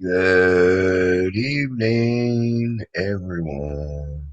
Good evening, everyone.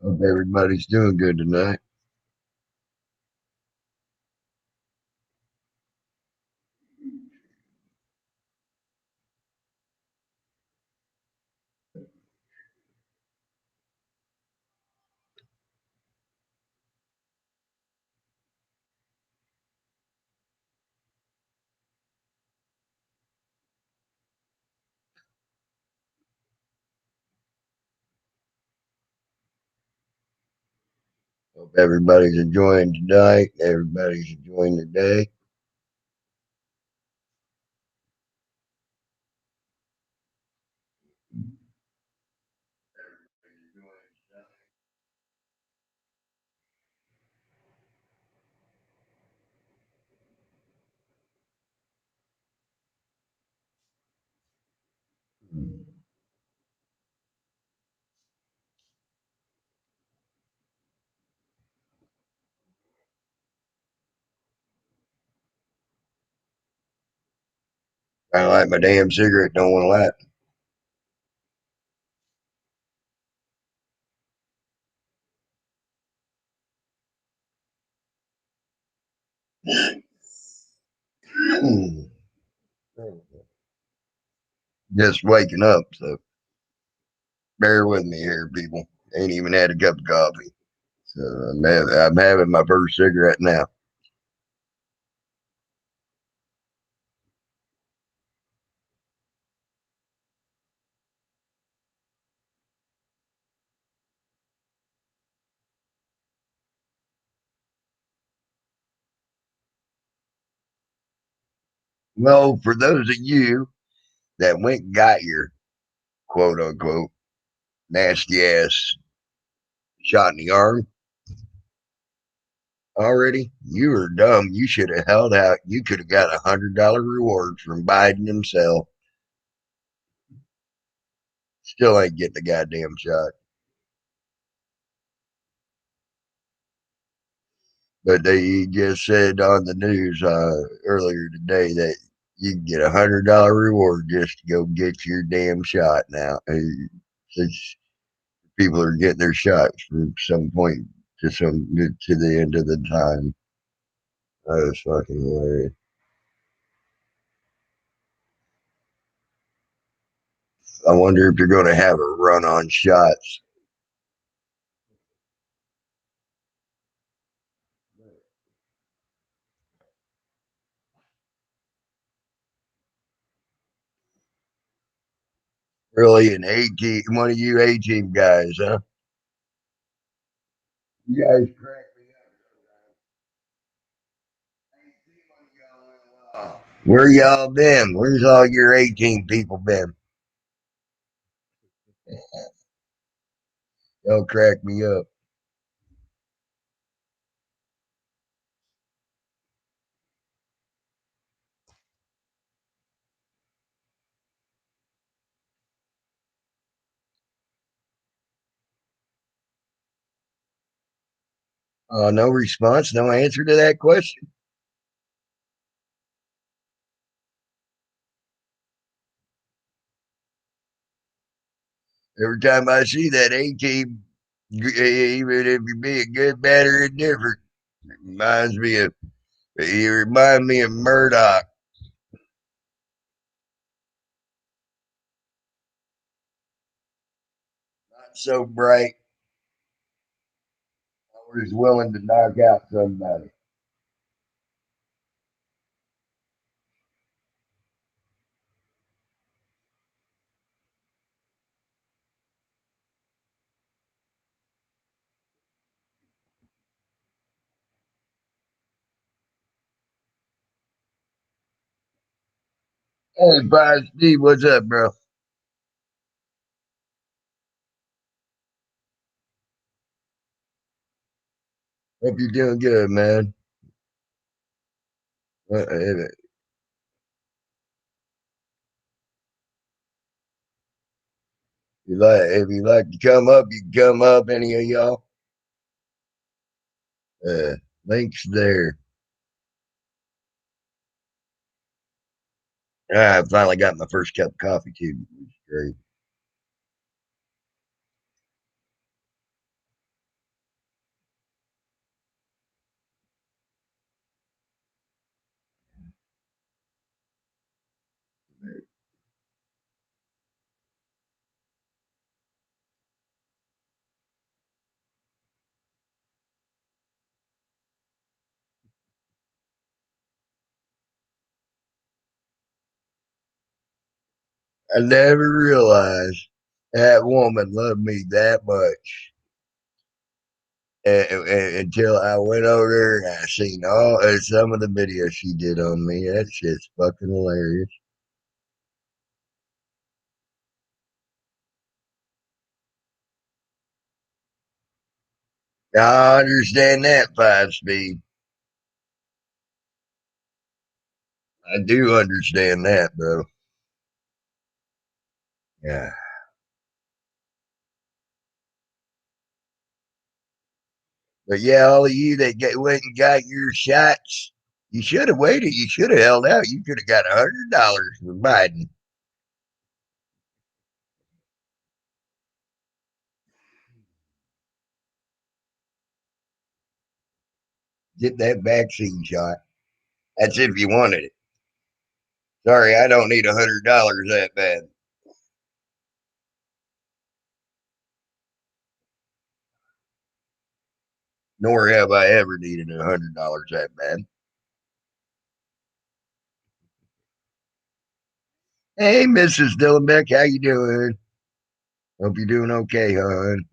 Hope everybody's doing good tonight. Hope everybody's enjoying tonight. Everybody's enjoying the day. Kind of like my damn cigarette. Don't want to laugh. Just waking up, so bear with me here, people. Ain't even had a cup of coffee, so I'm having my first cigarette now. Well, for those of you that went and got your quote unquote nasty ass shot in the arm already, you were dumb. You should have held out. You could have got $100 rewards from Biden himself. Still ain't getting the goddamn shot. But they just said on the news earlier today that you can get $100 reward just to go get your damn shot now. Since people are getting their shots from some point to the end of the time. That was fucking hilarious. I wonder if you're going to have a run on shots. Really, an A team, one of you A team guys, huh? You guys crack me up. Where y'all been? Where's all your 18 people been? Y'all crack me up. No response, no answer to that question. Every time I see that A team Even if you're being good, bad, or indifferent. Reminds me of you remind me of Murdoch. Not so bright, always willing to knock out somebody. Hey, Bob Steve, what's up, bro? Hope you're doing good, man. If you like to come up, you can come up. Any of y'all? Uh, links there. I finally got my first cup of coffee too. It was great. I never realized that woman loved me that much until I went over there and I seen all some of the videos she did on me. That shit's fucking hilarious. I understand that 5 speed. I do understand that, bro. Yeah. But yeah, all of you that went and got your shots, you should have waited. You should have held out. You could have got $100 for Biden. Get that vaccine shot. That's if you wanted it. Sorry, I don't need $100 that bad. Nor have I ever needed $100 that bad. Hey, Mrs. Dillenbeck, how you doing? Hope you're doing okay, hon.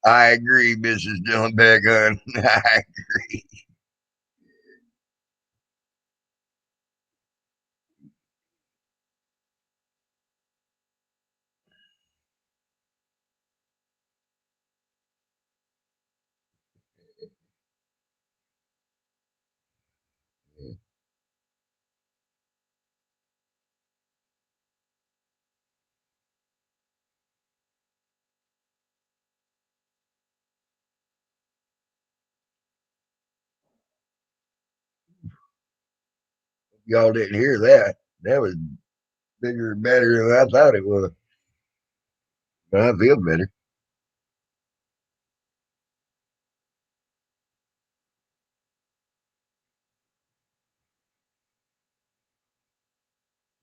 I agree, Mrs. Dillenbeck, hon. I agree. Y'all didn't hear that. That was bigger and better than I thought it was. But I feel better.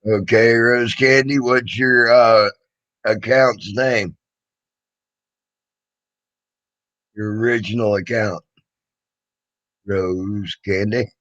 Okay, Rose Candy, what's your account's name? Your original account, Rose Candy.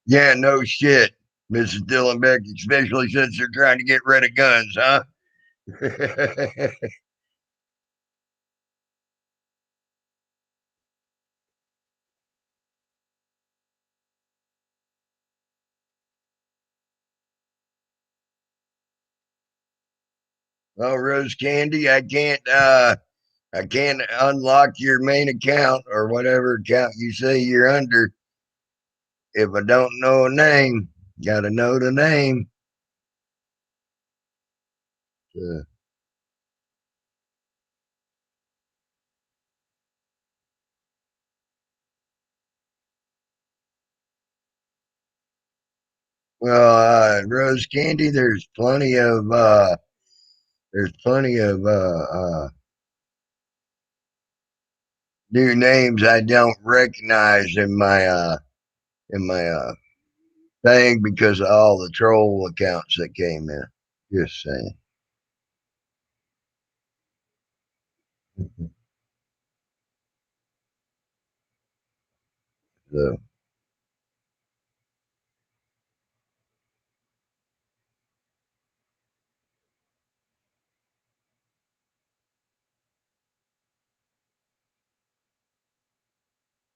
Yeah, no shit, Mrs. Dillenbeck, especially since they're trying to get rid of guns, huh? Oh, Rose Candy, I can't unlock your main account or whatever account you say you're under if I don't know a name. Gotta know the name. Uh, well, Rose Candy, there's plenty of new names I don't recognize in my thing because of all the troll accounts that came in. Just saying. So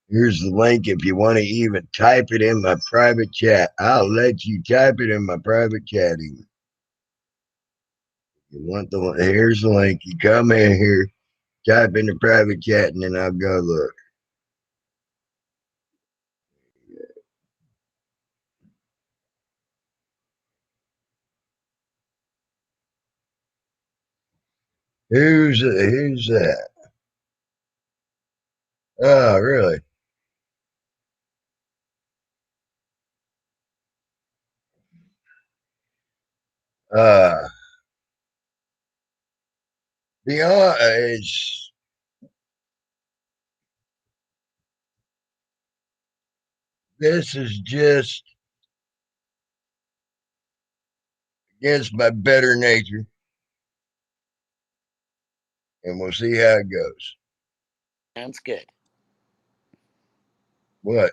here's the link if you want to even type it in my private chat. I'll let you type it in my private chat. Even. You want the here's the link. You come in here, type in the private chat, and then I'll go look. Who's that? Oh, really? Uh, beyond it's this is just against my better nature, and we'll see how it goes. Sounds good. What?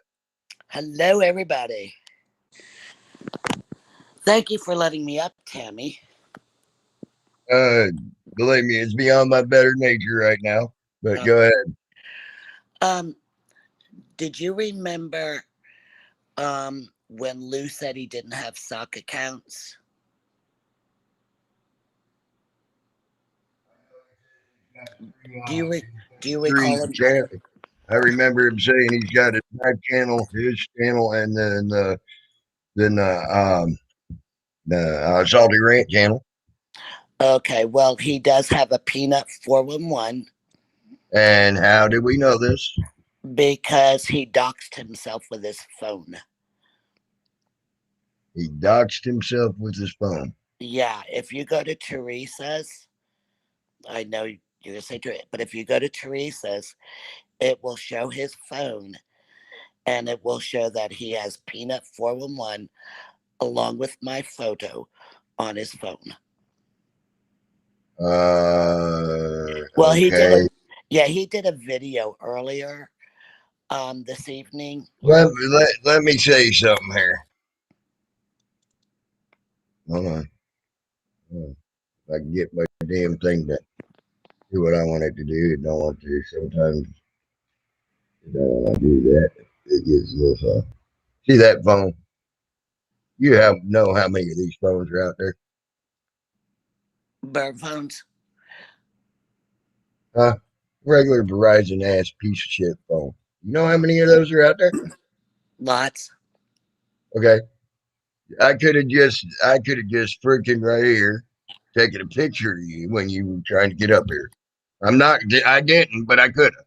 Hello, everybody. Thank you for letting me up, Tammy. Uh, believe me, it's beyond my better nature right now. But Uh, go ahead. um, did you remember when Lou said he didn't have sock accounts? Do you re- do you Three recall him? channel. I remember him saying he's got his channel, and then the Salty Rant channel. Okay, well, he does have a Peanut 411 And how did we know this? because he doxed himself with his phone. He doxed himself with his phone. Yeah, if you go to Teresa's, I know you're gonna say to it, but if you go to Teresa's, it will show his phone and it will show that he has Peanut 411 along with my photo on his phone. Well, he did a Okay. yeah, he did a video earlier this evening or Let me say something here. Hold on. If I can get my damn thing to do what I want it to do, it don't want to. Sometimes it don't want to do that. It gets a little soft. See that phone? You have know how many of these phones are out there? burn phones. Huh? Regular Verizon ass piece of shit phone. You know how many of those are out there? Lots. Okay. I could have just freaking right here taken a picture of you when you were trying to get up here. I didn't, but I could have.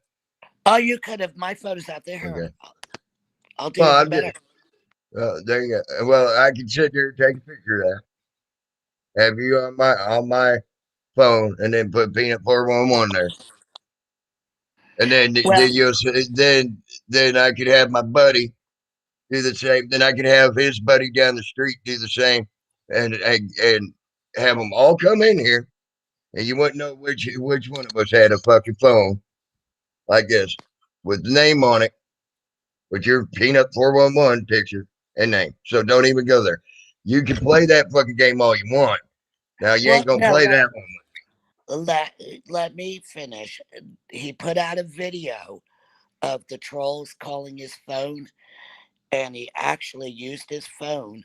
Oh, you could have my photos out there. Here, Okay. I'll do Well, even I'm better. just, there you go. Well, I can sit there and take a picture of that. Have you on my phone and then put peanut 411 there. And Well, then I could have my buddy do the same. Then I could have his buddy down the street do the same, and have them all come in here, and you wouldn't know which one of us had a fucking phone like this with the name on it, with your peanut 411 picture and name. So don't even go there. You can play that fucking game all you want. Now you well, ain't gonna no, play let that one. let let me finish. He put out a video of the trolls calling his phone, and he actually used his phone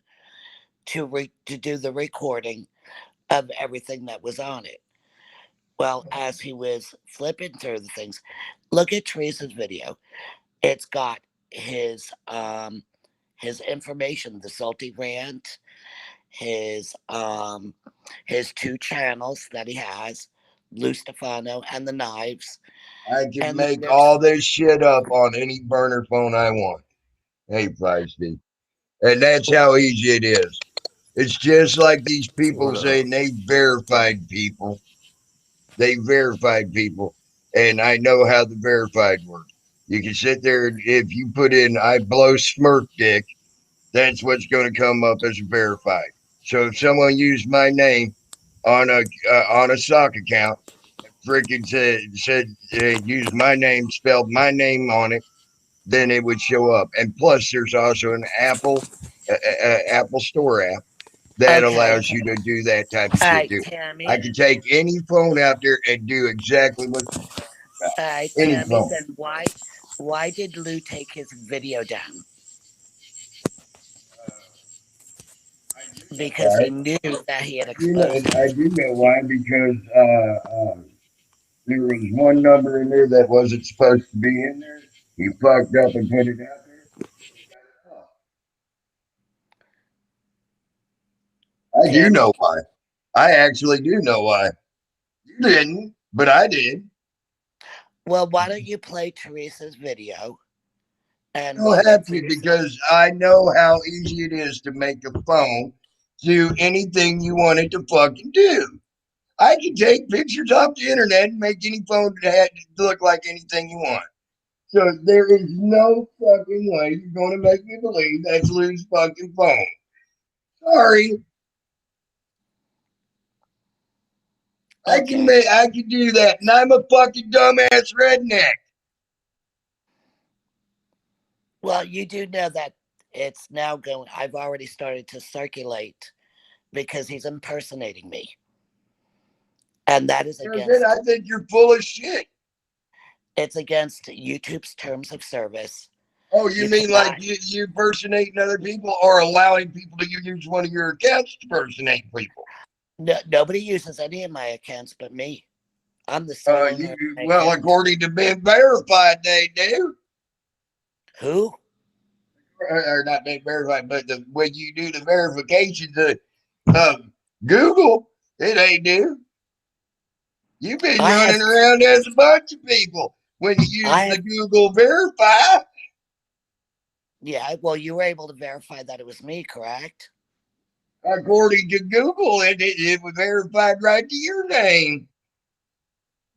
to do the recording of everything that was on it. Well, as he was flipping through the things, look at Teresa's video. It's got his information, the salty rant, his um his two channels that he has, Lou Stefano and the knives. I can And then make there's all this shit up on any burner phone I want. Hey, Feisty. And that's how easy it is. It's just like these people What up? saying they verified people. They verified people. And I know how the verified works. You can sit there and if you put in I blow smirk dick, that's what's going to come up as verified. So if someone used my name on a sock account, freaking said use my name, spelled my name on it, then it would show up. And plus, there's also an Apple Store app that okay. allows you to do that type of All shit right, too. I Tammy. can take any phone out there and do exactly what you're about. All right, Any Tammy. phone. Then why did Lou take his video down? I do know Because why. he knew that he had And exposed I it. do know why because there was one number in there that wasn't supposed to be in there. He fucked up and put it out there. He got it off. I do Tammy. know why. I actually do know why. You didn't, but I did. Well, why don't you play Teresa's video? I And why don't did have to Teresa? because I know how easy it is to make a phone do anything you want it to fucking do. I can take pictures off the internet and make any phone look like anything you want. So there is no fucking way you're going to make me believe that's Lou's fucking phone. Sorry, Okay. I can do that, and I'm a fucking dumbass redneck. Well, you do know that it's now going. I've already started to circulate because he's impersonating me, and that is Then I against. think you're full of shit. It's against YouTube's terms of service. Oh, you You mean like cannot. you impersonating other people or allowing people to use one of your accounts to impersonate people? No, nobody uses any of my accounts but me. I'm the sole owner of my Well, account. according to being verified, they do. Who? Or not being verified, but when you do the verifications of Google, it ain't do. You've been I have. running around as a bunch of people when you use I the have. Google verify. Yeah. Well, you were able to verify that it was me, correct? According to Google, it was verified right to your name.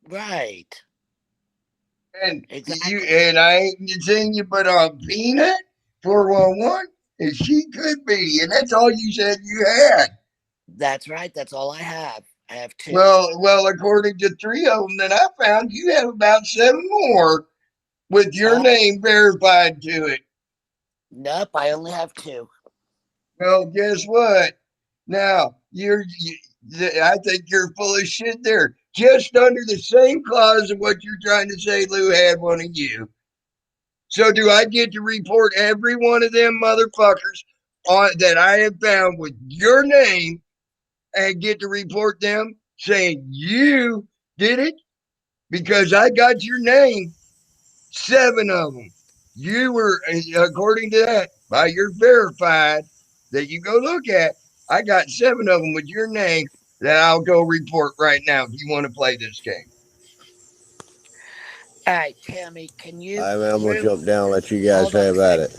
Right. And Exactly. I ain't seen you but on Peanut 411, and she could be, and that's all you said you had. That's right. That's all I have. I have two. Well, according to three of them that I found, you have about seven more with your Oh, name verified to it. nope. I only have two. Well, guess what? Now I think you're full of shit there. Just under the same clause of what you're trying to say, Lou had one of you. So do I get to report every one of them motherfuckers that I have found with your name and get to report them saying you did it because I got your name, seven of them. You were, according to that, by your verified that you go look at, I got seven of them with your name that I'll go report right now if you want to play this game. All right, Tammy, can you All right, man, I'm gonna prove? jump down and let you guys Hold on a have at sec. it.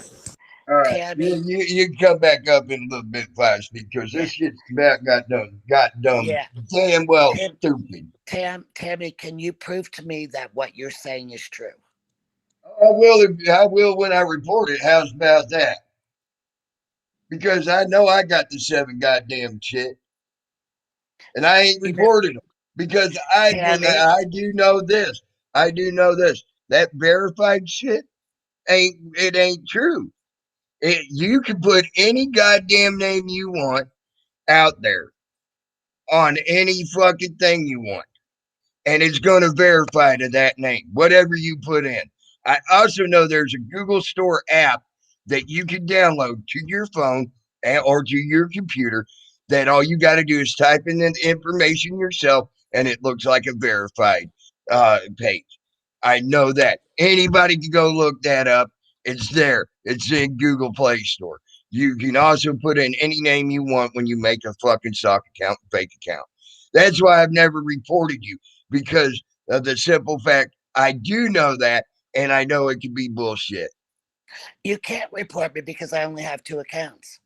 All right, Tammy, you come back up in a little bit, Flash, because yeah, this shit's about got dumb, yeah. damn well Tim, stupid. Tammy, can you prove to me that what you're saying is true? I will when I report it. How's about that? Because I know I got the seven goddamn shit, and I ain't You know, reported them because Tammy, I do know this. I do know this. That verified shit ain't true. You can put any goddamn name you want out there on any fucking thing you want, and it's going to verify to that name, whatever you put in. I also know there's a Google Store app that you can download to your phone or to your computer that all you got to do is type in the information yourself and it looks like a verified page. I know that. Anybody can go look that up. It's there. It's in Google Play Store. You can also put in any name you want when you make a fucking stock account, fake account. That's why I've never reported you, because of the simple fact I do know that, and I know it can be bullshit. You can't report me because I only have 2 accounts.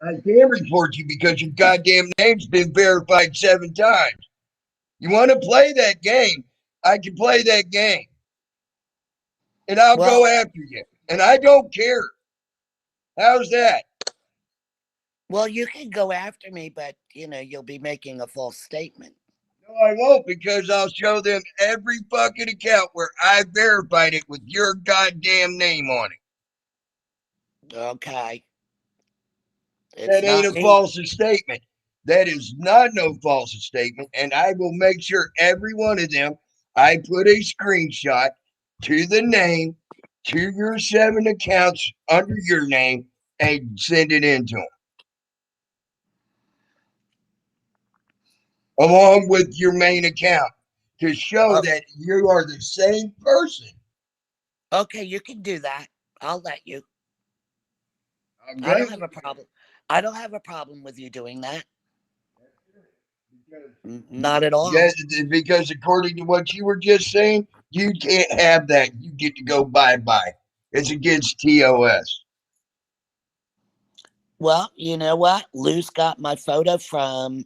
I can report you because your goddamn name's been verified 7 times. You want to play that game? I can play that game. And I'll Well, go after you. And I don't care. How's that? well, you can go after me, but you'll be making a false statement. No, I won't, because I'll show them every fucking account where I verified it with your goddamn name on it. Okay. It's That ain't not a me. false statement. That is not no false statement. And I will make sure every one of them, I put a screenshot to the name, to your 7 accounts under your name, and send it in to them. Along with your main account to show Oh, that you are the same person. okay, you can do that. I'll let you. I Okay? don't have a problem. I don't have a problem with you doing that. Not at all. Because according to what you were just saying, you can't have that. You get to go bye-bye. It's against TOS. Well, you know what? Lou's got my photo from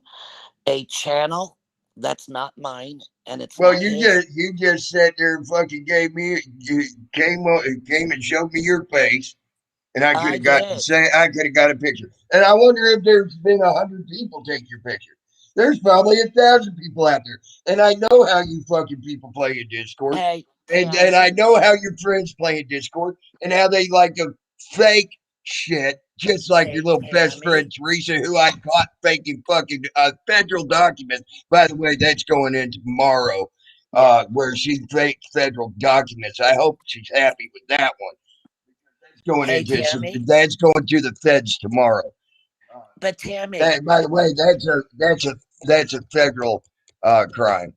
a channel that's not mine and it's Well, not his. you just sat there and fucking gave me, you came and showed me your face, and I could I have got to did. say, I could have got a picture. And I wonder if there's been 100 people take your picture. There's probably 1,000 people out there, and I know how you fucking people play in Discord, Hey, and I Tammy. know how your friends play in Discord, and how they like to fake shit, just like your Hey, little best friend Tammy. Teresa, who I caught faking fucking federal documents. By the way, that's going in tomorrow, Yeah. where she faked federal documents. I hope she's happy with that one. Going Hey, into some, Tammy. that's going to the feds tomorrow. Uh, But Tammy. that, by the way, that's a federal crime.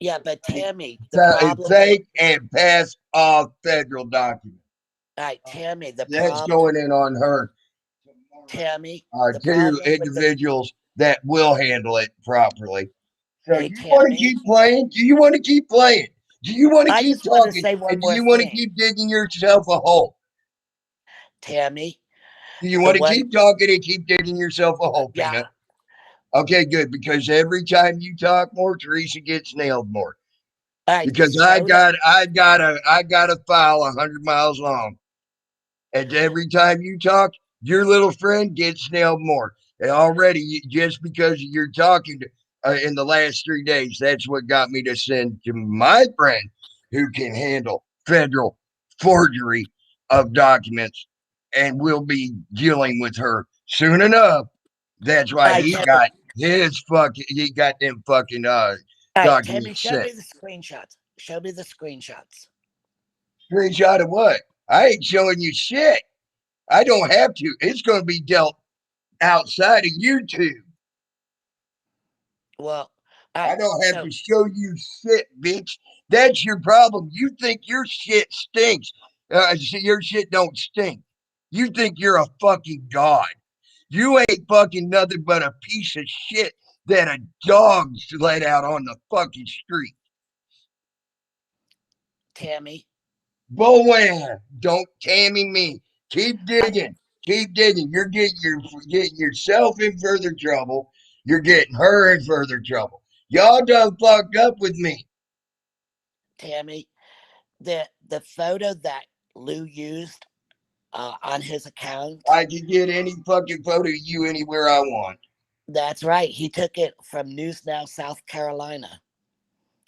Yeah, but Tammy, the problem is, Fake and pass off federal documents. all right, Tammy, the That's problem, going in on her. Tammy, the Two problem with the, individuals that will handle it properly. So hey, you want to Tammy, keep playing? Do you want to keep playing? Do you want to I keep just want to talking? say one And do more you want to thing. keep digging yourself a hole? Tammy, Do you the want to one, keep talking and keep digging yourself a hole, yeah, Peanut? Okay, good. Because every time you talk more, Teresa gets nailed more. all right, Because I got a file 100 miles long, and every time you talk, your little friend gets nailed more. And already, just because you're talking in the last 3 days, that's what got me to send to my friend who can handle federal forgery of documents, and we'll be dealing with her soon enough. That's all why right, Tammy, he got them fucking all right, Tammy, documents show sent. me the screenshots. Show me the screenshots. Screenshot of what? I ain't showing you shit. I don't have to. It's going to be dealt outside of YouTube. Well, all I right, don't have so to show you shit, bitch. That's your problem. You think your shit stinks. Your shit don't stink. You think you're a fucking god. You ain't fucking nothing but a piece of shit that a dog's let out on the fucking street. Tammy, Boan, don't tammy me. Keep I, digging. Keep digging. You're getting yourself in further trouble. You're getting her in further trouble. Y'all done fucked up with me. Tammy, the photo that Lou used on his account. I can get any fucking photo of you anywhere I want. That's right. He took it from News Now, South Carolina,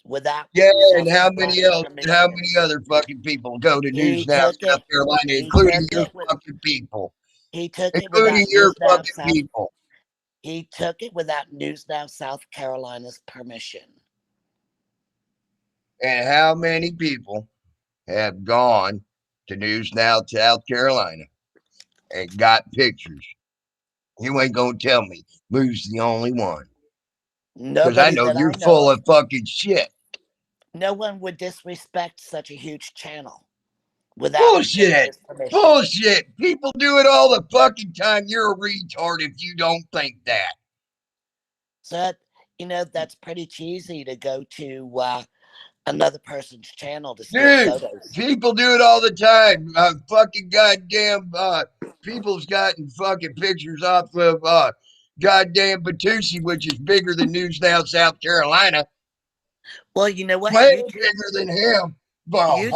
without Yeah, and South how many Carolina else? And how permission. many other fucking people go to He News Now, took South it. Carolina, He including took your it with. fucking people, He took it including without your News Now fucking South. people. He took it without News Now South Carolina's permission. And how many people have gone to News Now, South Carolina, and got pictures? You ain't gonna tell me Lou's the only one. Because I Nobody know that you're I know full of. of fucking shit. No one would disrespect such a huge channel without him taking Bullshit. his permission. Bullshit. People do it all the fucking time. You're a retard if you don't think that. So that, that's pretty cheesy to go to another person's channel to steal Dude, photos. people do it all the time. Fucking goddamn people's gotten fucking pictures off of goddamn Batusi, which is bigger than News Now, South Carolina. Well, you know what? Way YouTube, bigger than him. Well, YouTube,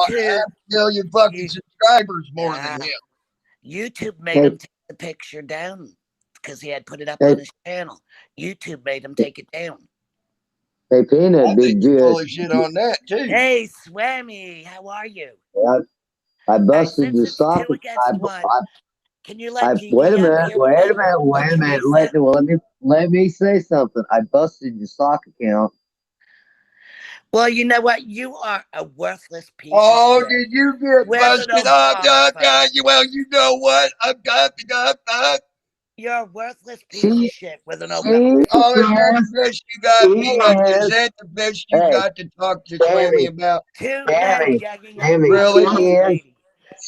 500,000 fucking you, subscribers more than him. YouTube made Hey, him take the picture down because he had put it up hey, on his channel. YouTube made him take it down. hey, I Peanut, think did you're you? full of shit on that too. Hey, Swammy, how are you? I All right, busted since your it's socket. 2-1, can you let GD Wait a up minute, here wait a and minute, wait a minute. Teresa? Let me say something. I busted your sock account. Well, you know what? You are a worthless piece Oh, of shit. did you get With busted an up? Obama phone. Well, you know what? You're a worthless piece She, of shit with an she Obama phone. Oh, is that the is, best you got, she Peanut? Is is. that the best you Hey, got to talk to Swammy Sammy, about? Two men ganging up Sammy, on an Really? old lady.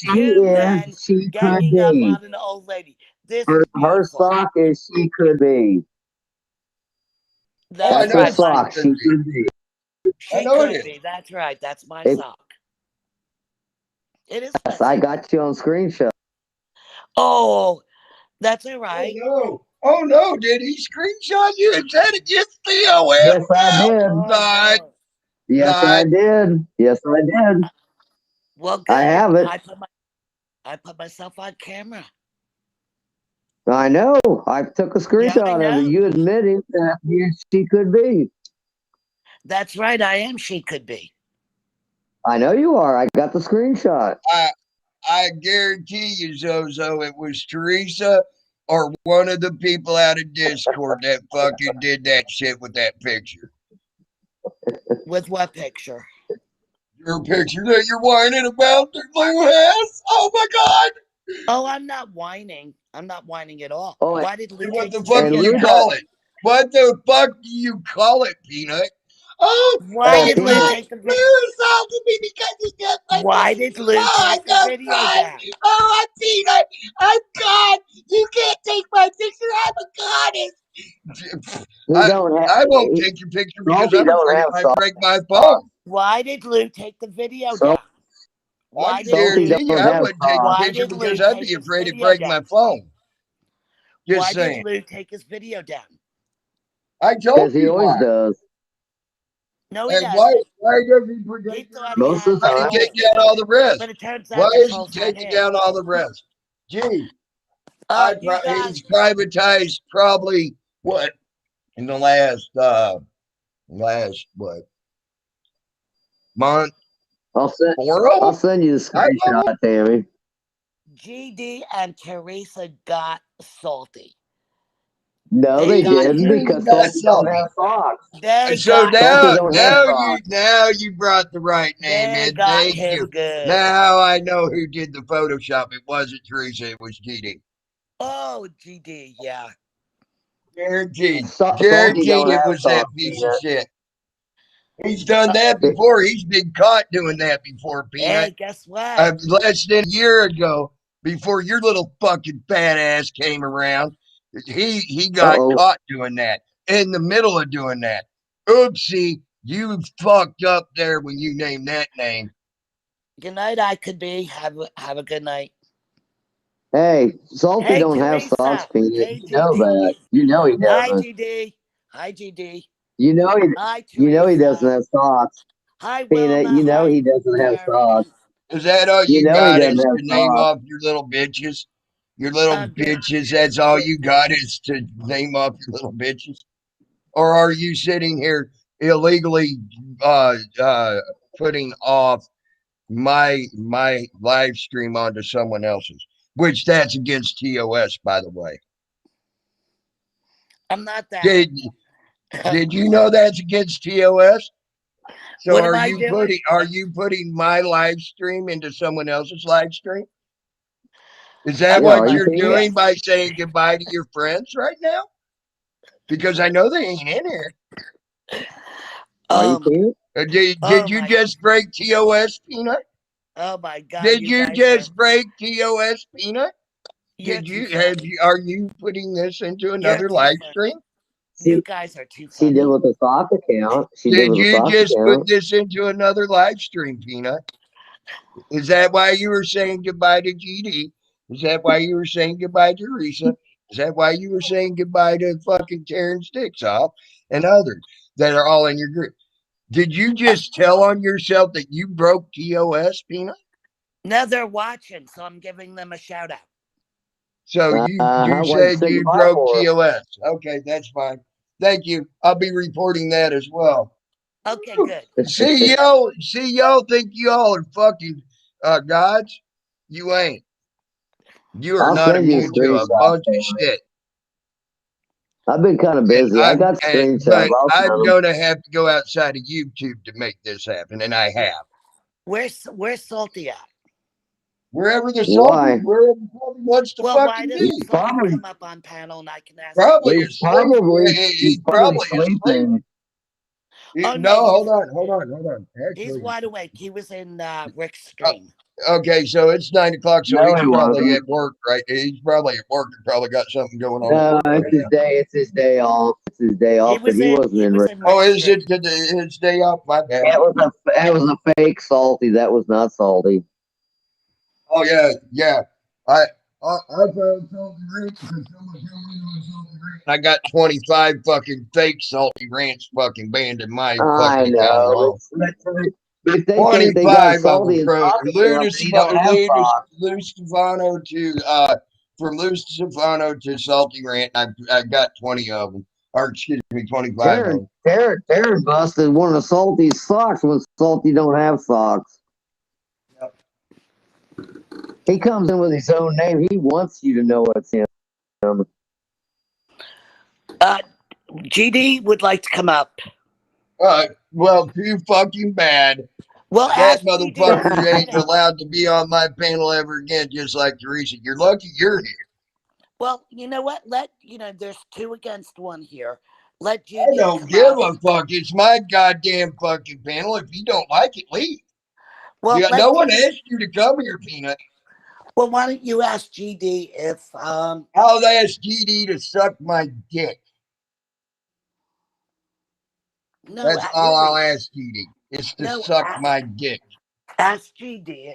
Two men she could ganging up be. on an old lady. This Her is beautiful. sock is she could be. Oh, I That's That's her know right. she sock. could She be. could be. I She know it could is. be. That's right. That's my If, sock. It is my yes, I sock. got you on screenshot. Oh, that's all Oh right. no. Oh no, did he screenshot you? Is that against TOS? Yes, I No, did. Oh not, no. Yes, I not. did. Yes, I did. Well, I good. have it. I put myself on camera. I know. I took a Yeah, I screenshot of it. know. You admitting that she could be. That's right. I am. She could be. I know you are. I got the screenshot. I guarantee you, Zozo, it was Teresa or one of the people out of Discord that fucking did that shit with that picture. With what picture? Your picture that you're whining about that Lou has? Oh my god! Oh, I'm not whining. I'm not whining at all. Oh, Why did Lou What take the the fuck and do video you Lou down? got. call it? What the fuck do you call it, Peanut? Oh, Why did Lou Peanut. take the video? Lou assaulted me because he got my Why picture. did Lou Oh, take the I'm video God. down? Oh, I'm Peanut. I'm God. You can't take my picture. I'm a goddess. He don't have. I won't take your picture because Salty I'm don't afraid it have might soft. break my phone. Why did Lou take the video So, down? I Why can did Salty Lou? guarantee you don't I have wouldn't take the soft. Why picture did Lou because I'd take be his afraid it video break down? my phone. Just Why saying. did Lou take his video down? I told Because he you always why. does. No, he And why doesn't. does he He protect thought he everybody? Most had of the Why did time. he take trolls, down all the rest? but it turns Why out the is he trolls had taking him. down all the rest? Gee, You he's guys, privatized probably what in the last what month? I'll send. Four of I'll them? send you the 5 of them? screenshot, Tammy. GD and Teresa got salty. No, They they got didn't him. Really because got Salty don't salty. have socks. They So got him Salty now, don't have good. socks. you brought the right name They in. got Thank him you. good. Now I know who did the Photoshop. It wasn't Teresa. It was GD. Oh, GD, yeah. Guaranteed. Salty Guaranteed don't it have was that socks, piece of Peanut. shit. He's done that It- before. He's been caught doing that before, Peanut. Hey, guess what? Less than a year ago, before your little fucking fat ass came around, he got Uh-oh. caught doing that. In the middle of doing that. Oopsie, you fucked up there when you named that name. Good night, I could be. Have a good night. Hey, Salty Hey, don't have socks, Teresa. Peanut. Hey, You know that. GD. You know he Hi, doesn't. GD. Hi, GD. You know he. Hi, You know he doesn't Teresa. have socks, Hi, Peanut. Wilma. You know Hi, he doesn't have Derek. socks. Is that all You you know he got doesn't is have to name socks. off your little bitches? Your little Good. bitches, that's all you got is to name off your little bitches? Or are you sitting here illegally putting off my live stream onto someone else's? Which that's against TOS, by the way. I'm not that. Did you know that's against TOS? So What am I doing? are you putting my live stream into someone else's live stream? Is that I'm Yeah, what are you you're Peanut? doing by saying goodbye to your friends right now? because I know they ain't in here. Are you Did Oh you my- just break TOS, Peanut? Oh my God! Did you guys just are, break TOS, Peanut? you're Did too you funny. are you putting this into You're another too live funny. stream? You She, guys are too she did funny. with the sock account. She did Did with the you sock just put account. this into another live stream, Peanut? Is that why you were saying goodbye to GD? Is that why you were saying goodbye to Teresa? Is that why you were saying goodbye to fucking Terrence Dixoff and others that are all in your group? Did you just tell on yourself that you broke TOS, Peanut? No, they're watching, so I'm giving them a shout out. So you Why'd you said say you goodbye broke for her? TOS. Okay, that's fine. Thank you. I'll be reporting that as well. Okay, good. See y'all think y'all are fucking gods. You ain't. You are I'll not send you a immune to a screenshot. bunch of shit. I've been kind of And busy. I got screenshots. but I'll send I'm them. gonna have to go outside of YouTube to make this happen, and I have. Where's Salty at? Wherever the Why? salty wants to Well, why fucking doesn't be. Salty Probably, come up on panel and I can ask him Probably he's questions? asleep. he's He probably probably asleep. sleeping. Oh No, no, hold on. he's Actually, wide awake. He was in Rick's stream. okay, so it's 9 o'clock, so No, he's he probably wasn't. at work, right? He's probably at work and probably got something going on at No, work right it's his now. day. It's his day off. It's his day He off, but was he in wasn't in. Oh, Rick's is stream. it his day off? My bad. That was a fake salty. That was not salty. Oh yeah. I found Salty Ranch because someone told me it was Salty Ranch. I got 25 fucking fake Salty Ranch fucking banned in my I fucking account know. alone. But if they think they got 25 of salty them. in sock account, then you don't have socks. Lou Stefano to from Lou Stefano to Salty Ranch. I got 20 of them, or excuse me, 25 of them. Darren busted one of Salty's socks when Salty don't have socks. Yep. He comes in with his own name. He wants you to know it's him. GD would like to come up. Well, too fucking bad. Well, That ask GD a motherfucker ain't shout out. allowed to be on my panel ever again, just like Teresa. You're lucky you're here. Well, you know what? There's 2 against 1 here. Let I GD don't come give up. a fuck. It's my goddamn fucking panel. If you don't like it, leave. Well, Yeah, let no one GD asked you to come here, Peanut. Well, why don't you ask GD if I'll ask GD to suck my dick. no, That's all I'll really, ask GD. Is to no, suck my dick. ask GD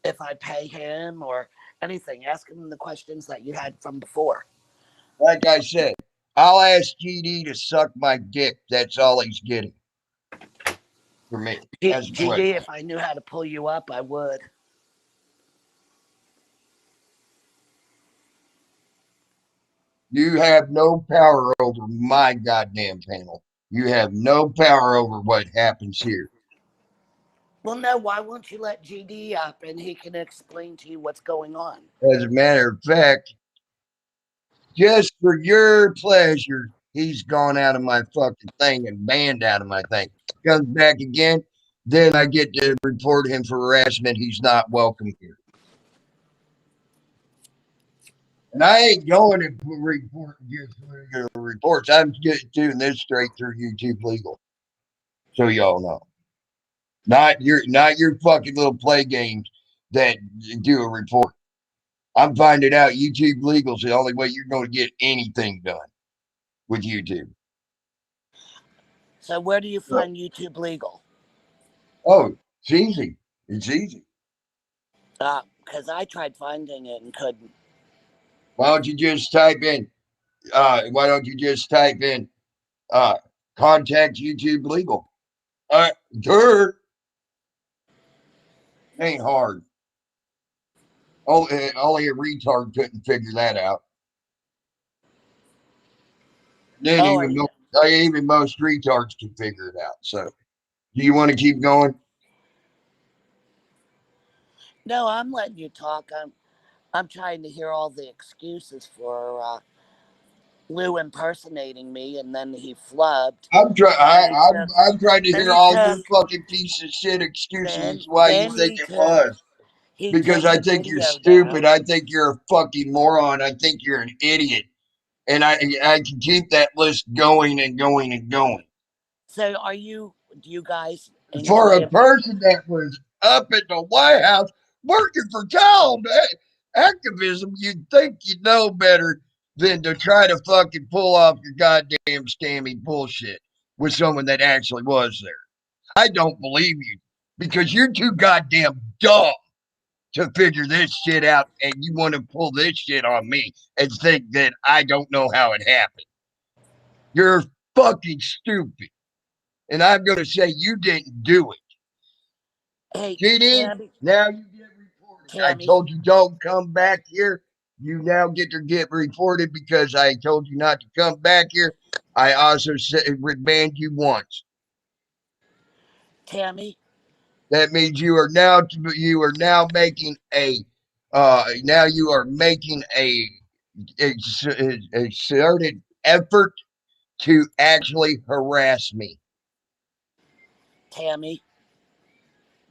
if I pay him or anything. Ask him the questions that you had from before. Like I said, I'll ask GD to suck my dick. That's all he's getting for me. As a GD, question. if I knew how to pull you up, I would. You have no power over my goddamn panel. You have no power over what happens here. Well, no, why won't you let GD up and he can explain to you what's going on? As a matter of fact, just for your pleasure, he's gone out of my fucking thing and banned out of my thing. Comes back again, then I get to report him for harassment. He's not welcome here. And I ain't going to report just reports. I'm just doing this straight through YouTube Legal. So y'all know. Not your fucking little play games that do a report. I'm finding out YouTube Legal is the only way you're going to get anything done with YouTube. So where do you find YouTube Legal? Oh, it's easy. It's easy. Because I tried finding it and couldn't. Why don't you just type in contact YouTube Legal? Dirt. Ain't hard. Only a retard couldn't figure that out. Then even most retards can figure it out. So, do you want to keep going? No, I'm letting you talk. I'm trying to hear all the excuses for Lou impersonating me, and then he flubbed. I'm trying to hear all your took- fucking piece of shit excuses Then- why you then think he it took- was. He Because took I the think you're video stupid. down. I think you're a fucking moron. I think you're an idiot. And I can keep that list going and going and going. So do you guys For enjoy a person that was up at the White House working for child activism, you'd think you'd know better than to try to fucking pull off your goddamn scammy bullshit with someone that actually was there. I don't believe you because you're too goddamn dumb to figure this shit out, and you want to pull this shit on me and think that I don't know how it happened. You're fucking stupid. And I'm going to say you didn't do it. Hey, GD, Tammy, now you get reported. I Tammy, told you don't come back here. You now get to get reported because I told you not to come back here. I also said banned you once. Tammy, That means you are now making a now you are making a exerted effort to actually harass me. Tammy,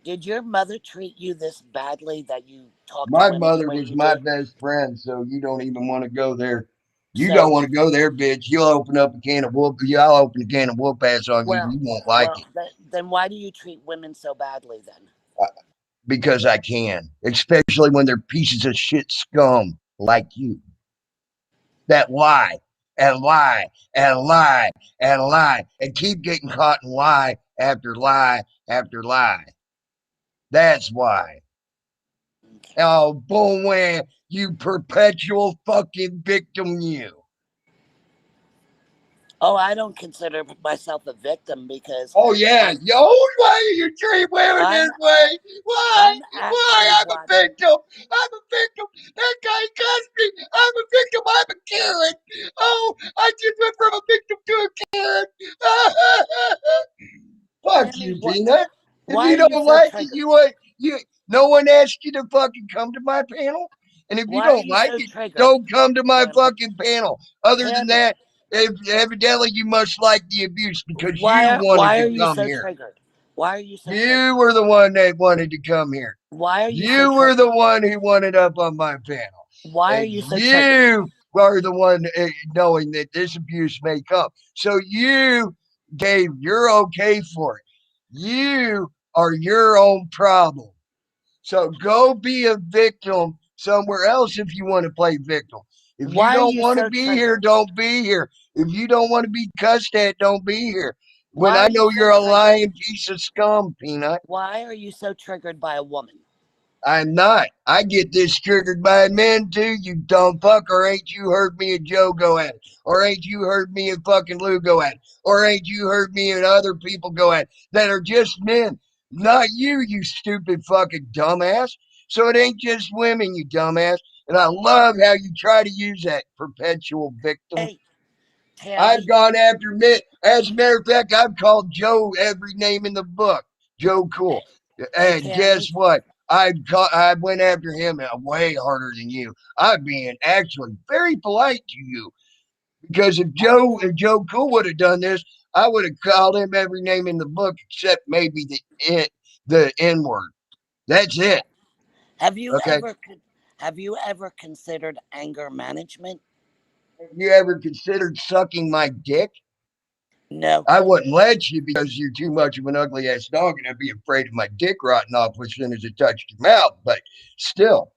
did your mother treat you this badly that you talk to My women the mother way was you my do? best friend, so you don't even want to go there. You don't So, want to go there, bitch. You'll open up a can of whoop. I'll open a can of whoop ass on you. well, You won't like it then why do you treat women so badly then? uh, because I can, especially when they're pieces of shit scum like you that lie and lie and lie and lie and keep getting caught in lie after lie after lie. That's why. Okay. Oh, boy, you perpetual fucking victim, you. Oh, I don't consider myself a victim because Oh yeah, I'm yo, why do you treat women I'm this way? Why? I'm Why? actually I'm a one. victim. I'm a victim. That guy cussed me. I'm a victim. I'm a Karen. Oh, I just went from a victim to a Karen. Fuck Tammy, you, Peanut. If why you are you don't so like it, triggered? you. No one asked you to fucking come to my panel, and if you Why are don't you like so it, triggered, don't come to my Tammy? fucking panel. Other than Tammy, that, evidently you must like the abuse because you wanted why to are you come so here. triggered? Why are you so You triggered? were the one that wanted to come here. Why are you so You were triggered? the one who wanted up on my panel. Why are And you so triggered? you are the one knowing that this abuse may come. So you gave your okay for it. You are your own problem. So go be a victim somewhere else if you want to play victim. If you Why are don't you want to so be here, triggered? don't be here. If you don't want to be cussed at, don't be here. When Why I are you know so you're a triggered? lying piece of scum, Peanut. Why are you so triggered by a woman? I'm not. I get this triggered by men too, you dumb fuck. Or ain't you heard me and Joe go at it? Or ain't you heard me and fucking Lou go at it? Or ain't you heard me and other people go at it that are just men? Not you, you stupid fucking dumbass. So it ain't just women, you dumbass. And I love how you try to use that perpetual victim. Hey, I've Tammy. gone after men. As a matter of fact, I've called Joe every name in the book. Joe Cool. Hey, And guess Tammy. what? I went after him way harder than you. I'm being actually very polite to you because if Joe Cool would have done this, I would have called him every name in the book except maybe the N word. That's it. Have you Okay. ever have you ever considered anger management? Have you ever considered sucking my dick? No. I wouldn't let you because you're too much of an ugly ass dog and I'd be afraid of my dick rotting off as soon as it touched your mouth. But still,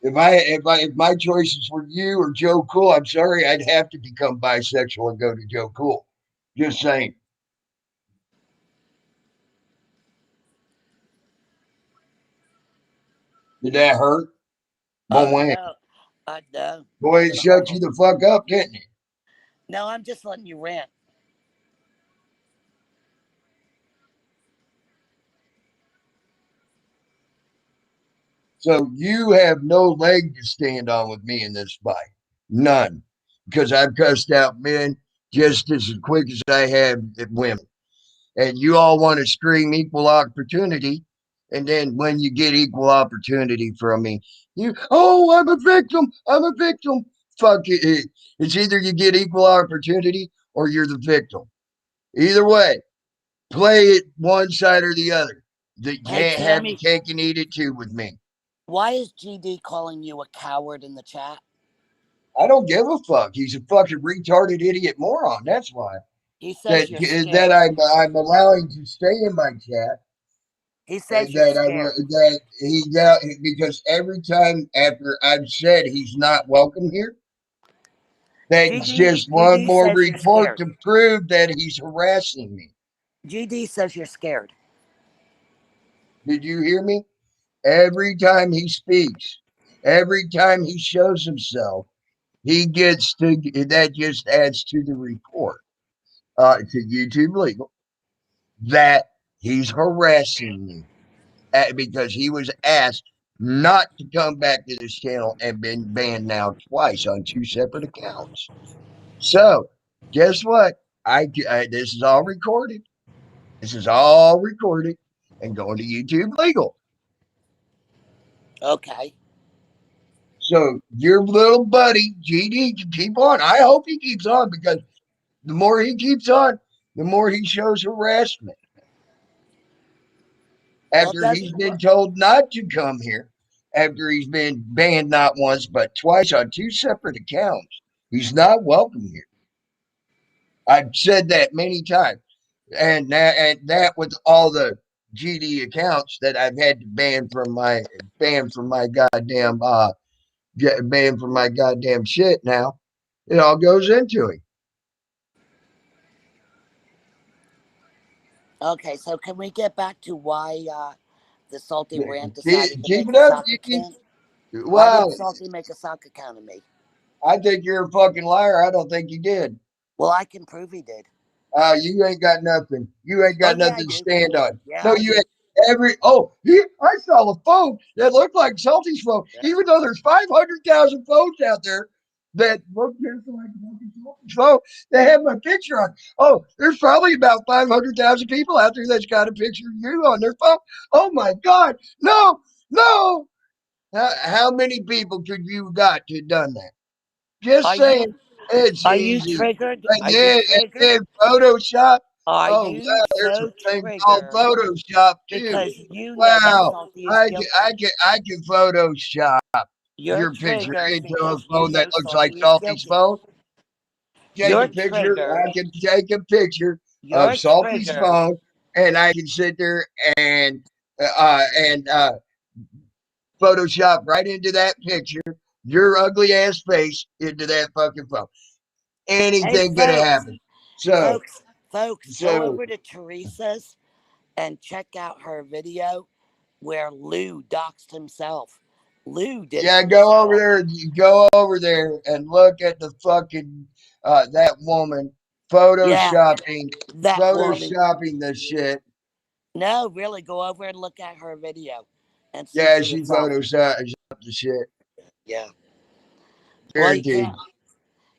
if my choices were you or Joe Cool, I'm sorry, I'd have to become bisexual and go to Joe Cool. Just saying. Did that hurt? Boy, No. No. boy, Not it at shut you all. the fuck up, didn't it? No, I'm just letting you rant. So you have no leg to stand on with me in this fight. None. Because I've cussed out men just as quick as I have women. And you all want to scream equal opportunity. And then when you get equal opportunity from me, I'm a victim. I'm a victim. Fuck it. It's either you get equal opportunity or you're the victim. Either way, play it one side or the other. that Hey, can't have your Tammy, cake and eat it too with me. why is GD calling you a coward in the chat? I don't give a fuck. He's a fucking retarded idiot moron. That's why. He says you're That scared. I'm allowing to stay in my chat. He says you're scared. That he got because every time after I've said he's not welcome here, that's just one GD more says you're report scared. to prove that he's harassing me. GD says you're scared. Did you hear me? Every time he speaks, every time he shows himself, he gets to that just adds to the report to YouTube Legal that he's harassing me because he was asked not to come back to this channel and been banned now twice on 2 separate accounts. So, guess what? This is all recorded. This is all recorded and going to YouTube Legal. Okay. So your little buddy GD can keep on. I hope he keeps on because the more he keeps on, the more he shows harassment. After he's been told not to come here, after he's been banned not once but twice on 2 separate accounts, he's not welcome here. I've said that many times, and that with all the GD accounts that I've had to ban from my goddamn banned from my goddamn shit. Now it all goes into him. Okay, so can we get back to why the Salty Rant Keep decided to make it a up, sock GD. account? Why Wow, did Salty make a sock account of me? I think you're a fucking liar. I don't think you did. Well, I can prove he did. You ain't got nothing. You ain't got Yeah, I nothing to do. stand on. Yeah, No, I you do. ain't. I saw a phone that looked like Salty's phone, Yeah. even though there's 500,000 phones out there that look just like Salty's phone. They have my picture on. Oh, there's probably about 500,000 people out there that's got a picture of you on their phone. Oh my God. No, no. How many people could you got to have done that? Just saying. It's Are you easy. triggered? And Are you then, triggered? Photoshop. Are Oh, you wow, there's so a thing called triggered Photoshop too. because you know that Wow, Salty is guilty? I can Photoshop You're your picture triggered into a because you phone that know looks like Salty is Salty's guilty. phone. Take You're a picture. triggered. I can take a picture You're of Salty's triggered. phone, and I can sit there and Photoshop right into that picture your ugly ass face into that fucking phone. Anything could have happened. So, Folks, go over to Teresa's and check out her video where Lou doxed himself. Lou did yeah, it himself. go over there and look at the fucking that woman photoshopping the shit. No, really, go over and look at her video and see Yeah, for she yourself. photoshopped the shit. Yeah. Guaranteed. Well, you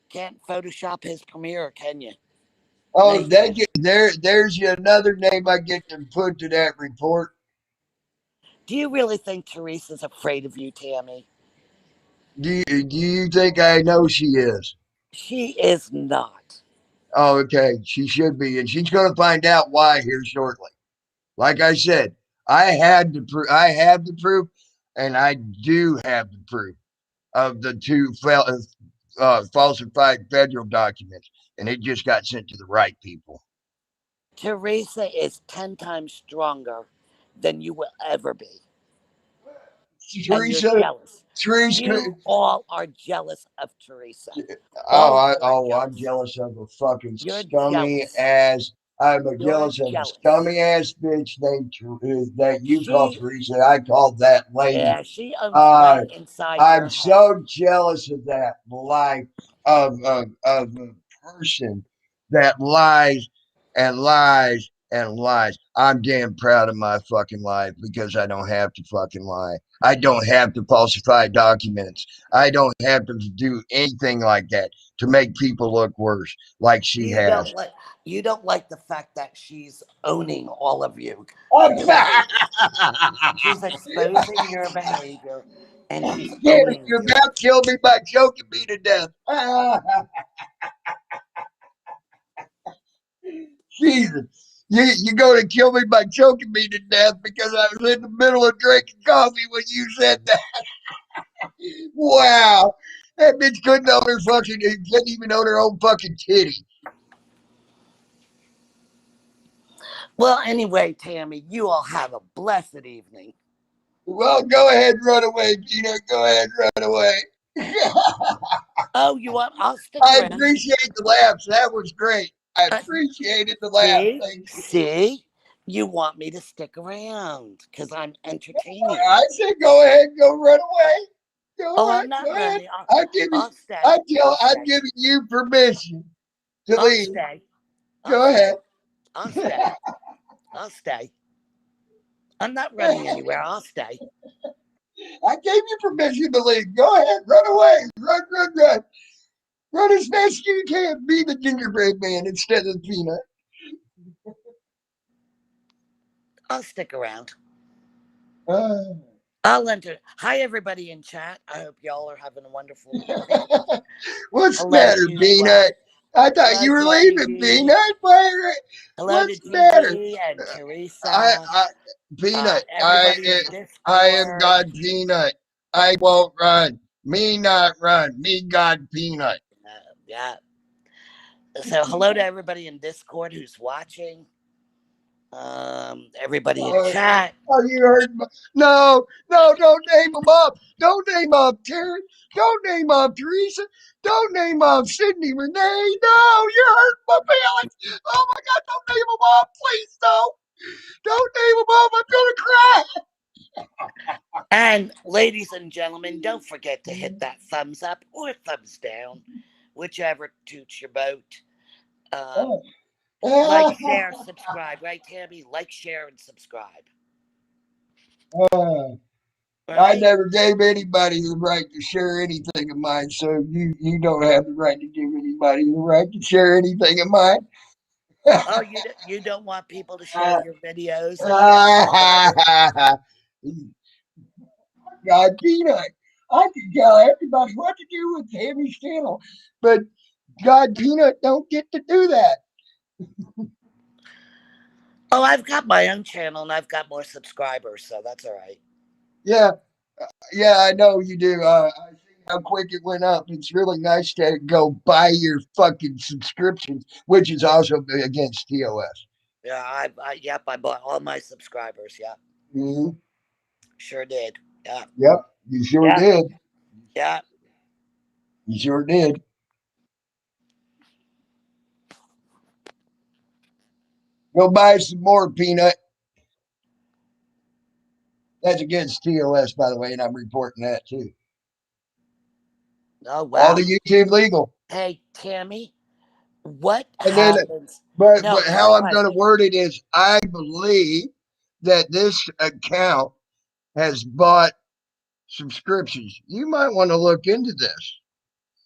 can't Photoshop his premiere, can you? Oh, there's another name I get to put to that report. Do you really think Teresa's afraid of you, Tammy? Do you think I know she is? She is not. Oh, okay. She should be, and she's going to find out why here shortly. Like I said, I have the proof, and I do have the proof of the two falsified federal documents, and it just got sent to the right people. Teresa is 10 times stronger than you will ever be. Teresa, and you're jealous. Teresa, You all are jealous of Teresa. I'm jealous of a fucking You're scummy jealous. ass. I'm jealous of a scummy ass bitch named that you call Teresa. I called that lady. Yeah, she owns right inside your I'm so jealous of that life of a person that lies and lies and lies. I'm damn proud of my fucking life because I don't have to fucking lie. I don't have to falsify documents. I don't have to do anything like that to make people look worse like she has. You don't like the fact that she's owning all of you. She's exposing your behavior and she's owning You're you. about to kill me by choking me to death. Jesus. You going to kill me by choking me to death because I was in the middle of drinking coffee when you said that. Wow. That bitch couldn't own her fucking, couldn't even own her own fucking titty. Well, anyway, Tammy, you all have a blessed evening. Well, go ahead and run away, Peanut. Go ahead and run away. Oh, you want? I'll stick I around. appreciate the laughs. That was great. I appreciated the laugh. See, Thank you. see, you want me to stick around because I'm entertaining. I said, go ahead, go run away. Go Oh, ahead, I'm not go ahead. running. I'll I'll stay. I'm giving you permission to I'll leave. stay. Go ahead. I'll stay. I'll stay. I'm not running anywhere. I'll stay. I gave you permission to leave. Go ahead, run away. Run, run, run. Run as fast as you can. Be the gingerbread man instead of the Peanut. I'll stick around. Uh, I'll enter. Hi, everybody in chat. I hope y'all are having a wonderful evening. What's the Hello matter, to, Peanut? I thought hello you were to leaving, GG. Peanut. Hello What's to the matter? GG and Teresa. Peanut, Everybody in Discord. I am God Peanut. I won't run. Me not run. Me God Peanut. Yeah. So hello to everybody in Discord who's watching. Everybody in chat. Oh, you heard me. No, don't name them up. Don't name up Terry. Don't name up Teresa. Don't name up Sydney Renee. No, you hurt my feelings. Oh my God, don't name them up. Please don't. Don't name them up. I'm going to cry. And ladies and gentlemen, don't forget to hit that thumbs up or thumbs down, whichever toots your boat. Like, share, subscribe, right, Tammy? Like, share, and subscribe. I never gave anybody the right to share anything of mine, so you don't have the right to give anybody the right to share anything of mine. Oh, you don't want people to share your videos? God, Peanut, I can tell everybody what to do with Tammy's channel, but God, Peanut don't get to do that. Oh, I've got my own channel and I've got more subscribers, so that's all right. Yeah, I know you do. I see how quick it went up. It's really nice to go buy your fucking subscriptions, which is also against TOS. Yeah, I bought all my subscribers. Yeah, sure did. Yeah. Yep, you sure did. Yeah. You sure did. Go buy some more, Peanut. That's against TOS, by the way, and I'm reporting that too. Oh, wow. All the YouTube legal. Hey, Tammy, what And then, happens? but how I'm going to word it is, I believe that this account has bought subscriptions. You might want to look into this.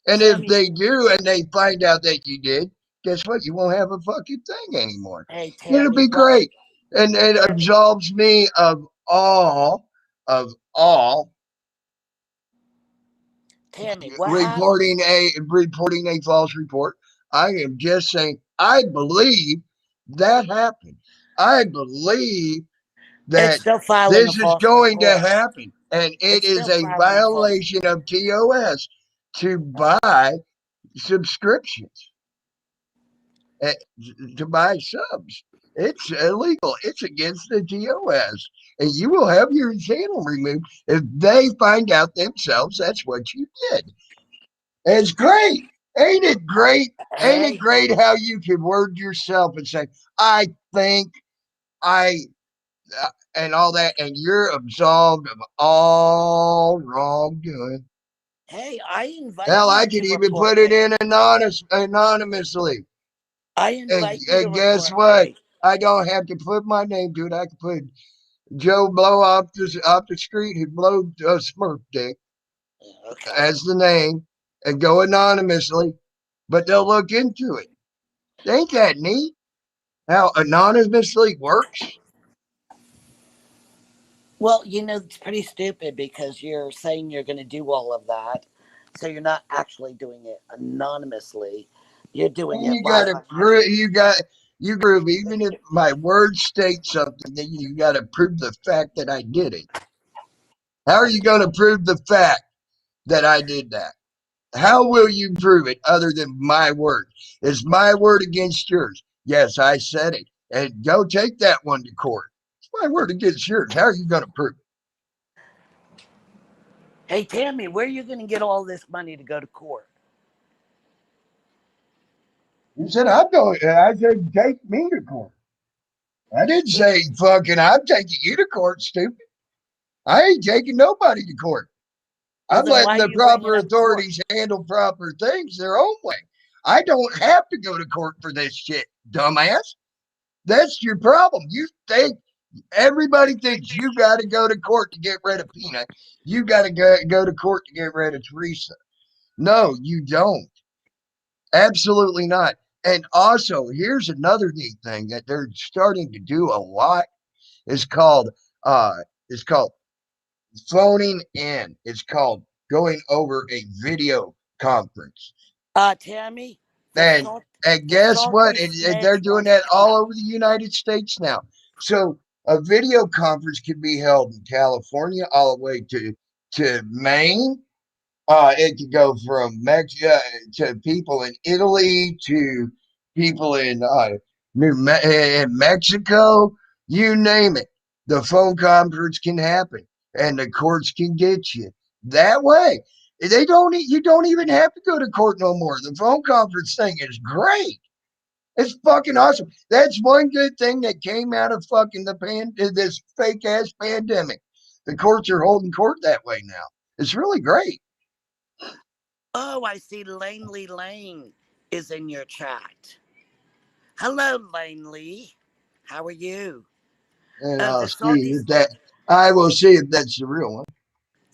And Tammy, if they do and they find out that you did, guess what? You won't have a fucking thing anymore. Hey, Tammy, it'll be great. And it absolves me of all Tammy, reporting a false report. I am just saying I believe that happened. I believe that this is going to happen, and it is a violation of TOS to buy subscriptions, to buy subs. It's illegal. It's against the TOS, and you will have your channel removed if they find out themselves that's what you did. It's great. Ain't it great? Ain't it great how you can word yourself and say, I think, and all that, and you're absolved of all wrongdoing. Hey, I invite Hell, you. I could even put it in anonymously. I invite you. And guess what? I don't have to put my name to it. I can put Joe Blow off the street who blowed a Smurf dick as the name and go anonymously, but they'll look into it. Ain't that neat? How anonymously works? Well, it's pretty stupid because you're saying you're going to do all of that. So you're not actually doing it anonymously. You're doing it. You prove, even if my words state something, then you got to prove the fact that I did it. How are you going to prove the fact that I did that? How will you prove it other than my word? Is my word against yours? Yes, I said it. And go take that one to court. It's my word against yours. How are you going to prove it? Hey, Tammy, where are you going to get all this money to go to court? You said, I'm going, I said, take me to court. I didn't say, fucking, I'm taking you to court, stupid. I ain't taking nobody to court. Well, I'm then letting why are the you bringing proper up court? authorities handle proper things their own way. I don't have to go to court for this shit, dumbass. That's your problem. You think everybody thinks you got to go to court to get rid of Peanut. You got to go to court to get rid of Teresa. No, you don't. Absolutely not. And also, here's another neat thing that they're starting to do a lot. Is called uh, it's called phoning in. It's called going over a video conference. Tammy, the And salt, and the guess what? salty They're snitch doing wants that to come all up. over the United States now. So a video conference can be held in California all the way to Maine. It could go from Mexico to people in Italy to people in in Mexico. You name it. The phone conference can happen, and the courts can get you that way. They don't. You don't even have to go to court no more. The phone conference thing is great. It's fucking awesome. That's one good thing that came out of fucking this fake ass pandemic. The courts are holding court that way now. It's really great. Oh, I see Lanely Lane is in your chat. Hello, Lanely. How are you? And Oh, I'll the see salty if that. snitch. I will see if that's the real one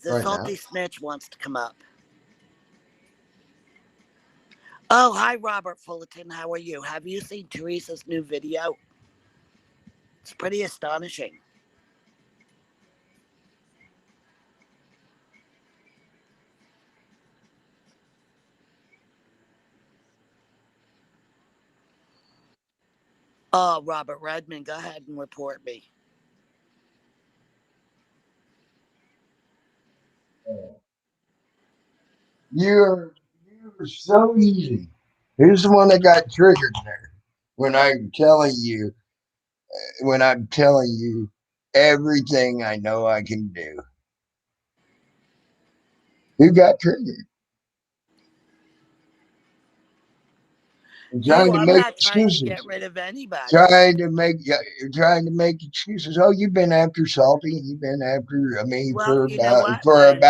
The right now. salty snitch wants to come up. Oh, hi, Robert Fullerton. How are you? Have you seen Teresa's new video? It's pretty astonishing. Oh, Robert Redmond, go ahead and report me. You're so easy. Who's the one that got triggered there? When I'm telling you, when I'm telling you everything I know I can do. Who got triggered? I'm You, trying to I'm make not trying to get excuses. rid of anybody. Trying to make excuses. Oh, you've been after Salty. You've been after me Well, you know what? When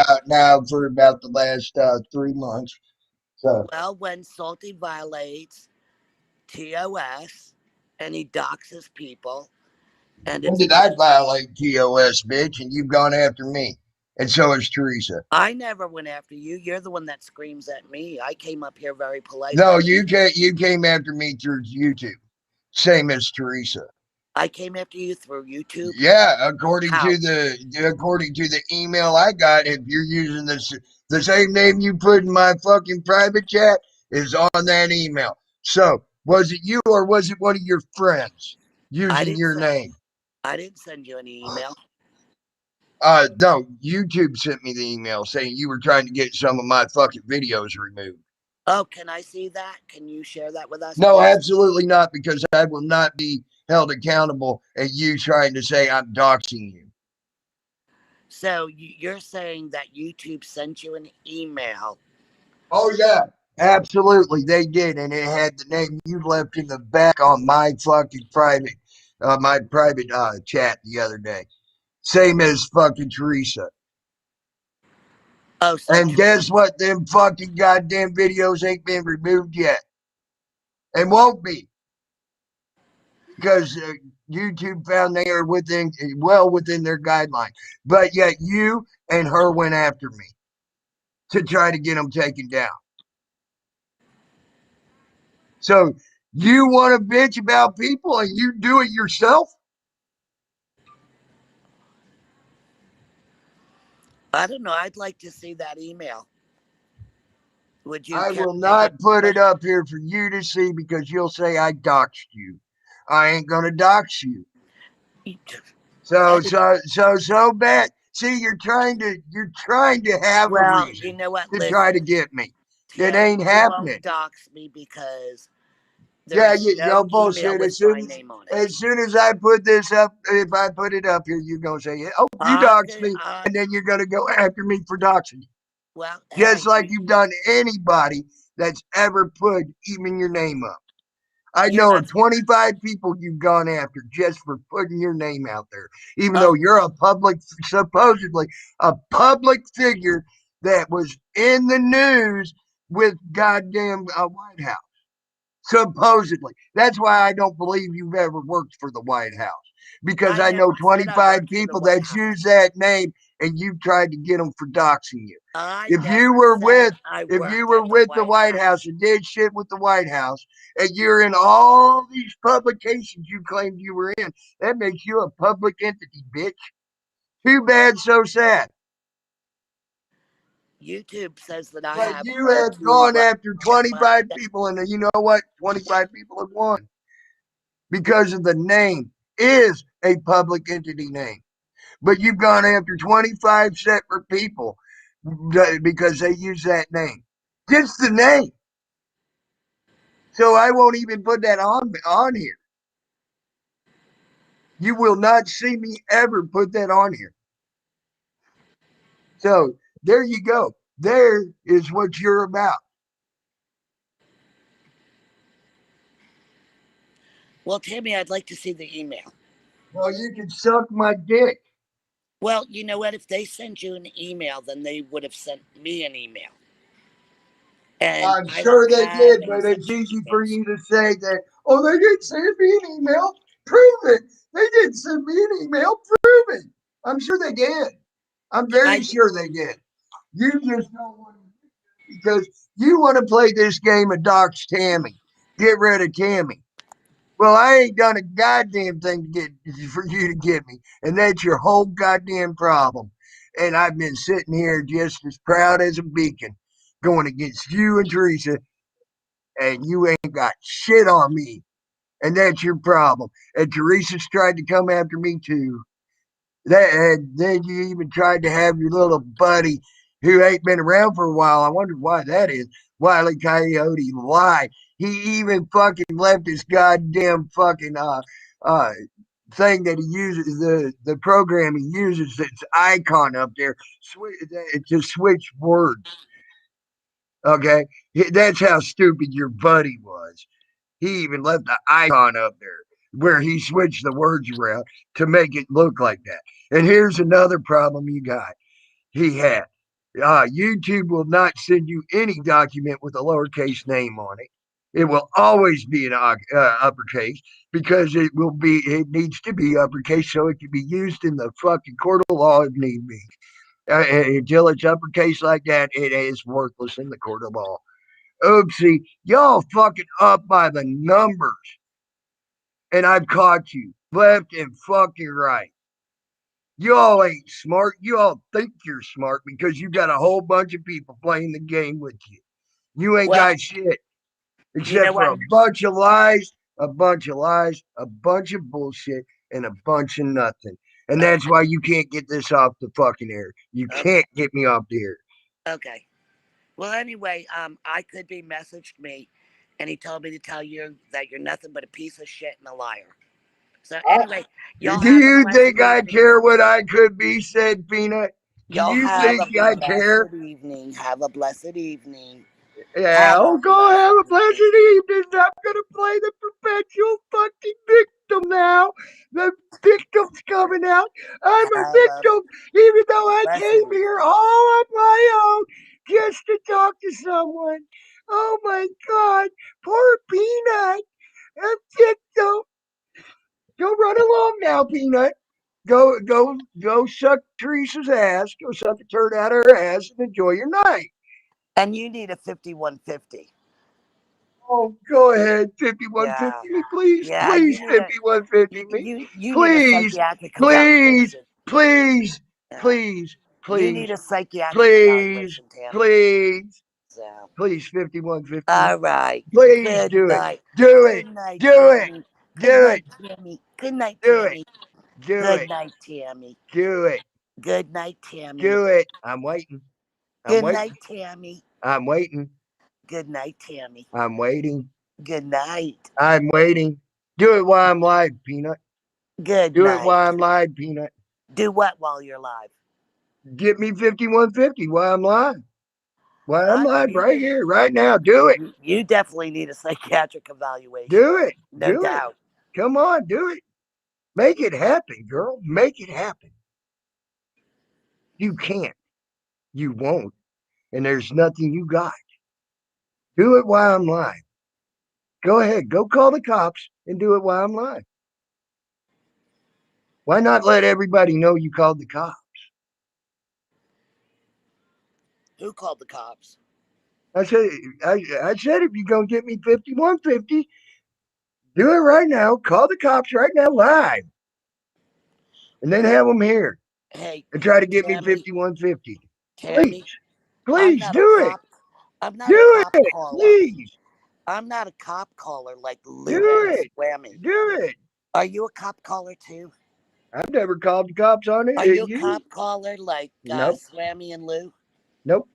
for about the last 3 months. So when Salty violates TOS and he doxes people, and when it's did I violate TOS, bitch? And you've gone after me, and so has Teresa. I never went after you. You're the one that screams at me. I came up here very polite No, like you. you came after me through YouTube, same as Teresa. I came after you through YouTube. Yeah, How? according to the email I got, if you're using the same name you put in my fucking private chat is on that email. So was it you or was it one of your friends I using didn't your send. name? I didn't send you any email. No, YouTube sent me the email saying you were trying to get some of my fucking videos removed. Oh, can I see that? Can you share that with us, No, please? absolutely not, because I will not be held accountable at you trying to say I'm doxing you. So you're saying that YouTube sent you an email? Oh yeah, absolutely, they did, and it had the name you left in the back on my fucking private chat the other day. Same as fucking Teresa. Oh, so And guess what? Them fucking goddamn videos ain't been removed yet, and won't be, because YouTube found they are well within their guidelines. But yet you and her went after me to try to get them taken down. So you want to bitch about people and you do it yourself? I don't know. I'd like to see that email. Would you I care will to take it? not put it up here for you to see because you'll say I doxed you. I ain't gonna dox you. You- So bad. See, you're trying to have a Well, you reason know what? to try to Listen, get me. It Tim, ain't you happening. won't dox me because Yeah, there's no y'all email bullshit. with my name on it. As soon as I put this up, if I put it up here, you're gonna say, "Oh, you I doxed could, me," and then you're gonna go after me for doxing you, well, just hey, like you've done anybody that's ever put even your name up. I you're know not. of 25 people you've gone after just for putting your name out there, even though Oh, you're supposedly a public figure that was in the news with goddamn White House. Supposedly. That's why I don't believe you've ever worked for the White House. Because I I know never said I 25 worked for the people White that House. use that name and you've tried to get them for doxing you. I If you never were said with I if you worked were at the with the White White House. House and did shit with the White House and you're in all these publications you claimed you were in, that makes you a public entity, bitch. Too bad, so sad. YouTube says that I But have you up have to gone after what month. 25 people, and you know what? 25 people have won because of the name is a public entity name. But you've gone after 25 separate people because they use that name. Just the name. So I won't even put that on here. You will not see me ever put that on here. So there you go. There is what you're about. Well, Timmy, I'd like to see the email. Well, you can suck my dick. Well, you know what? If they send you an email, then they would have sent me an email. And I'm I sure don't they have did, any but such it's easy for emails. you to say that, oh, they didn't send me an email. Prove it. They didn't send me an email. Prove it. I'm sure they did. I'm very I sure they did. You just don't want to because you want to play this game of Doc's Tammy. Get rid of Tammy. Well, I ain't done a goddamn thing to get for you to get me, and that's your whole goddamn problem. And I've been sitting here just as proud as a beacon, going against you and Teresa, and you ain't got shit on me, and that's your problem. And Teresa's tried to come after me too. That and then you even tried to have your little buddy who ain't been around for a while. I wonder why that is. Wile E. Coyote lie. He even fucking left his goddamn fucking uh thing that he uses the program he uses its icon up there to switch words. Okay, that's how stupid your buddy was. He even left the icon up there where he switched the words around to make it look like that. And here's another problem you got. He had. YouTube will not send you any document with a lowercase name on it. It will always be an uppercase because it needs to be uppercase so it can be used in the fucking court of law if need be. Until it's uppercase like that, it is worthless in the court of law. Oopsie, y'all fucking up by the numbers. And I've caught you left and fucking right. You all ain't smart. You all think you're smart because you got a whole bunch of people playing the game with you. You ain't well, got shit you know except for what? a bunch of lies, a bunch of lies, a bunch of bullshit, and a bunch of nothing. And that's Okay, why you can't get this off the fucking air. You okay, can't get me off the air. okay. Well, anyway, I could be messaged me, and he told me to tell you that you're nothing but a piece of shit and a liar. So anyway, y'all Do have a you blessed think I evening. care what I could be, said Peanut? Do Y'all you have think a I blessed care? evening. Have a blessed evening. Yeah, Have a oh, go blessed have a evening. pleasant evening. I'm gonna play the perpetual fucking victim now. The victim's coming out. I'm a Have a victim, even though I blessed came evening. here all on my own just to talk to someone. Oh my God, poor Peanut, a victim. Go run along now, Peanut. Go suck Teresa's ass. Go suck a turd out of her ass and enjoy your night. And you need a 5150. Oh, go ahead, Yeah. 5150 me, please. Yeah, Please, 5150 me. you need a Please, psychiatric please, evaluation. please, Yeah. please, You need please, a psychiatric please, evaluation, Tim. please, So please, 5150 me. all right. Please Good do it. night. Do Good it. night, Do it. Timmy. Good Do night, it. Tammy. Good night, Do it. Tammy. Do Good it. night, Tammy. Do it. Good night, Tammy. Do it. I'm waiting. I'm Good waiting. night, Tammy. I'm waiting. Good night, Tammy. I'm waiting. Good night. I'm waiting. Do it while I'm live, Peanut. Good Do it night. while I'm live, Peanut. Do what while you're live? Get me 5150 while I'm live. While I'm live You right need- here, right now. Do it. You definitely need a psychiatric evaluation. Do it. No Do it. doubt. Come on, do it. Make it happen, girl. Make it happen. You can't. You won't. And there's nothing you got. Do it while I'm live. Go ahead. Go call the cops and do it while I'm live. Why not let everybody know you called the cops? Who called the cops? I said if you're gonna get me 5150, do it right now. Call the cops right now live. And then have them here Hey, and try to get me Tammy, 5150. Tammy, Please I'm not do a it. cop. I'm not Do a cop it. caller. Please. I'm not a cop caller like Lou Do and it. Swammy. Do it. Are you a cop caller too? I've never called the cops on it. Are you a cop caller like Nope. Swammy and Lou? Nope.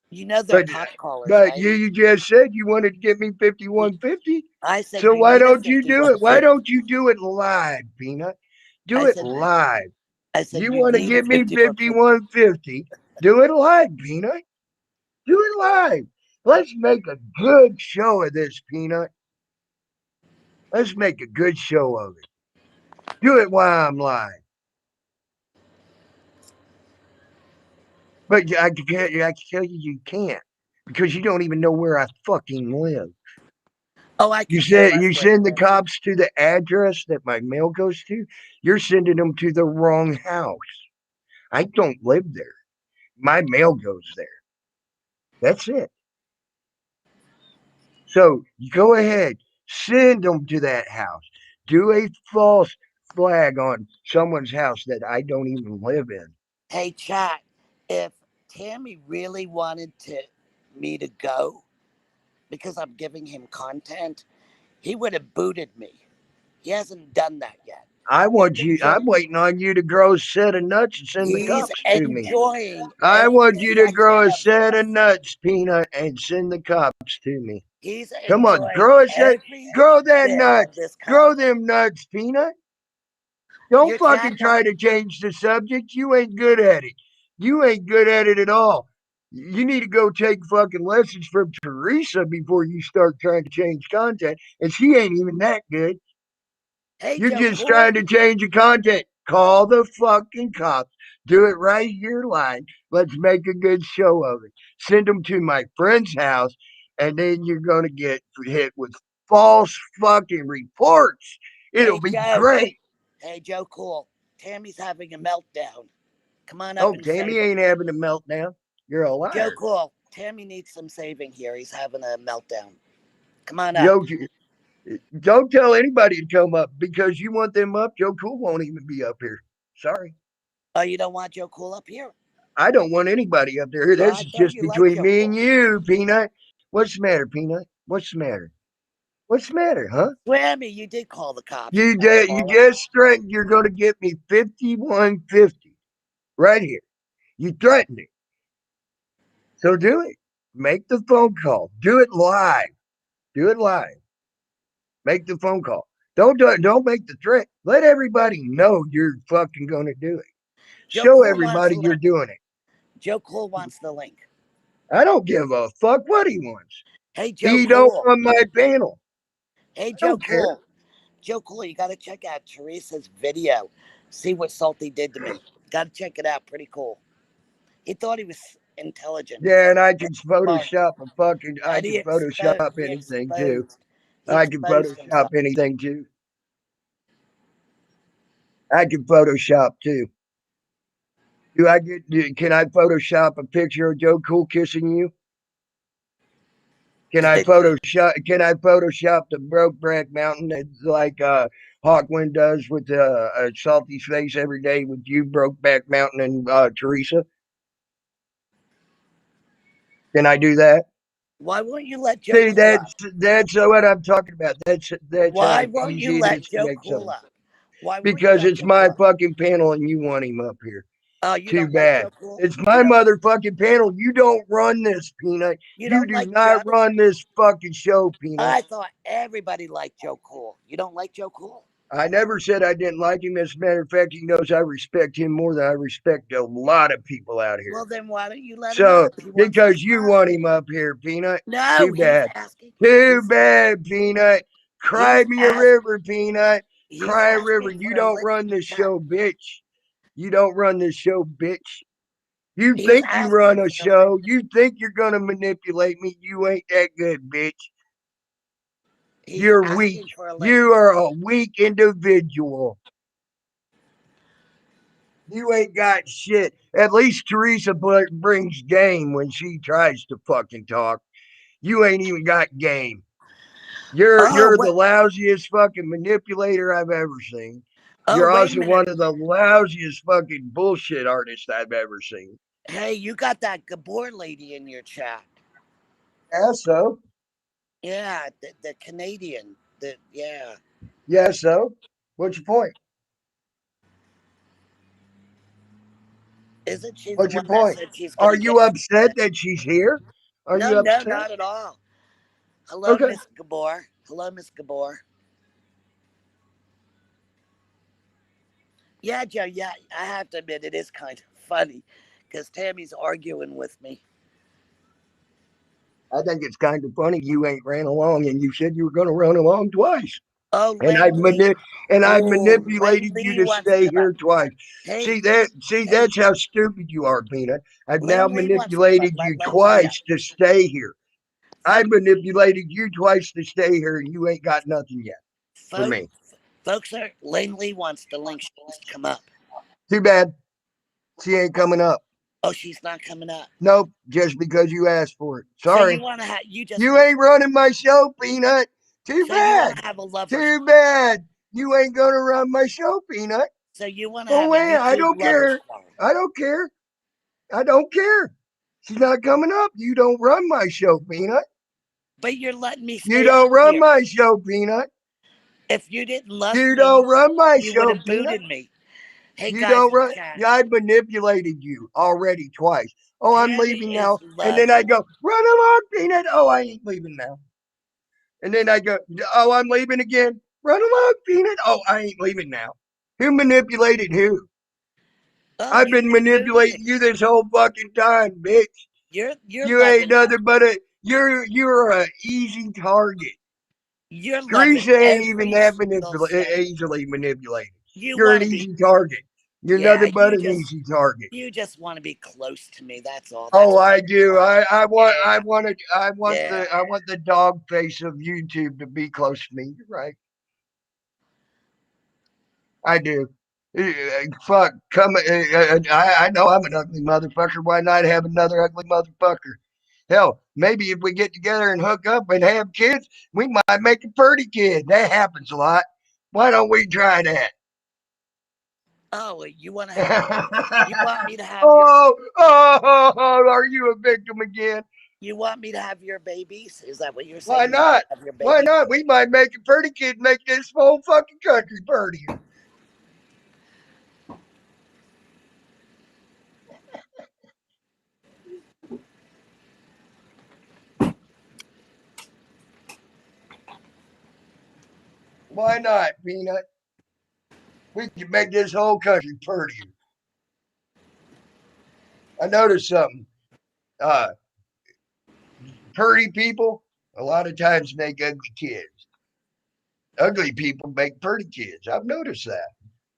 You know they're But cop callers, but right? you just said you wanted to get me 5150. I said So you why need a don't you do it? Why 5150. don't you do it live, Peanut? Do I it said- live. I said You you want to need give me 5150. 5150? Do it live, Peanut. Do it live. Let's make a good show of this, Peanut. Let's make a good show of it. Do it while I'm live. But I can tell you can't because you don't even know where I fucking live. Oh, I can You care said less you where you send the live. cops to the address that my mail goes to. You're sending them to the wrong house. I don't live there. My mail goes there. That's it. So you go ahead, send them to that house. Do a false flag on someone's house that I don't even live in. Hey, chat. If Tammy really wanted me to go because I'm giving him content, he would have booted me. He hasn't done that yet. I'm waiting on you to grow a set of nuts and send the He's cops to me. enjoying. I every want you to grow a second of set of this. nuts, Peanut, and send the cops to me. He's Come on, enjoying grow a set. every Grow that bit nut. of this Grow content. them nuts, Peanut. Don't Your fucking chat try to change the subject. You ain't good at it. You ain't good at it at all. You need to go take fucking lessons from Teresa before you start trying to change content. And she ain't even that good. Hey, You're Joe just Cool. trying to change the content. Call the fucking cops. Do it right here live. Let's make a good show of it. Send them to my friend's house, and then you're going to get hit with false fucking reports. It'll be Joe. great. Hey, Joe Cool. Tammy's having a meltdown. Come on up Oh, and Tammy save him. ain't having a meltdown. You're a Joe liar. Cool. Tammy needs some saving here. He's having a meltdown. Come on up. Joe, don't tell anybody to come up because you want them up. Joe Cool won't even be up here. Sorry. Oh, you don't want Joe Cool up here? I don't want anybody up there. Well, This I is thought just you liked between Joe me and Cool. you, Peanut. What's the matter, Peanut? What's the matter? What's the matter, huh? Swammy, you did call the cops. You just threatened you're going to get me 5150 right here. You threatened it. So do it. Make the phone call. Do it live. Do it live. Make the phone call. Don't make the threat. Let everybody know you're fucking going to do it. Joe Show Cool everybody wants the you're link. doing it. Joe Cool wants the link. I don't give a fuck what he wants. Hey, Joe He Cool. don't want my panel. Hey, Joe Cool. Joe Cool, you got to check out Teresa's video. See what Salty did to me. Got to check it out. Pretty cool. He thought he was intelligent. Yeah, and I can Photoshop a fucking. I can Photoshop He anything too. exposed I can himself. Photoshop anything too. I can Photoshop too. Can I Photoshop a picture of Joe Cool kissing you? Can I Photoshop the Brokeback Mountain like Hawkwind does with Salty's face every day with you, Brokeback Mountain, and Teresa? Can I do that? Why won't you let Joe See, Cool up? that's what I'm talking about. That's Why how won't you easy it let is to Joe make Cool something. up? Why won't you Because let it's Joe my Cool up? fucking panel and you want him up here. Oh, you Too don't like Joe bad. Cool? It's You my don't, motherfucking panel. You don't run this, Peanut. you You don't do like not Joe? run this fucking show, Peanut. I thought everybody liked Joe Cool. You don't like Joe Cool? I never said I didn't like him. As a matter of fact, he knows I respect him more than I respect a lot of people out here. Well, then why don't you let him So, up? He wants to because be you heard. want him up here, Peanut. No, Too he's bad. asking. Too He's, bad, Peanut. Cry he's me a ask, river, Peanut. he's Cry a river. asking You for a don't run listening this check. show, bitch. You don't run this show, bitch. You He's think you run asking a for show. You think you're going to manipulate me. You ain't that good, bitch. He's You're asking weak. for a You are a weak individual. You ain't got shit. At least Teresa brings game when she tries to fucking talk. You ain't even got game. Oh, You're the what? lousiest fucking manipulator I've ever seen. Oh, You're wait a also minute. one of the lousiest fucking bullshit artists I've ever seen. Hey, you got that Gabor lady in your chat. Yeah, so. Yeah, the Canadian. Yeah. Yeah, so. What's your point? Isn't she the What's your one that point? said she's Are going to you get? upset that she's here? Are No, you no, upset? not at all. Hello, Okay. Miss Gabor. Hello, Miss Gabor. Yeah, Joe. Yeah, I have to admit it is kind of funny because Tammy's arguing with me. I think it's kind of funny you ain't ran along and you said you were going to run along twice. Oh, And I Langley. manipulated you Langley to wants to stay come up. here twice. Hey, See, hey, that's how stupid you are, Peanut. I've now Langley wants to come up. manipulated Let you Langley up. twice to stay here. I Folks, manipulated you twice to stay here, and you ain't got nothing yet for folks, me. folks are Langley wants to link. She wants to come up. Too bad. She ain't coming up. Oh, she's not coming up. Nope, just because you asked for it. So Sorry. you want to have? You just You want. ain't running my show, Peanut. Too So you want bad. to have a lover? Too bad. You ain't going to run my show, Peanut. So you want to Oh, have a man, I YouTube don't lover care. star? I don't care. I don't care. She's not coming up. You don't run my show, Peanut. But you're letting me You stay up don't run here. my show, Peanut. If you didn't love You me, don't run my you would show, have Peanut. booted me. Hey You guys don't in run. chat, Yeah, I manipulated you already twice. Oh, I'm Tammy leaving is now. And then I loving. go, run along, Peanut. Oh, I ain't leaving now. And then I go, oh, I'm leaving again. Run along, Peanut. Oh, I ain't leaving now. Who manipulated who? Oh, I've you been just booted me. manipulating you this whole fucking time, bitch. You're You ain't loving. nothing but you're a easy target. You're loving Teresa ain't even every that single second. easily manipulated. You You're want an to be. easy target. You're Yeah, nothing but an easy target. you just want to be close to me. That's all. That's Oh, I do. I want yeah, I want the dog face of YouTube to be close to me. You're right. I do. Fuck, come. I know I'm an ugly motherfucker. Why not have another ugly motherfucker? Hell, maybe if we get together and hook up and have kids, we might make a pretty kid. That happens a lot. Why don't we try that? Oh, you want to have? You want me to have your? Are you a victim again? You want me to have your babies? Is that what you're Why saying? You not? have your Why babies? not? We might make a pretty kid make this whole fucking country prettier. Why not, Peanut? We can make this whole country prettier. I noticed something. Uh, Pretty people a lot of times make ugly kids. Ugly people make pretty kids. I've noticed that.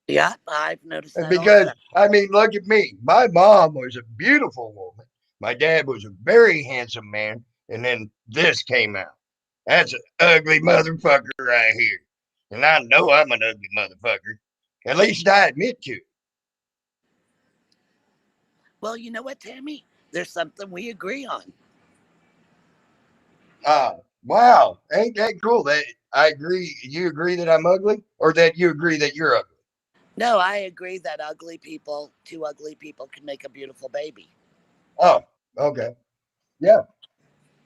Yeah, I've noticed that Because, also. I mean, look at me. My mom was a beautiful woman. My dad was a very handsome man. And then this came out. That's an ugly motherfucker right here. And I know I'm an ugly motherfucker. At least I admit to it. Well, you know what, Tammy? There's something we agree on. Wow. Ain't that cool that I agree? You agree that I'm ugly? Or that you agree that you're ugly? No, I agree that two ugly people can make a beautiful baby. Oh, okay. Yeah.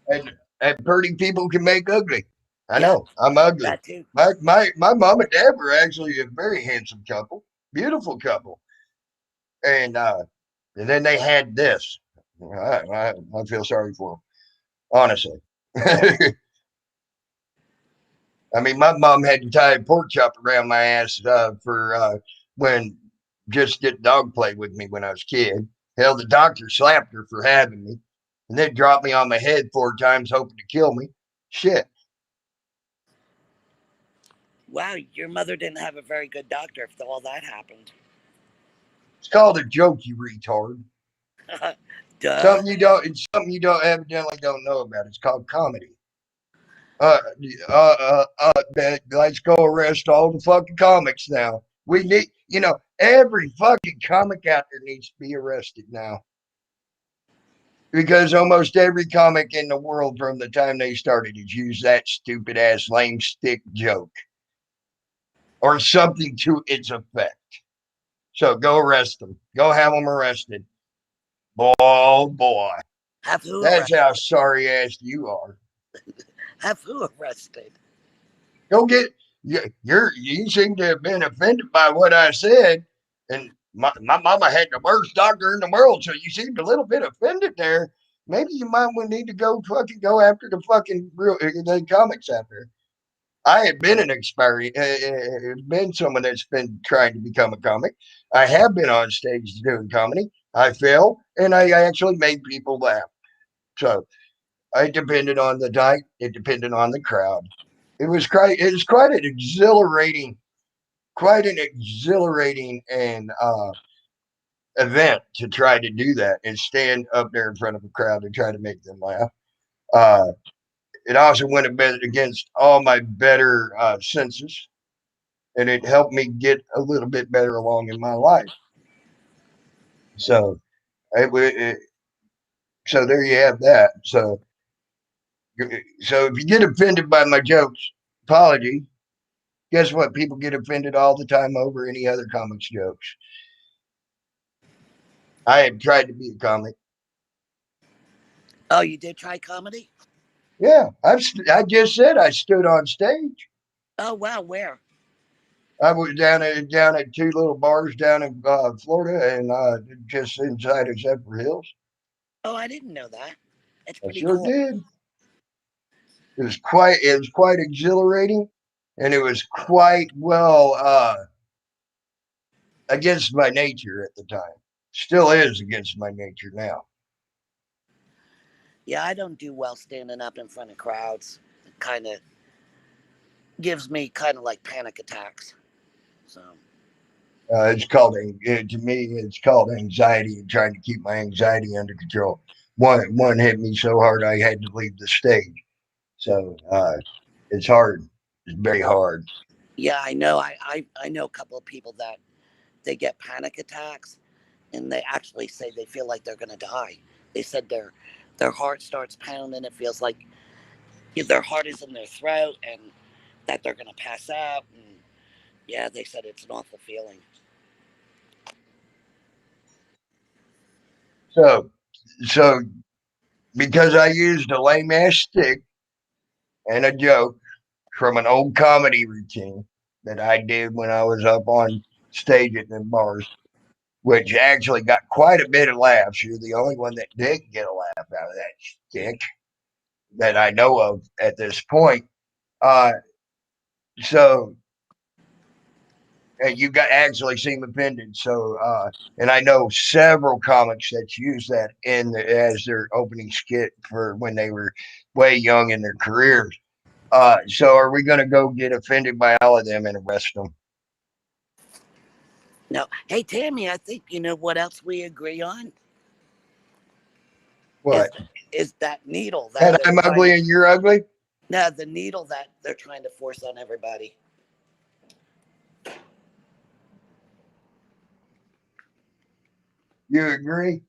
And and pretty people can make ugly. I Yeah, know I'm ugly. that too. My mom and dad were actually a very handsome couple, beautiful couple, and then they had this. I feel sorry for them, honestly. I mean, my mom had to tie a pork chop around my ass for when just get dog play with me when I was a kid. Hell, the doctor slapped her for having me, and then dropped me on my head 4 times, hoping to kill me. Shit. Wow, your mother didn't have a very good doctor if all that happened. It's called a joke, you retard. Duh. It's something you don't evidently don't know about. It's called comedy. Uh, let's go arrest all the fucking comics now. We need, every fucking comic out there needs to be arrested now. Because almost every comic in the world from the time they started has used that stupid ass lame stick joke or something to its effect. So go arrest them. Go have them arrested. Boy, oh boy. Have who That's how arrested? sorry ass you are. Have who arrested? Go get you seem to have been offended by what I said. And my mama had the worst doctor in the world, so you seemed a little bit offended there. Maybe you might need to go after the fucking real the comics out there. I have been been someone that's been trying to become a comic. I have been on stage doing comedy. I fell, and I actually made people laugh. So it depended on the night. It depended on the crowd. It was quite an exhilarating and event to try to do that and stand up there in front of a crowd and try to make them laugh. Uh, it also went a bit against all my better senses, and it helped me get a little bit better along in my life. So, it, so there you have that. So if you get offended by my jokes, apology. Guess what? People get offended all the time over any other comics jokes. I have tried to be a comic. Oh, you did try comedy? Yeah, I just said I stood on stage. Oh, wow, where? I was down at 2 little bars down in Florida and just inside of Zephyr Hills. Oh, I didn't know that. It's I pretty sure cool. did. It was quite exhilarating, and it was quite well against my nature at the time. Still is against my nature now. Yeah, I don't do well standing up in front of crowds. It kind of gives me kind of like panic attacks. So, To me, it's called anxiety and trying to keep my anxiety under control. One hit me so hard I had to leave the stage. So it's hard. It's very hard. yeah, I know. I know a couple of people that they get panic attacks and they actually say they feel like they're going to die. They said their heart starts pounding. It feels like their heart is in their throat and that they're going to pass out. And yeah, they said it's an awful feeling. So so because I used a lame ass stick and a joke from an old comedy routine that I did when I was up on stage at the bars, which actually got quite a bit of laughs. You're the only one that did get a laugh out of that stick that I know of at this point. Uh, so and you got actually seem offended. And I know several comics that use that as their opening skit for when they were way young in their careers. So are we going to go get offended by all of them and arrest them? No, hey Tammy, I think you know what else we agree on is What? is that needle that That they're I'm trying ugly to and you're ugly? no the needle that they're trying to force on everybody. You agree?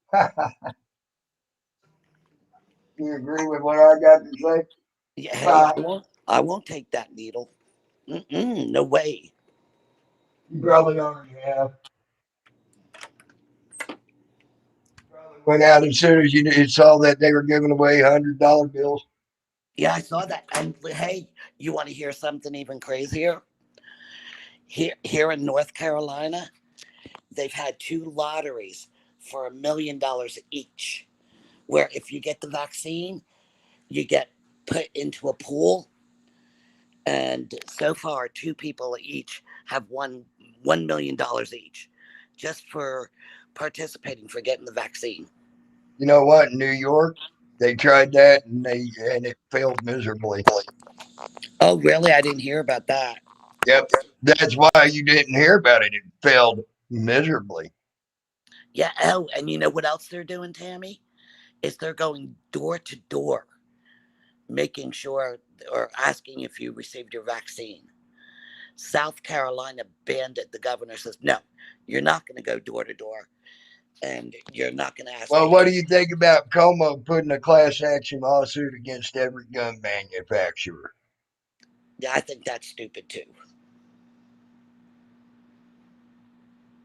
You agree with what I got to say? Yeah, hey, Uh, I won't take that needle. No way. you probably already have. Probably went out as soon as you saw that they were giving away $100 bills. Yeah, I saw that. And hey, you want to hear something even crazier? Here in North Carolina, they've had two lotteries for $1 million each. Where if you get the vaccine, you get put into a pool, and so far, two people each have won $1 million each, just for participating for getting the vaccine. You know what? In New York, they tried that and it failed miserably. Oh, really? I didn't hear about that. Yep. That's why you didn't hear about it. It failed miserably. Yeah. Oh, and you know what else they're doing, Tammy? Is they're going door to door, making sure or asking if you received your vaccine. South Carolina banned it. The governor says, no, you're not going to go door to door, and you're not going to ask Well, me. what do you think about Como putting a class action lawsuit against every gun manufacturer? Yeah, I think that's stupid too.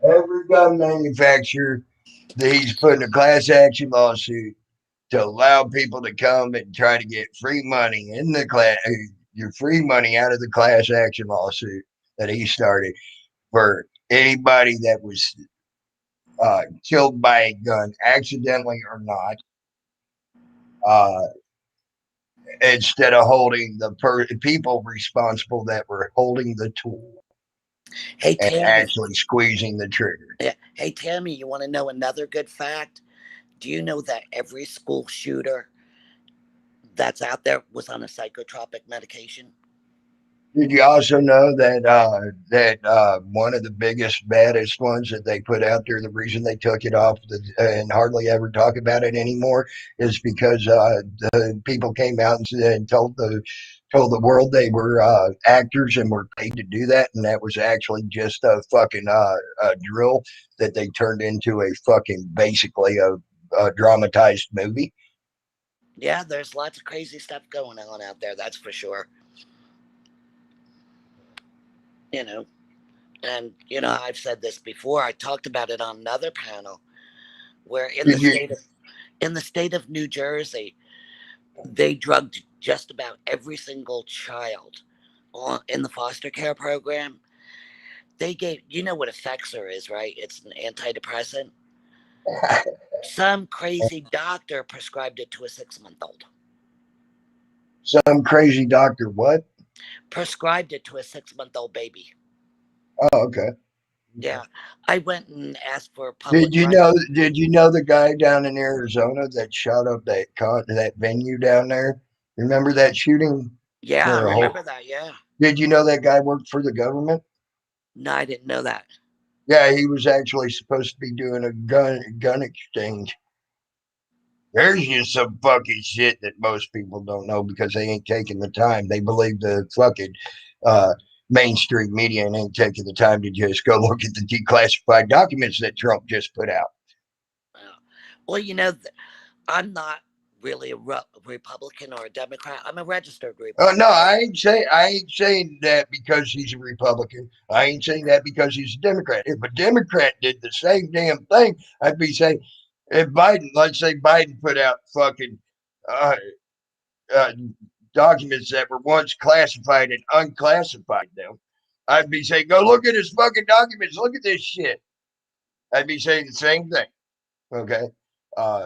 Every gun manufacturer, he's putting a class action lawsuit to allow people to come and try to get free money in the class, your free money out of the class action lawsuit that he started for anybody that was killed by a gun, accidentally or not, uh, instead of holding the people responsible that were holding the tool Hey, and Tammy. actually squeezing the trigger. Yeah. Hey, Tammy, you want to know another good fact? Do you know that every school shooter that's out there was on a psychotropic medication? Did you also know that one of the biggest, baddest ones that they put out there, the reason they took it off and hardly ever talk about it anymore, is because the people came out and told the world they were actors and were paid to do that, and that was actually just a fucking a drill that they turned into a fucking basically a dramatized movie. Yeah, there's lots of crazy stuff going on out there, that's for sure. You know, and I've said this before. I talked about it on another panel where Did you? in the state of New Jersey, they drugged just about every single child in the foster care program. They gave, what Effexor is, right? It's an antidepressant. Some crazy doctor prescribed it to a 6 month old. Some crazy doctor, what? Prescribed it to a 6 month old baby. Oh, okay. Yeah. I went and asked for a Did public you record. know? Did you know the guy down in Arizona that shot up that venue down there? Remember that shooting? Yeah, I Where a whole remember that. Yeah. Did you know that guy worked for the government? No, I didn't know that. Yeah, he was actually supposed to be doing a gun exchange. There's just some fucking shit that most people don't know because they ain't taking the time. They believe the fucking uh, mainstream media and ain't taking the time to just go look at the declassified documents that Trump just put out. Well, I'm not really a Republican or a Democrat. I'm a registered No, Republican. I ain't saying that because he's a Republican. I ain't saying that because he's a Democrat. If a Democrat did the same damn thing, I'd be saying, if Biden, let's say Biden put out fucking uh, uh, documents that were once classified and unclassified them, I'd be saying, go look at his fucking documents. Look at this shit. I'd be saying the same thing. Okay.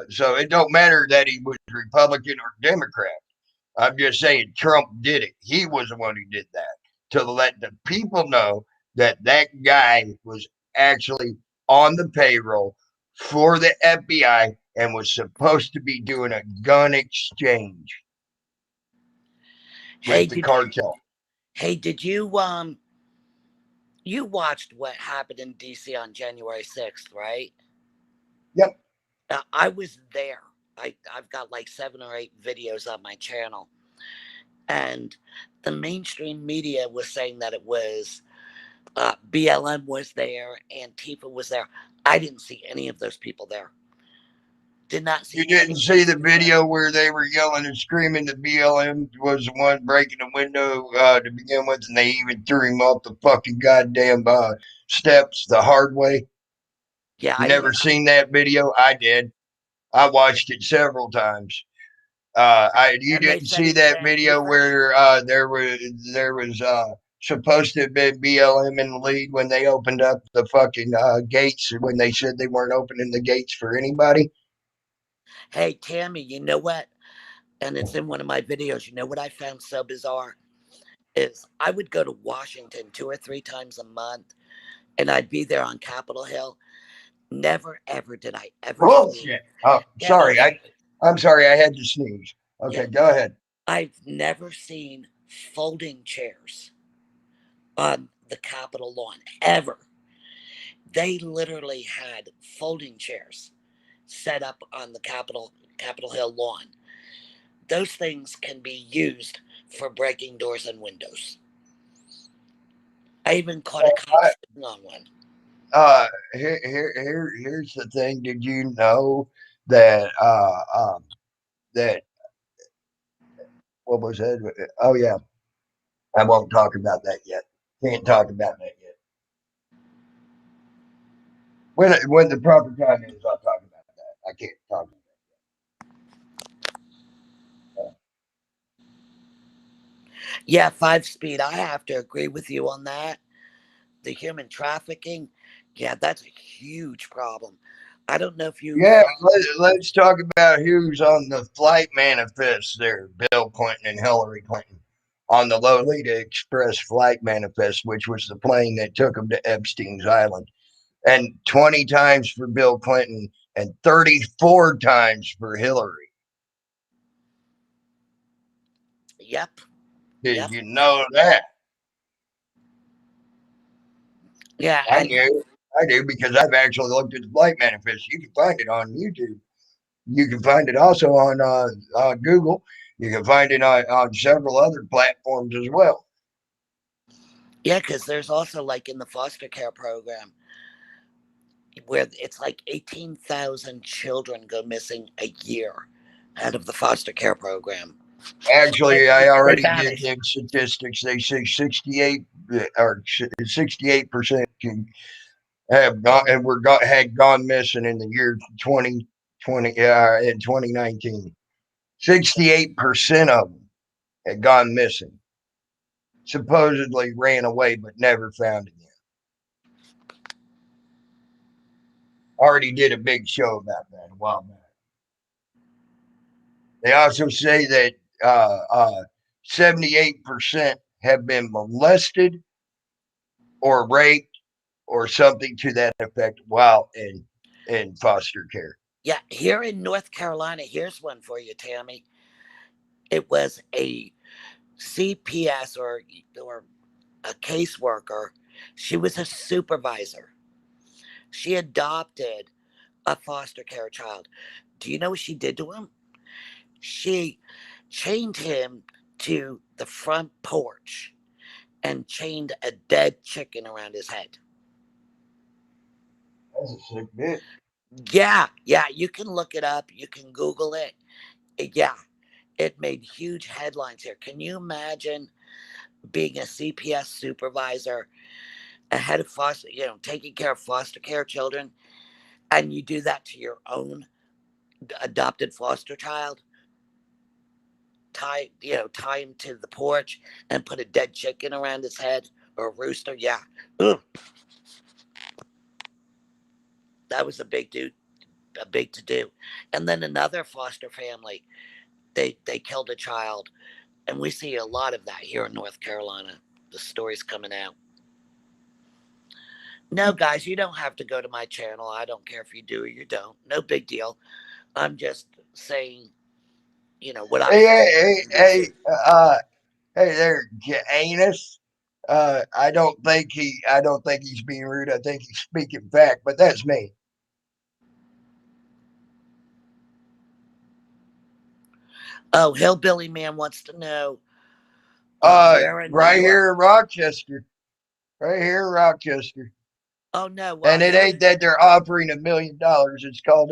So it don't matter that he was Republican or Democrat. I'm just saying Trump did it. He was the one who did that to let the people know that that guy was actually on the payroll for the FBI and was supposed to be doing a gun exchange Hey, with the did cartel. did you watched what happened in DC on January 6th, right? Yep. I was there. I've got like 7 or 8 videos on my channel, and the mainstream media was saying that it was BLM was there, Antifa was there. I didn't see any of those people there. Did not You see any didn't of see those the people there. video where they were yelling and screaming that BLM was the one breaking the window to begin with, and they even threw him off the fucking goddamn steps the hard way. Yeah, You never seen that video? I did. I watched it several times. You And they didn't said see he that was video Antifa. where there was supposed to have been BLM in the lead when they opened up the fucking gates when they said they weren't opening the gates for anybody. Hey, Tammy, you know what? And it's in one of my videos. You know what I found so bizarre? Is I would go to Washington 2 or 3 times a month, and I'd be there on Capitol Hill. Never, ever did I ever see. Bullshit. Oh, Yeah, no, sorry. I'm sorry. I had to sneeze. yeah. Okay, go ahead. I've never seen folding chairs on the Capitol lawn, ever. They literally had folding chairs set up on the Capitol Hill lawn. Those things can be used for breaking doors and windows. I even caught a cop I, sitting on one. here's the thing. Did you know that that what was it? Oh yeah, I won't talk about that yet. Can't talk about that yet. When the proper time is, I'll talk about that. I can't talk about that. Yeah, 5 speed. I have to agree with you on that. The human trafficking, yeah, that's a huge problem. I don't know if you Yeah, follow. let's talk about who's on the flight manifest there. Bill Clinton and Hillary Clinton on the Lolita Express flight manifest, which was the plane that took them to Epstein's Island. And 20 times for Bill Clinton and 34 times for Hillary. Yep, Did yep, you know that? yeah, I and knew. I do because I've actually looked at the flight manifest. You can find it on YouTube. You can find it also on Google. You can find it on several other platforms as well. yeah, because there's also like in the foster care program where it's like 18,000 children go missing a year out of the foster care program. Actually, I They already did vanish. give statistics. They say 68 or 68% have gone and had gone missing in the year 2020 in 2019. 68% of them had gone missing, supposedly ran away but never found again. Already did a big show about that a while back. They also say that 78% have been molested or raped or something to that effect while in foster care. Yeah, here in North Carolina, here's one for you, Tammy. It was a CPS or a caseworker. She was a supervisor. She adopted a foster care child. Do you know what she did to him? She chained him to the front porch and chained a dead chicken around his head. That's a sick bitch. Yeah, yeah, you can look it up. You can Google it. Yeah, it made huge headlines here. Can you imagine being a CPS supervisor, a head of foster, taking care of foster care children, and you do that to your own adopted foster child? Tie him to the porch and put a dead chicken around his head or a rooster. Yeah. Ugh, that was a big to do. And then another foster family, they killed a child. And we see a lot of that here in North Carolina. The stories coming out. No, guys, you don't have to go to my channel. I don't care if you do or you don't. No big deal. I'm just saying, what I Hey, saw hey, on hey, YouTube. hey there, Janus. I don't think he's being rude. I think he's speaking fact, but that's me. Oh, Hillbilly Man wants to know where in New Right York. here in Rochester. Right here in Rochester. Oh, no. Well, And it ain't that they're offering $1 million. It's called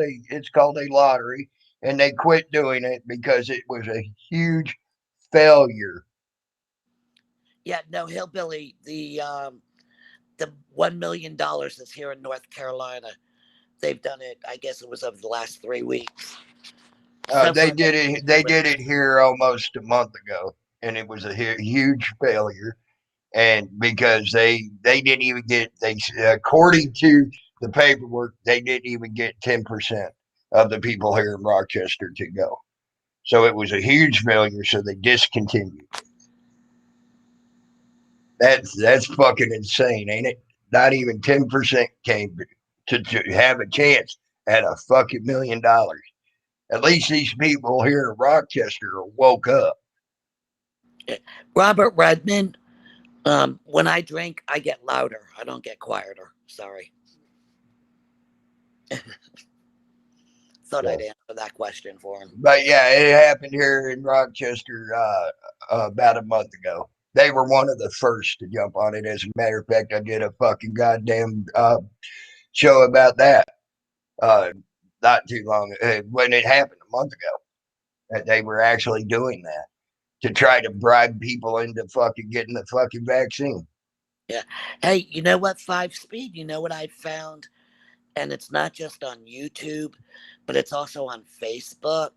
a lottery, and they quit doing it because it was a huge failure. yeah, no, Hillbilly, the $1 million is here in North Carolina. They've done it, I guess it was over the last 3 weeks. So They far, did it. They did it here almost a month ago, and it was a huge failure. And because they didn't even get they according to the paperwork, they didn't even get 10% of the people here in Rochester to go. So it was a huge failure. So they discontinued. That's fucking insane, ain't it? Not even 10% came to have a chance at a fucking $1 million. At least these people here in Rochester are woke up. Robert Redmond. When I drink, I get louder. I don't get quieter. Sorry. Thought I'd So, answer that question for him. but yeah, it happened here in Rochester about a month ago. They were one of the first to jump on it. As a matter of fact, I did a fucking goddamn show about that uh, not too long when it happened a month ago. That they were actually doing that to try to bribe people into fucking getting the fucking vaccine. Yeah. Hey, you know what, Five Speed? You know what I found? And it's not just on YouTube, but it's also on Facebook.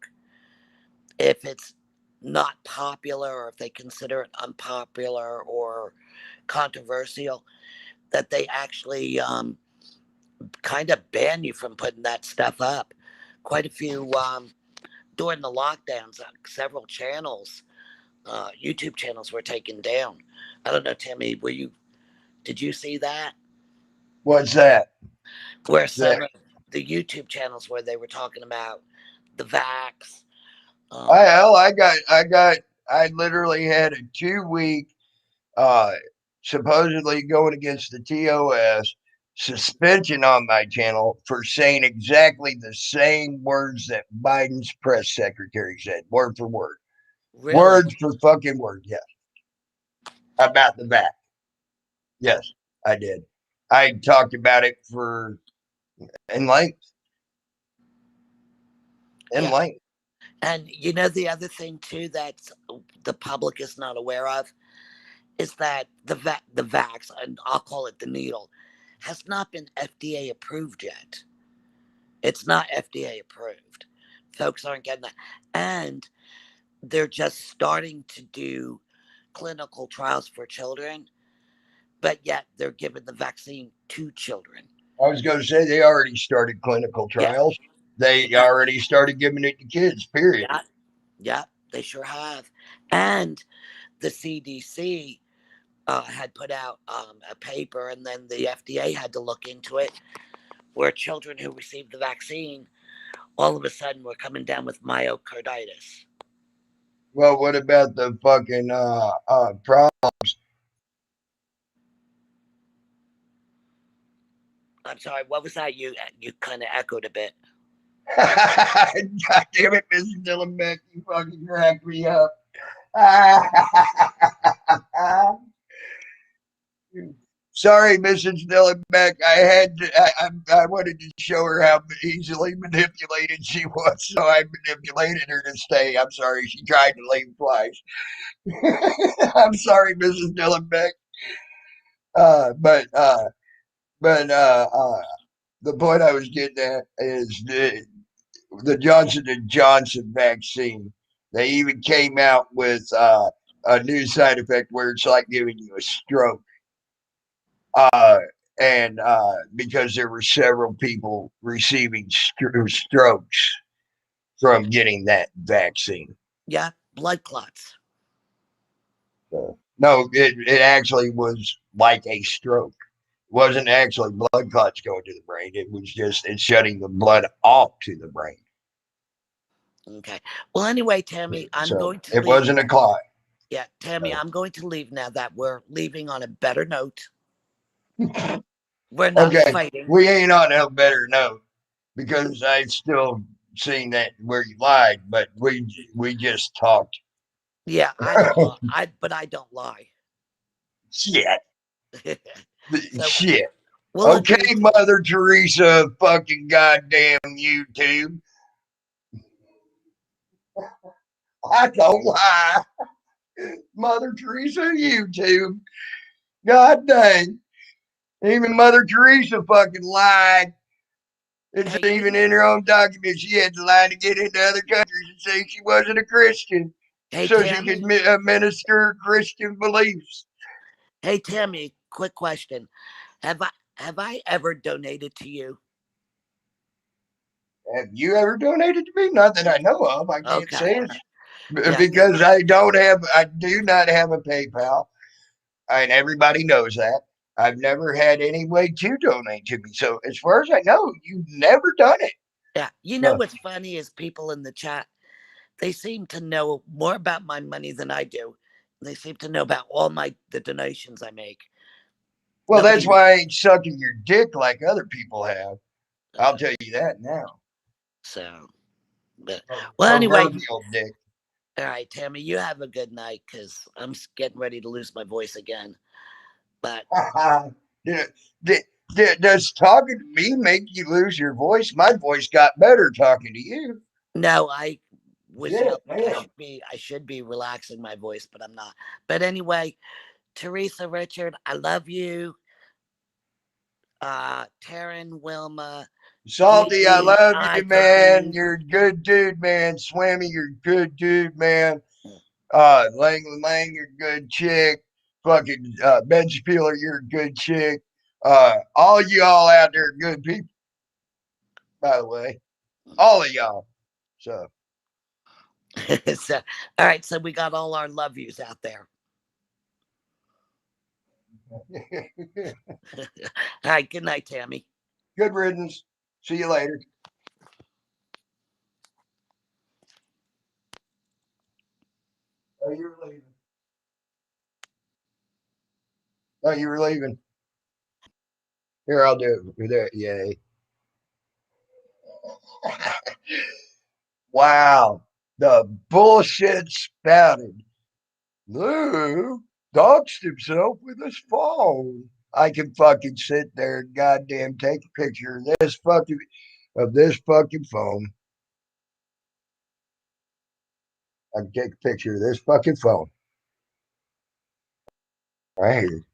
If it's not popular or if they consider it unpopular or controversial, that they actually kind of ban you from putting that stuff up. Quite a few during the lockdowns, several channels, YouTube channels were taken down. I don't know, Timmy, did you see that? What's that? Where That some of the YouTube channels where they were talking about the vax. I Um, hell, I literally had a 2 week uh supposedly going against the TOS suspension on my channel for saying exactly the same words that Biden's press secretary said, word for word. really? Word for fucking word, yes. About the vax. Yes, I did. I talked about it for in length. In Yeah. length. And you know the other thing too that the public is not aware of is that the vax, and I'll call it the needle, has not been FDA approved yet. It's not FDA approved. Folks aren't getting that. And they're just starting to do clinical trials for children, but yet they're giving the vaccine to children. I was going to say they already started clinical Yeah, trials. They yeah, already started giving it to kids, period. yeah, yeah, they sure have. And the CDC had put out a paper, and then the FDA had to look into it, where children who received the vaccine all of a sudden were coming down with myocarditis. Well, what about the fucking problem? I'm sorry, what was that? You kind of echoed a bit. God damn it, Mrs. Dillenbeck, you fucking cracked me up. Sorry, Mrs. Dillenbeck. I wanted to show her how easily manipulated she was, so I manipulated her to stay. I'm sorry, she tried to leave twice. I'm sorry, Mrs. Dillenbeck. Uh, but uh, but the point I was getting at is the Johnson and Johnson vaccine. They even came out with a new side effect where it's like giving you a stroke. Uh, and because there were several people receiving strokes from getting that vaccine. Yeah, blood clots. So, no, it actually was like a stroke. It wasn't actually blood clots going to the brain. It was just it's shutting the blood off to the brain. Okay. Well, anyway, Tammy, I'm So going to it leave. wasn't a clot. Yeah, Tammy, So. I'm going to leave now that we're leaving on a better note. We're not Okay, fighting. we ain't on a better note because I still seen that where you lied, but we just talked. Yeah, I don't lie. But I don't lie. Shit, So shit. we'll agree Okay, to. Mother Teresa, fucking goddamn YouTube. I don't lie, Mother Teresa, YouTube. God dang, even Mother Teresa fucking lied. It's Hey, even in her own document. She had the line to get into other countries and say she wasn't a Christian hey, so she could Tammy. minister Christian beliefs. Hey, Tammy. Quick question: Have I ever donated to you? Have you ever donated to me? Not that I know of. I can't Okay. say it Yeah. because I do not have a PayPal, and everybody knows that. I've never had any way to donate to me. So as far as I know, you've never done it. Yeah. You know No. what's funny is people in the chat, they seem to know more about my money than I do. They seem to know about all the donations I make. Well, that's Nobody. why I ain't sucking your dick like other people have. I'll tell you that now. So, but well, anyway. Proverbial dick. All right, Tammy, you have a good night because I'm getting ready to lose my voice again. But Does talking to me make you lose your voice? My voice got better talking to you. no, I was Yeah, yelling. damn. I should be relaxing my voice, but I'm not. But anyway, Teresa, Richard, I love you. Taryn, Wilma, Salty, I Dee, love you, man. Ivory. You're a good dude, man. Swammy, you're a good dude, man. Lang Lang, you're a good chick. Fucking Ben Spieler, you're a good chick. All y'all out there are good people, by the way. All of y'all. So So, all right, so we got all our love yous out there. All right, good night, Tammy. good riddance. See you later. Oh, you were leaving. Oh, you were leaving. Here, I'll do it. There, yay. Wow. The bullshit spouted. Lou doxed himself with his phone. I can fucking sit there and goddamn take a picture of this fucking phone. I can take a picture of this fucking phone right here.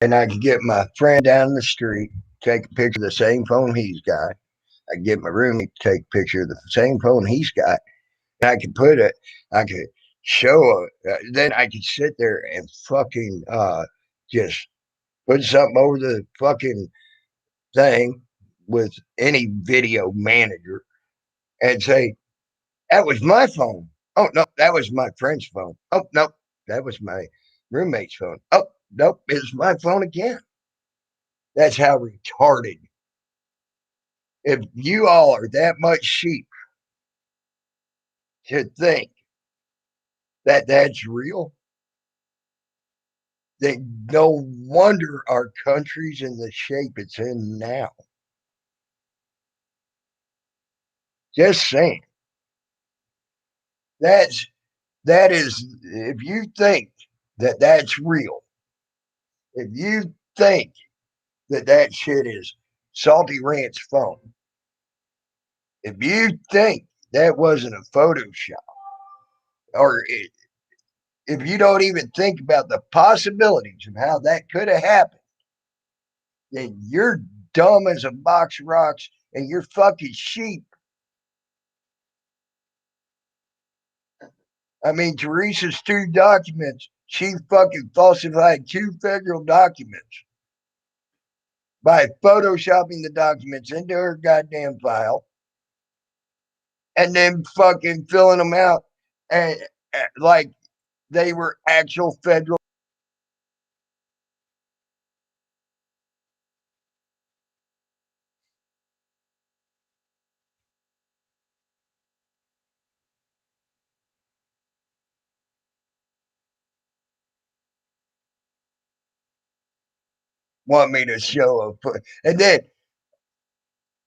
And I can get my friend down the street, take a picture of the same phone he's got. I can get my roommate to take a picture of the same phone he's got. And I can put it, I could show it. Then I could sit there and fucking just put something over the fucking thing with any video manager and say, that was my phone. Oh, no, that was my friend's phone. Oh, no, that was my roommate's phone. Oh, nope, it's my phone again. That's how retarded. If you all are that much sheep to think that that's real, then no wonder our country's in the shape it's in now. Just saying. That's that is if you think that that's real, if you think that that shit is Salty Rant's phone, if you think that wasn't a Photoshop, or if you don't even think about the possibilities of how that could have happened, then you're dumb as a box of rocks and you're fucking sheep. I mean, Teresa's two documents, she fucking falsified two federal documents by photoshopping the documents into her goddamn file and then fucking filling them out and like they were actual federal. Want me to show a and then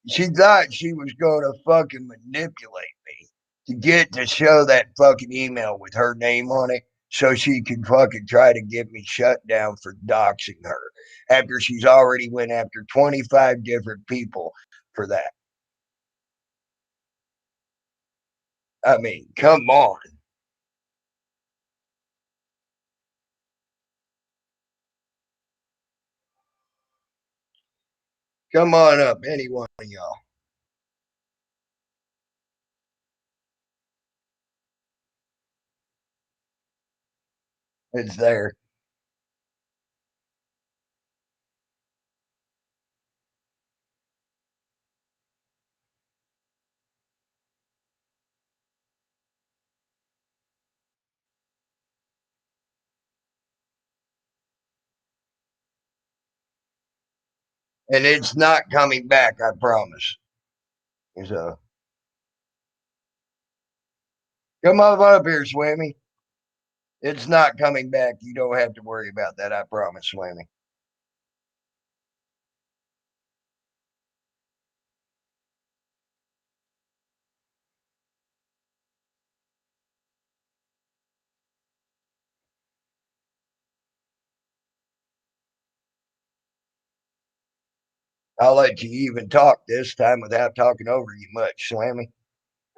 she thought she was going to fucking manipulate me to get to show that fucking email with her name on it so she could fucking try to get me shut down for doxing her after she's already went after 25 different people for that. I mean, come on. Come on up, any one of y'all. It's there. And it's not coming back, I promise. So come up here, Swimmy. It's not coming back. You don't have to worry about that, I promise, Swimmy. I'll let you even talk this time without talking over you much, Swammy.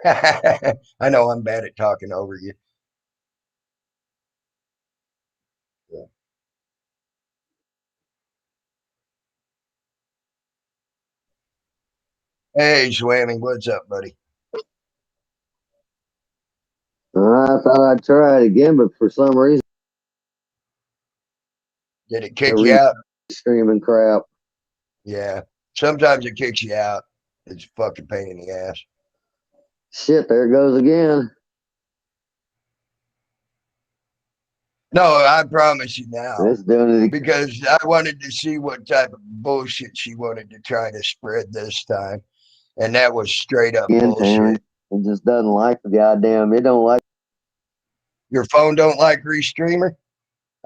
I know I'm bad at talking over you. Yeah. Hey, Swammy, what's up, buddy? I thought I'd try it again, but for some reason, Did it kick you out? screaming crap. Yeah. Sometimes it kicks you out. It's a fucking pain in the ass. Shit, there it goes again. No, I promise you now. It's doing it because I wanted to see what type of bullshit she wanted to try to spread this time. And that was straight up again, bullshit. Tammy. It just doesn't like the goddamn. It don't like. Your phone don't like Restreamer?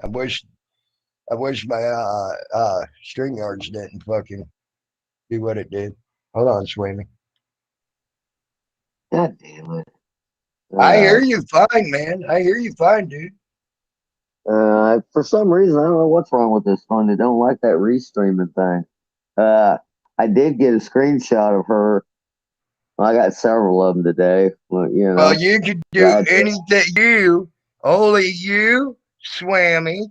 I wish my StreamYards didn't fucking do what it did. Hold on, Swimmy. God damn it. I hear you fine, man. I hear you fine, dude. For some reason, I don't know what's wrong with this phone. They don't like that restreaming thing. I did get a screenshot of her. I got several of them today. Well, you know. Well, you could do anything. Only you, Swammy.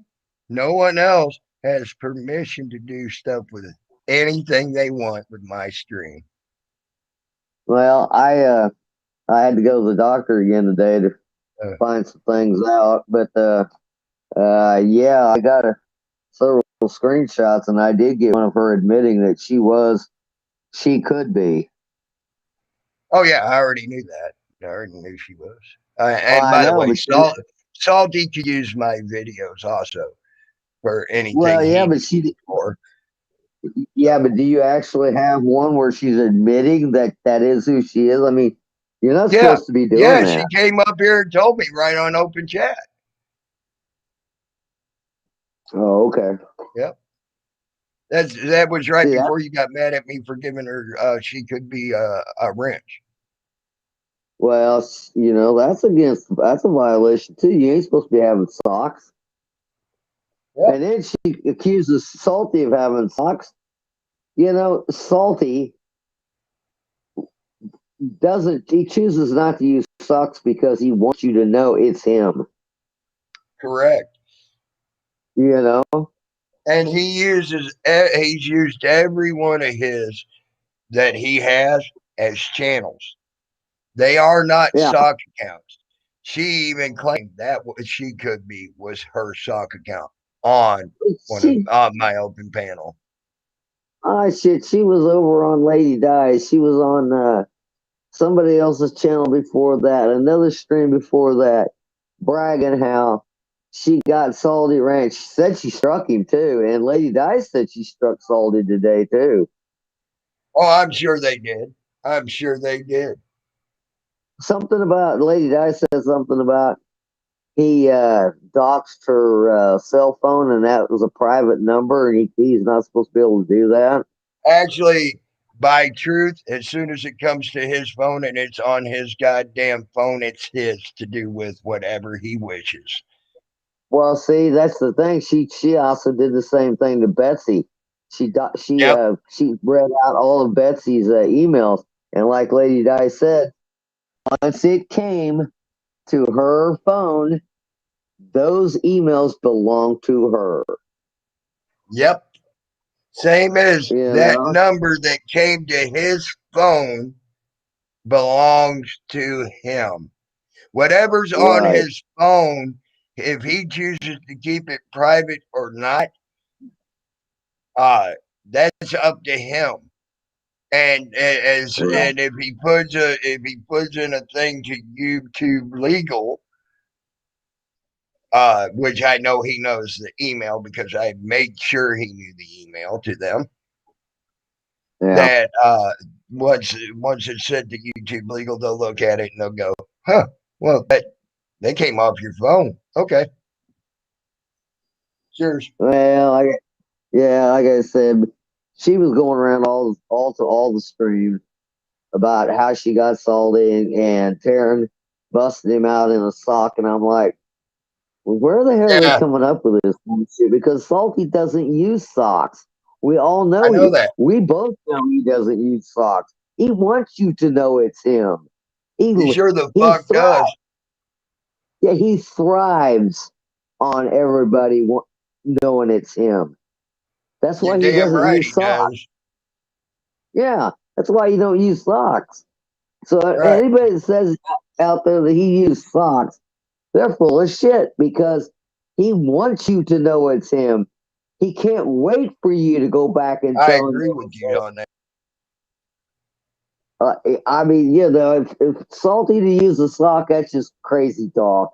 No one else has permission to do stuff with anything they want with my stream. Well, I had to go to the doctor again today to find some things out, but yeah, I got several screenshots, and I did get one of her admitting that she could be. Oh yeah, I already knew that. I already knew she was. And I by the know, way, but Salty could use my videos also for anything. well, yeah, but yeah, but do you actually have one where she's admitting that is who she is? I mean, you're not supposed to be doing that. Yeah, she came up here and told me right on open chat. Oh, okay. Yep. That was right before you got mad at me for giving her she could be a wrench. Well, you know, that's a violation too. You ain't supposed to be having socks. Yep. And then she accuses Salty of having socks. You know, Salty he chooses not to use socks because he wants you to know it's him. Correct. You know? And he's used every one of his that he has as channels. They are not sock accounts. She even claimed that what she could be was her sock account on my open panel. Oh shit! She was over on Lady Dice. She was on somebody else's channel before that, another stream before that, bragging how she got Salty Ranch. She said she struck him too, and Lady Dice said she struck Salty today too. Oh, I'm sure they did. I'm sure they did. Something about Lady Dice said something about he doxed her cell phone, and that was a private number, and he's not supposed to be able to do that. Actually, by truth, as soon as it comes to his phone and it's on his goddamn phone, it's his to do with whatever he wishes. Well, see, that's the thing. She also did the same thing to Betsy. She read out all of Betsy's emails, and like Lady Di said, once it came to her phone, those emails belonged to her. Yep. Same as You that know? number that came to his phone belongs to him. Whatever's on Right. his phone, if he chooses to keep it private or not, that's up to him. And Right. if he puts in a thing to YouTube legal, which I know he knows the email because I made sure he knew the email to them. Yeah. That once it's sent to YouTube legal, they'll look at it and they'll go, "Huh? Well, they came off your phone. Okay, cheers." Well, yeah, like I said, she was going around all the streams about how she got salty and Taryn busted him out in a sock, and I'm like, well, where the hell are they Yeah, coming up with this bullshit? Because Salty doesn't use socks. We all I know know he. that. We both know he doesn't use socks. He wants you to know it's him. He He sure the he fuck thrives. does. Yeah, he thrives on everybody knowing it's him. That's You're why he damn doesn't right use he socks. does. Yeah, that's why he don't use socks. So Right. anybody that says out there that he used socks, they're full of shit because he wants you to know it's him. He can't wait for you to go back and I tell him. agree with you on that. I mean, if Salty to use a sock, that's just crazy talk.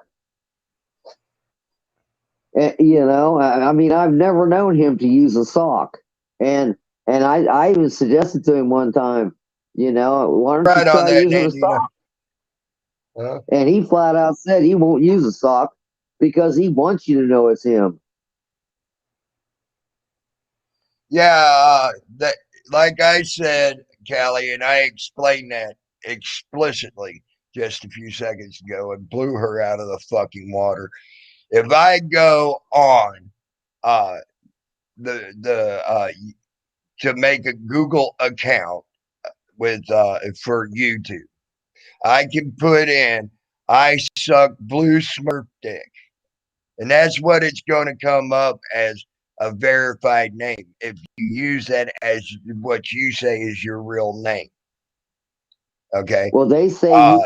I mean, I've never known him to use a sock, and I even suggested to him one time, why don't you Right on try that, using a Nandina. sock? Huh? And he flat out said he won't use a sock because he wants you to know it's him. Yeah, that like I said, Callie, and I explained that explicitly just a few seconds ago and blew her out of the fucking water. If I go on uh the to make a Google account with for YouTube, I can put in I suck blue Smurf dick. And that's what it's going to come up as a verified name if you use that as what you say is your real name. Okay. Well, they say Uh,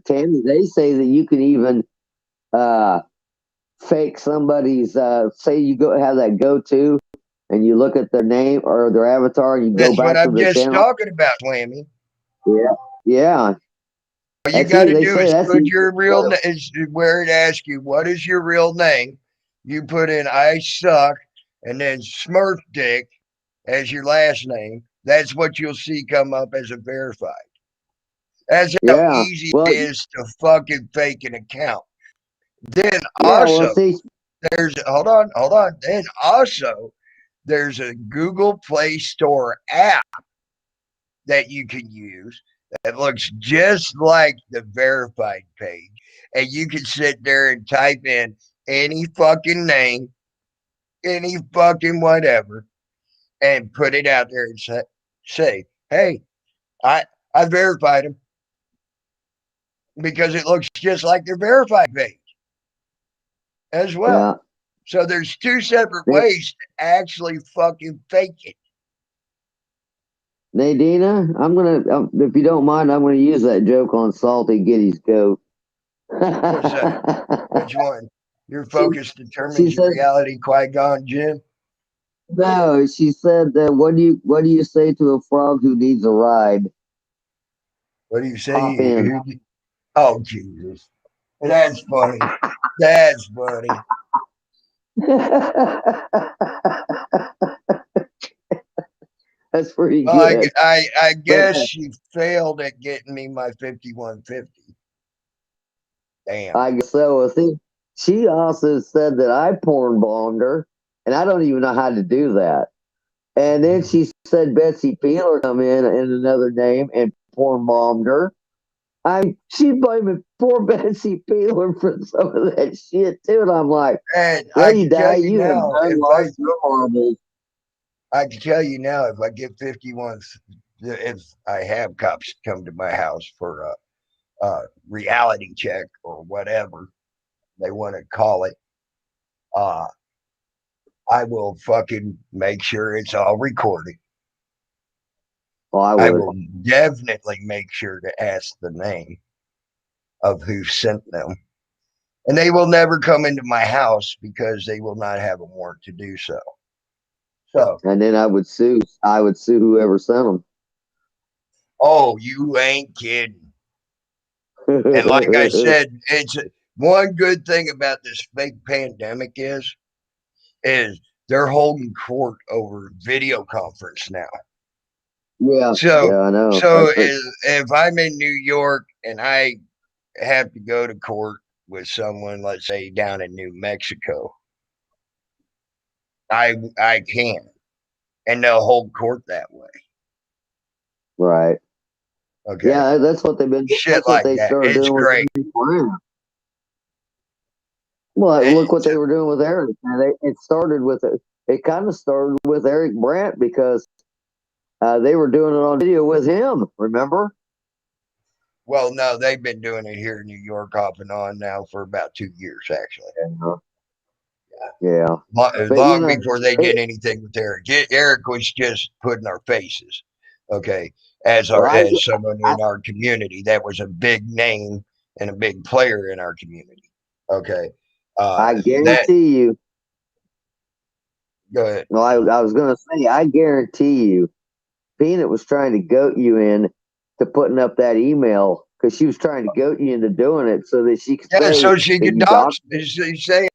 Tammy. They say that you can even uh, fake somebody's. Say you go have that go to, and you look at their name or their avatar, and you go that's what back to I'm their just channel. talking about, Slammy. Yeah, yeah. All you That's got it. to They do say is that's put easy your to real do. is where it asks you, what is your real name? You put in I suck and then Smurf dick as your last name. That's what you'll see come up as a verified. That's how Yeah. easy Well, it is to fucking fake an account. Then yeah. Well, also, see, there's hold on. Then also, there's a Google Play Store app that you can use that looks just like the verified page, and you can sit there and type in any fucking name, any fucking whatever, and put it out there and say, "Hey, I I verified them," because it looks just like their verified page as well. yeah. So there's two separate Na- ways to actually fucking fake it. Nadina, if you don't mind, I'm gonna use that joke on Salty Giddy's goat. What's that? Which one? Your she, focus she determines your said reality, Qui-Gon Jinn. no. She said that what do you say to a frog who needs a ride? What do you say? Hop in. Oh, Jesus. That's funny. That's funny. That's pretty Well, good. I But guess she failed at getting me my 5150. Damn. I guess so. See, she also said that I porn bombed her, and I don't even know how to do that. And then she said Betsy Peeler come in another name and porn bombed her. She blaming poor Betsy Peeler for some of that shit too, and I'm like, And I Lady can tell Di, you you have now, done lost your marbles. I can tell you now, if I get 51, if I have cops come to my house for a reality check or whatever they want to call it, uh, I will fucking make sure it's all recorded. Oh, I I would. will definitely make sure to ask the name of who sent them. And they will never come into my house because they will not have a warrant to do so. So, And then I would sue. I would sue whoever sent oh, you ain't kidding. them. And like I said, it's one good thing about this fake pandemic is they're holding court over video conference now. Yeah, So, yeah, I know. so if I'm in New York and I have to go to court with someone, let's say down in New Mexico, I can, and they'll hold court that way. Right. Okay, Yeah, that's what they've been. shit That's what like they that. started It's doing with great. Eric Brown. Well, look what It's, they were doing with Eric. And it started with it. Kind of started with Eric Brandt because they were doing it on video with him. Remember? well, no, they've been doing it here in New York off and on now for about 2 years, actually. Yeah. But Long before they did anything with Eric. Eric was just putting our faces, okay, as well, someone I, in our community that was a big name and a big player in our community. Okay, I that guarantee you. go ahead. Well, I was going to say, I guarantee you, Peanut was trying to goat you in to putting up that email because she was trying to goat you into doing it so that she could Yeah, say so she that could you dox. doxed. You say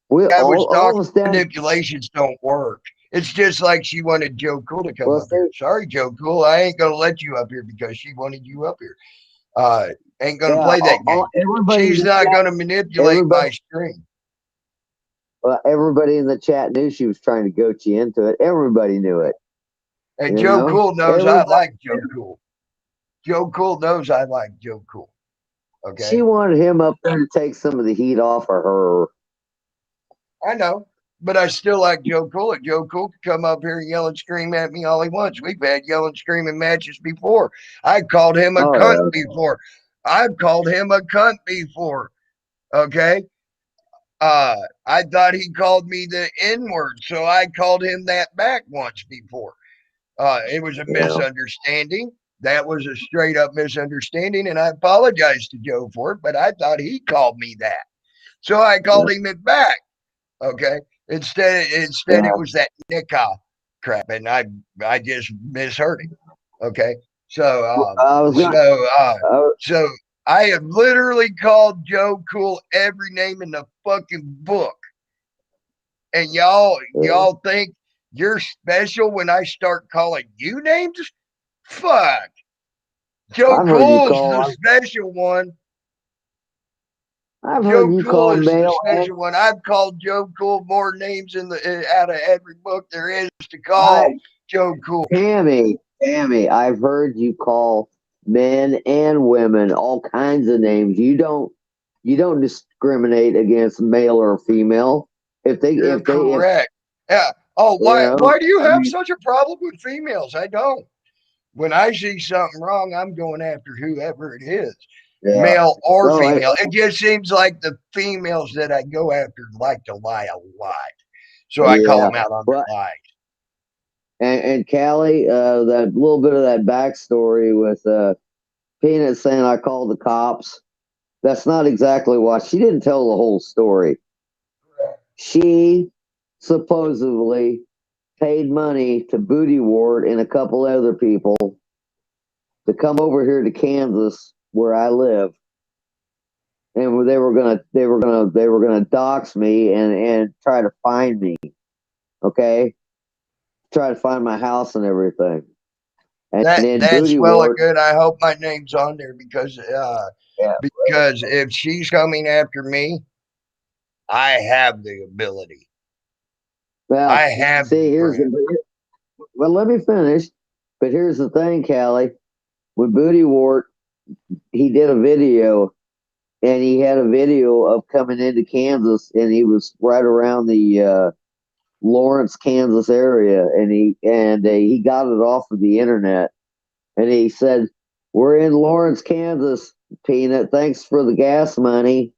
We I was all doxed. of us down. Manipulations don't work. It's just like she wanted Joe Cool to come Well, up here. see, Sorry, Joe Cool, I ain't gonna let you up here because she wanted you up here. Uh, ain't gonna yeah, play that game. everybody in She's the not chat, gonna manipulate everybody, my string. everybody in the chat knew she was trying to goat you into it. Everybody knew it. And You Joe know, Cool knows I everybody. like Joe Cool. Joe Cool knows I like Joe Cool. She Okay, wanted him up there to take some of the heat off of her. I know, but I still like Joe Cool. And Joe Cool can come up here and yell and scream at me all he wants. We've had yelling, screaming matches before. I called him a Oh cunt yeah, before. I've called him a cunt before. Okay. I thought he called me the N word, so I called him that back once before. It was a yeah, misunderstanding. That was a straight up misunderstanding, and I apologize to Joe for it, but I thought he called me that. So I called him it back. Okay. Instead yeah. it was that nicka crap, and I just misheard it. Okay. So I was gonna. so Uh, so I have literally called Joe Cool every name in the fucking book. And y'all think you're special when I start calling you names? Fuck. Joe I've heard you Cool's the call. special one. I've heard Joe you Cool call is the male and special one. I've called Joe Cool more names in the out of every book there is to I call Joe Cool. Tammy. I've heard you call men and women all kinds of names. You don't discriminate against male or female. You're If correct. Yeah. Oh, you know, why do you I have mean, such a problem with females? I don't. When I see something wrong, I'm going after whoever it is, yeah. male or No, female. It just seems like the females that I go after like to lie a lot. So I call yeah. them out on Well, their lies. and Callie, that little bit of that backstory with Peanut saying I called the cops. That's not exactly why. She didn't tell the whole story. She supposedly paid money to Booty Ward and a couple other people to come over here to Kansas, where I live, and they were gonna dox me and try to find me. Okay, try to find my house and everything. And then That's Booty well and Ward, good. I hope my name's on there yeah, because if she's coming after me, I have the ability. well, I have the see, brand. well, let me finish. But here's the thing, Callie. With Booty Ward, he did a video, and he had a video of coming into Kansas, and he was right around the Lawrence, Kansas area, and he got it off of the internet, and he said, "We're in Lawrence, Kansas, Peanut. Thanks for the gas money."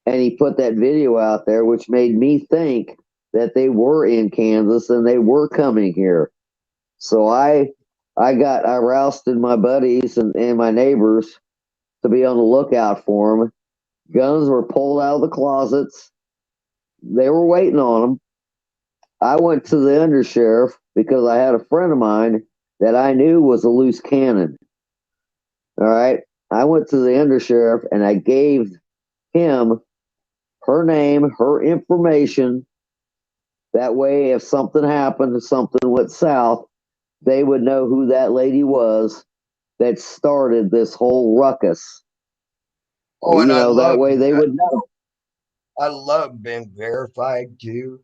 and he put that video out there, which made me think that they were in Kansas and they were coming here. So I rousted my buddies and my neighbors to be on the lookout for them. Guns were pulled out of the closets. They were waiting on them. I went to the undersheriff because I had a friend of mine that I knew was a loose cannon. All right. I went to the undersheriff and I gave him her name, her information. That way, if something happened, if something went south, they would know who that lady was that started this whole ruckus. Oh, and That way they would know. I love being verified too,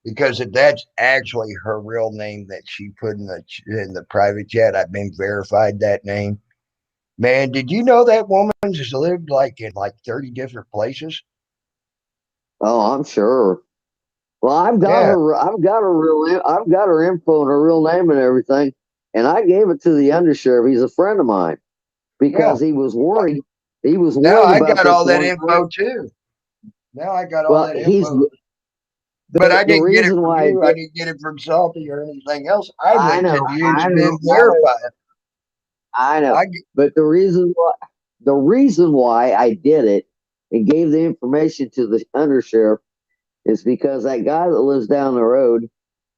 because if that's actually her real name that she put in the private chat, I've been verified that name. Man, did you know that woman's lived like in like 30 different places? Oh, I'm sure. Well, I've got Yeah, her. I've got her info and her real name and everything, and I gave it to the undersheriff. He's a friend of mine yeah. because he was worried. He was Now worried I about got this all that one girl. info too. Now I got all Well, that he's info. But I the didn't get it reason from why. you. I didn't get it from Salty or anything else. I I went know, to you. It's I been know, verified. I know. I But the reason why I did it and gave the information to the undersheriff is because that guy that lives down the road,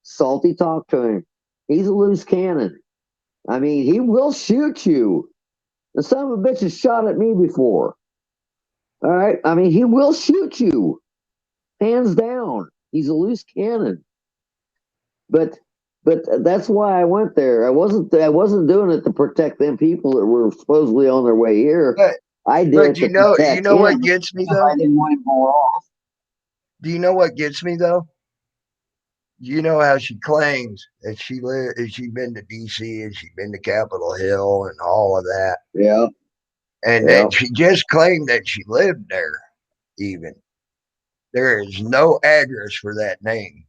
Salty talked to him. He's a loose cannon. I mean, he will shoot you. The son of a bitch has shot at me before. All right. I mean, he will shoot you. Hands down. He's a loose cannon. But that's why I went there. I wasn't doing it to protect them people that were supposedly on their way here. but I did but it to you protect know him what gets me because though? I didn't want him more off. Do you know what gets me though? You know how she claims that she been to DC and she been to Capitol Hill and all of that, Yeah, and yeah. that she just claimed that she lived there. Even there is no address for that name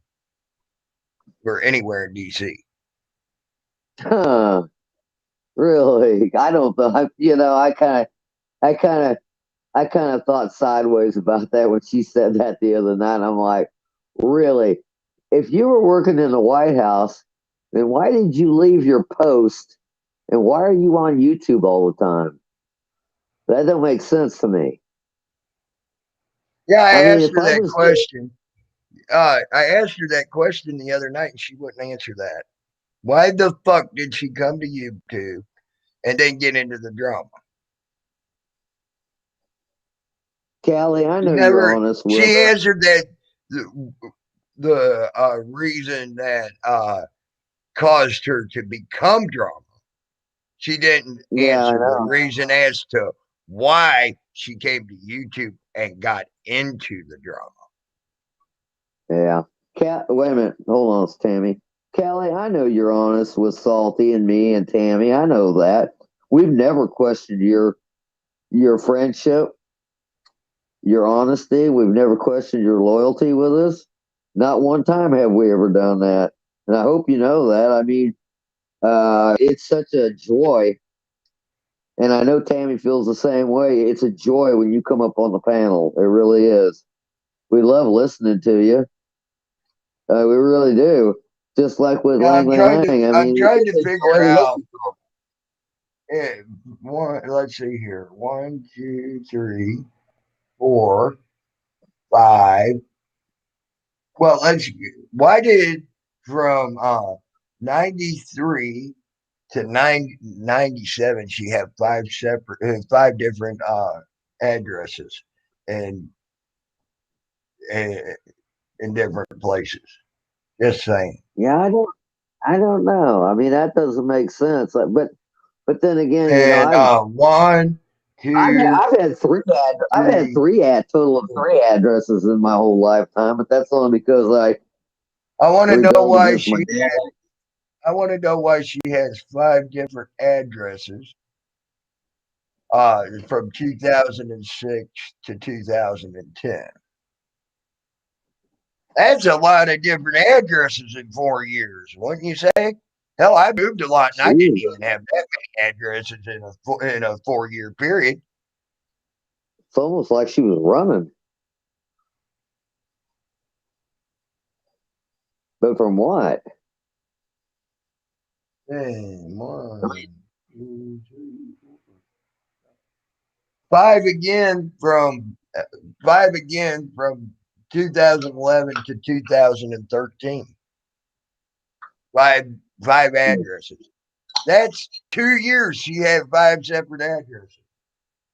for anywhere in DC. Huh. Really? I don't know. I kind of, I kind of thought sideways about that when she said that the other night. I'm like, really? If you were working in the White House, then why did you leave your post? And why are you on YouTube all the time? That don't make sense to me. Yeah, I I mean, asked if her I that was, question. I asked her that question the other night, and she wouldn't answer that. Why the fuck did she come to YouTube and then get into the drama? Callie, I She know you're never. honest with She her. answered that the reason that caused her to become drama. She didn't Yeah, I answer the know. reason as to why she came to YouTube and got into the drama. Yeah. Wait a minute. Hold on, Tammy. Callie, I know you're honest with Salty and me and Tammy. I know that. We've never questioned your friendship, your honesty. We've never questioned your loyalty with us. Not one time have we ever done that. And I hope you know that. I mean, it's such a joy. And I know Tammy feels the same way. It's a joy when you come up on the panel. It really is. We love listening to you. We really do. Just like with Yeah, Lang Lang Lang. I I'm mean, trying it's to a joy figure to out listen to one. Let's see here. 1, 2, 3, 4, 5. Well, let's. Why did from 93 to 97 she have five different addresses and in, in different places? Just saying. Yeah, I don't know. I mean, that doesn't make sense. But then again, And one, two, I've had I've had three. total of three addresses in my whole lifetime, but that's only because I I want to know rebelled why against my she dad. I want to know why she has five different addresses from 2006 to 2010. That's a lot of different addresses in 4 years, wouldn't you say? Hell, I moved a lot and I didn't Jeez, even have that many addresses in a 4 year period. it's almost like she was running. But from what? And 5 again from 2011 to 2013. Five addresses. That's 2 years. She had 5 separate addresses.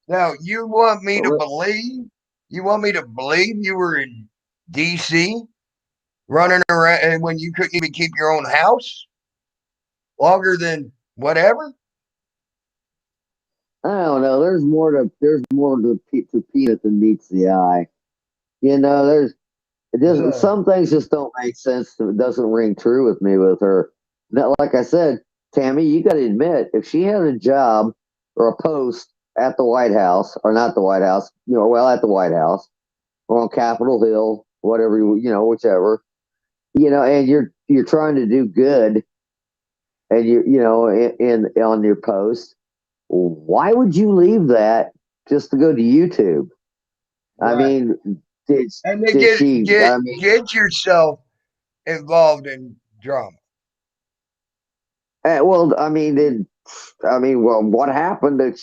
Now you want me to believe? You want me to believe you were in D.C. running around and when you couldn't even keep your own house longer than whatever? I don't know. There's more to peanut than meets the eye. You know, some things just don't make sense. It doesn't ring true with me with her. Now, like I said, Tammy, you got to admit, if she had a job or a post at the White House, or not the White House, at the White House or on Capitol Hill, whatever whichever, and you're trying to do good, and in on your post, why would you leave that just to go to YouTube? Right. I mean, did get, she? Get, I mean, get yourself involved in drama. well, what happened? Did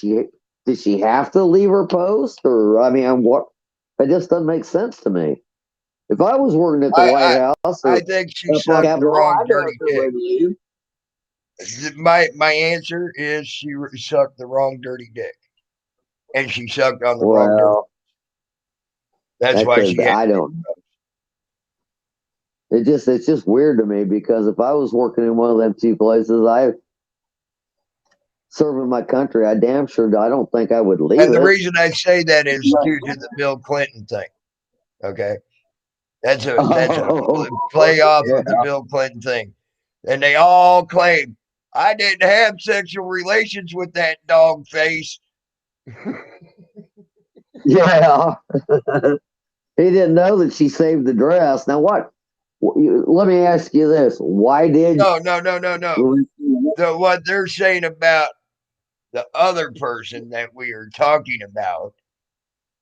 she have to leave her post, or what? It just doesn't make sense to me. If I was working at the White House, I or think she up on sucked the Capitol, wrong I'd know dirty if they would leave. dick. My answer is she sucked the wrong dirty dick, and she sucked on the wrong dirty. That's why she. I don't. It's just weird to me because if I was working in one of them two places, serving my country, I damn sure I don't think I would leave. And the reason I say that is due to the Bill Clinton thing. Okay, that's a play off of the Bill Clinton thing, and they all claim I didn't have sexual relations with that dog face. Yeah, he didn't know that she saved the dress. Now what? Let me ask you this: why did? No. What they're saying about the other person that we are talking about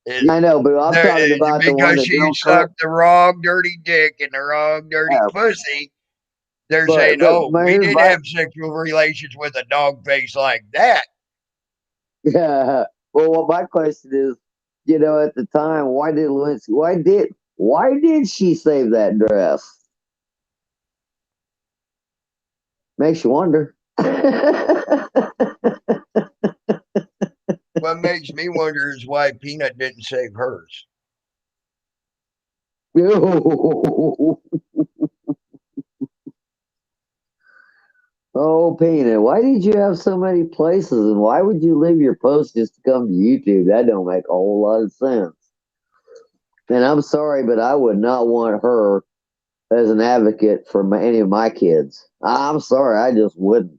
is I know, but I'm talking about the one because that she sucked the wrong dirty dick and the wrong dirty pussy. They're saying, we didn't have sexual relations with a dog face like that. Yeah. Well, my question is, at the time, why did Lewinsky? Why did she save that dress? Makes you wonder. What makes me wonder is why Peanut didn't save hers. Oh, Peanut, why did you have so many places, and why would you leave your post just to come to YouTube? That don't make a whole lot of sense. And I'm sorry, but I would not want her as an advocate for any of my kids. I'm sorry, I just wouldn't.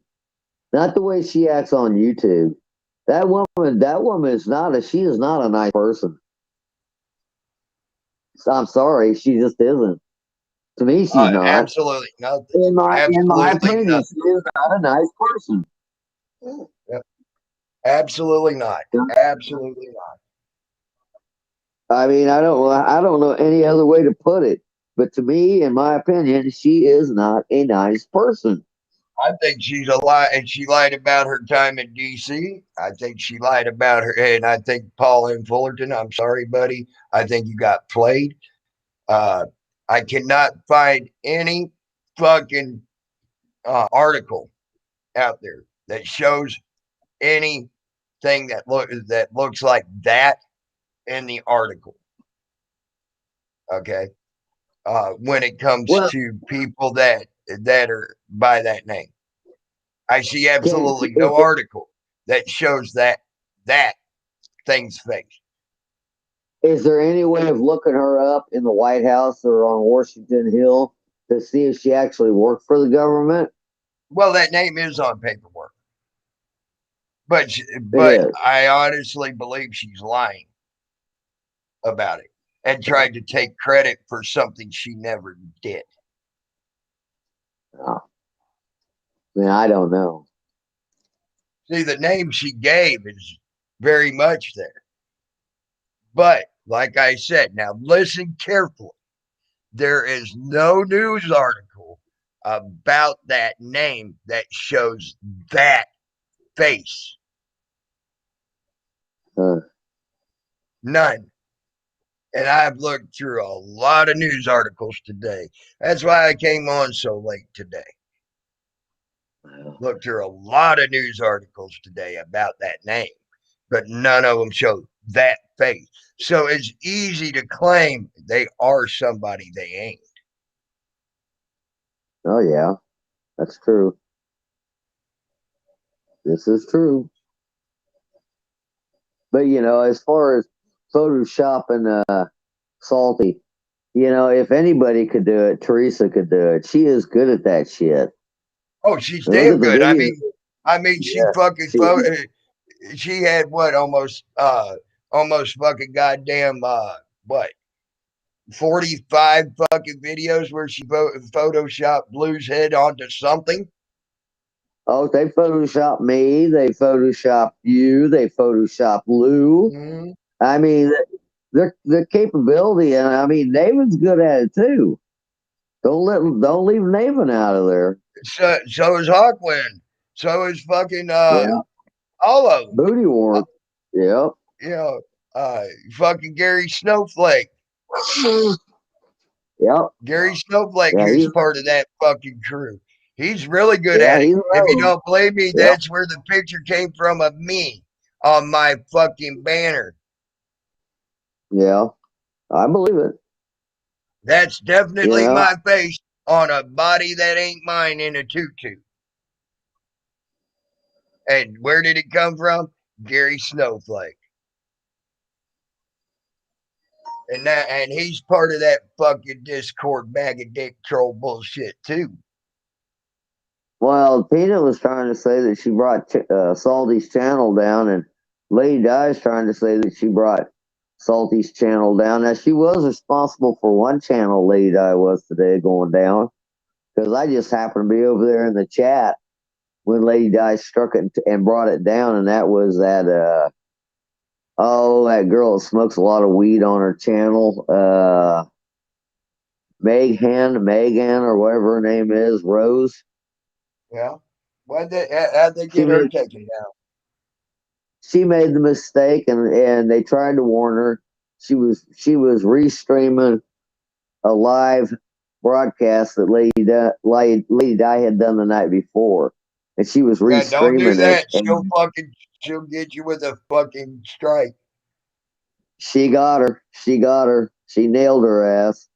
Not the way she acts on YouTube. That woman is not she is not a nice person. I'm sorry, she just isn't. To me, she's not. Absolutely nothing. In my opinion, nothing. She is not a nice person. Yep. Absolutely not. Absolutely not. I mean, I don't know any other way to put it. But to me, in my opinion, she is not a nice person. I think she's a lie, and she lied about her time in D.C. I think she lied about her, and I think Paul M. Fullerton. I'm sorry, buddy. I think you got played. I cannot find any fucking article out there that shows anything that looks like that in the article. Okay, when it comes to people that are by that name, I see absolutely no article that shows that thing's fake. Is there any way of looking her up in the White House or on Washington Hill to see if she actually worked for the government? Well, that name is on paperwork, but I honestly believe she's lying about it and tried to take credit for something she never did. Oh. I mean, I don't know. See, the name she gave is very much there. But like I said, now listen carefully. there is no news article about that name that shows that face. None. And I've looked through a lot of news articles today. That's why I came on so late today. Looked through a lot of news articles today about that name, but none of them show that face. So it's easy to claim they are somebody they ain't. Oh yeah, that's true. This is true. But as far as Photoshop and Salty, if anybody could do it, Teresa could do it. She is good at that shit. Oh, she's And look damn at the good. video. I mean, she Yeah, fucking she, she had what almost fucking goddamn what 45 fucking videos where she photoshopped Blue's head onto something. oh, they Photoshop me. They Photoshop you. They Photoshop Lou. Mm-hmm. I mean, the capability, and I mean, David's good at it too. Don't leave Nathan out of there. So is Hawkwind. So is fucking Yeah, all of them. booty warrant. Yep. You know, fucking Gary Snowflake. Yep. Gary Snowflake, Yeah, who's part of that fucking crew. He's really good yeah, at it. he's If you right. don't believe me, Yep. that's where the picture came from of me on my fucking banner. Yeah, I believe it. That's definitely my face on a body that ain't mine in a tutu. And where did it come from? Gary Snowflake. And he's part of that fucking Discord bag of dick troll bullshit too. Well, Tina was trying to say that she brought Salty's channel down, and Lady Di's trying to say that she brought Salty's channel down. Now, she was responsible for one channel, Lady Di was today going down, because I just happened to be over there in the chat when Lady Di struck it and brought it down, and that was that, that girl that smokes a lot of weed on her channel, Megan, or whatever her name is, Rose. Yeah. How'd they get her taken down? She made the mistake, and they tried to warn her. She was restreaming a live broadcast that Lady Di had done the night before, and she was Yeah, don't do restreaming that. it. She'll get you with a fucking strike. She got her. She got her. She nailed her ass.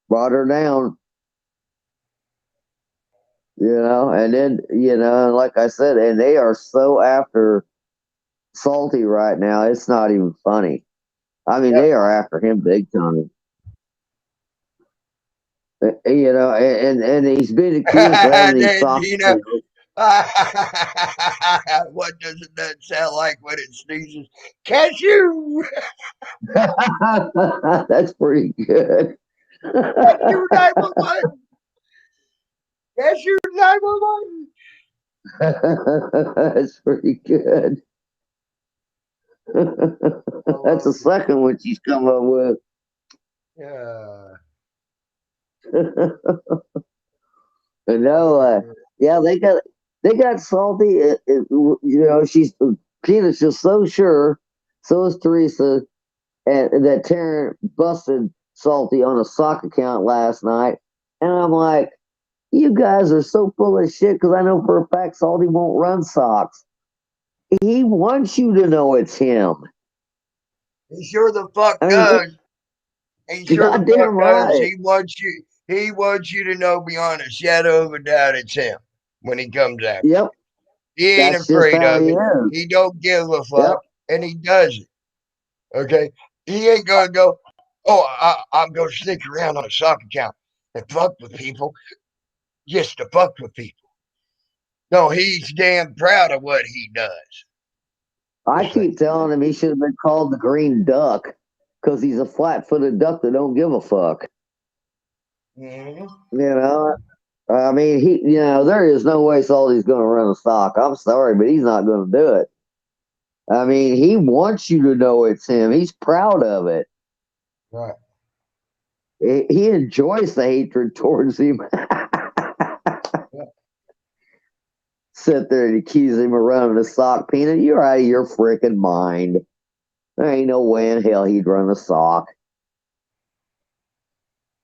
Brought her down. And then like I said, and they are so after Salty right now. It's not even funny. I mean, they are after him big time. And he's been accused of having these soft. What doesn't that sound like when it sneezes? Cashew! That's pretty good. Cashew 911! Cashew 911! That's pretty good. That's the second one she's come up with. Yeah. Yeah, they got Salty. Tina's just so sure. So is Teresa, and that Taryn busted Salty on a sock account last night, and I'm like, you guys are so full of shit because I know for a fact Salty won't run socks. He wants you to know it's him. He sure the fuck does. He sure the fuck does. He wants you to know beyond a shadow of a doubt it's him when he comes after. Yep. He ain't afraid of it. He don't give a fuck, and he does it. Okay? He ain't gonna go, I'm gonna stick around on a sock account and fuck with people just to fuck with people. No, he's damn proud of what he does. I keep telling him he should have been called the Green Duck because he's a flat-footed duck that don't give a fuck. Mm-hmm. I mean, there is no way Salty's going to run a stock. I'm sorry, but he's not going to do it. I mean, he wants you to know it's him. He's proud of it. Right. He enjoys the hatred towards him. Sit there and accuse him of running a sock. Peanut, you're out of your freaking mind. There ain't no way in hell he'd run a sock.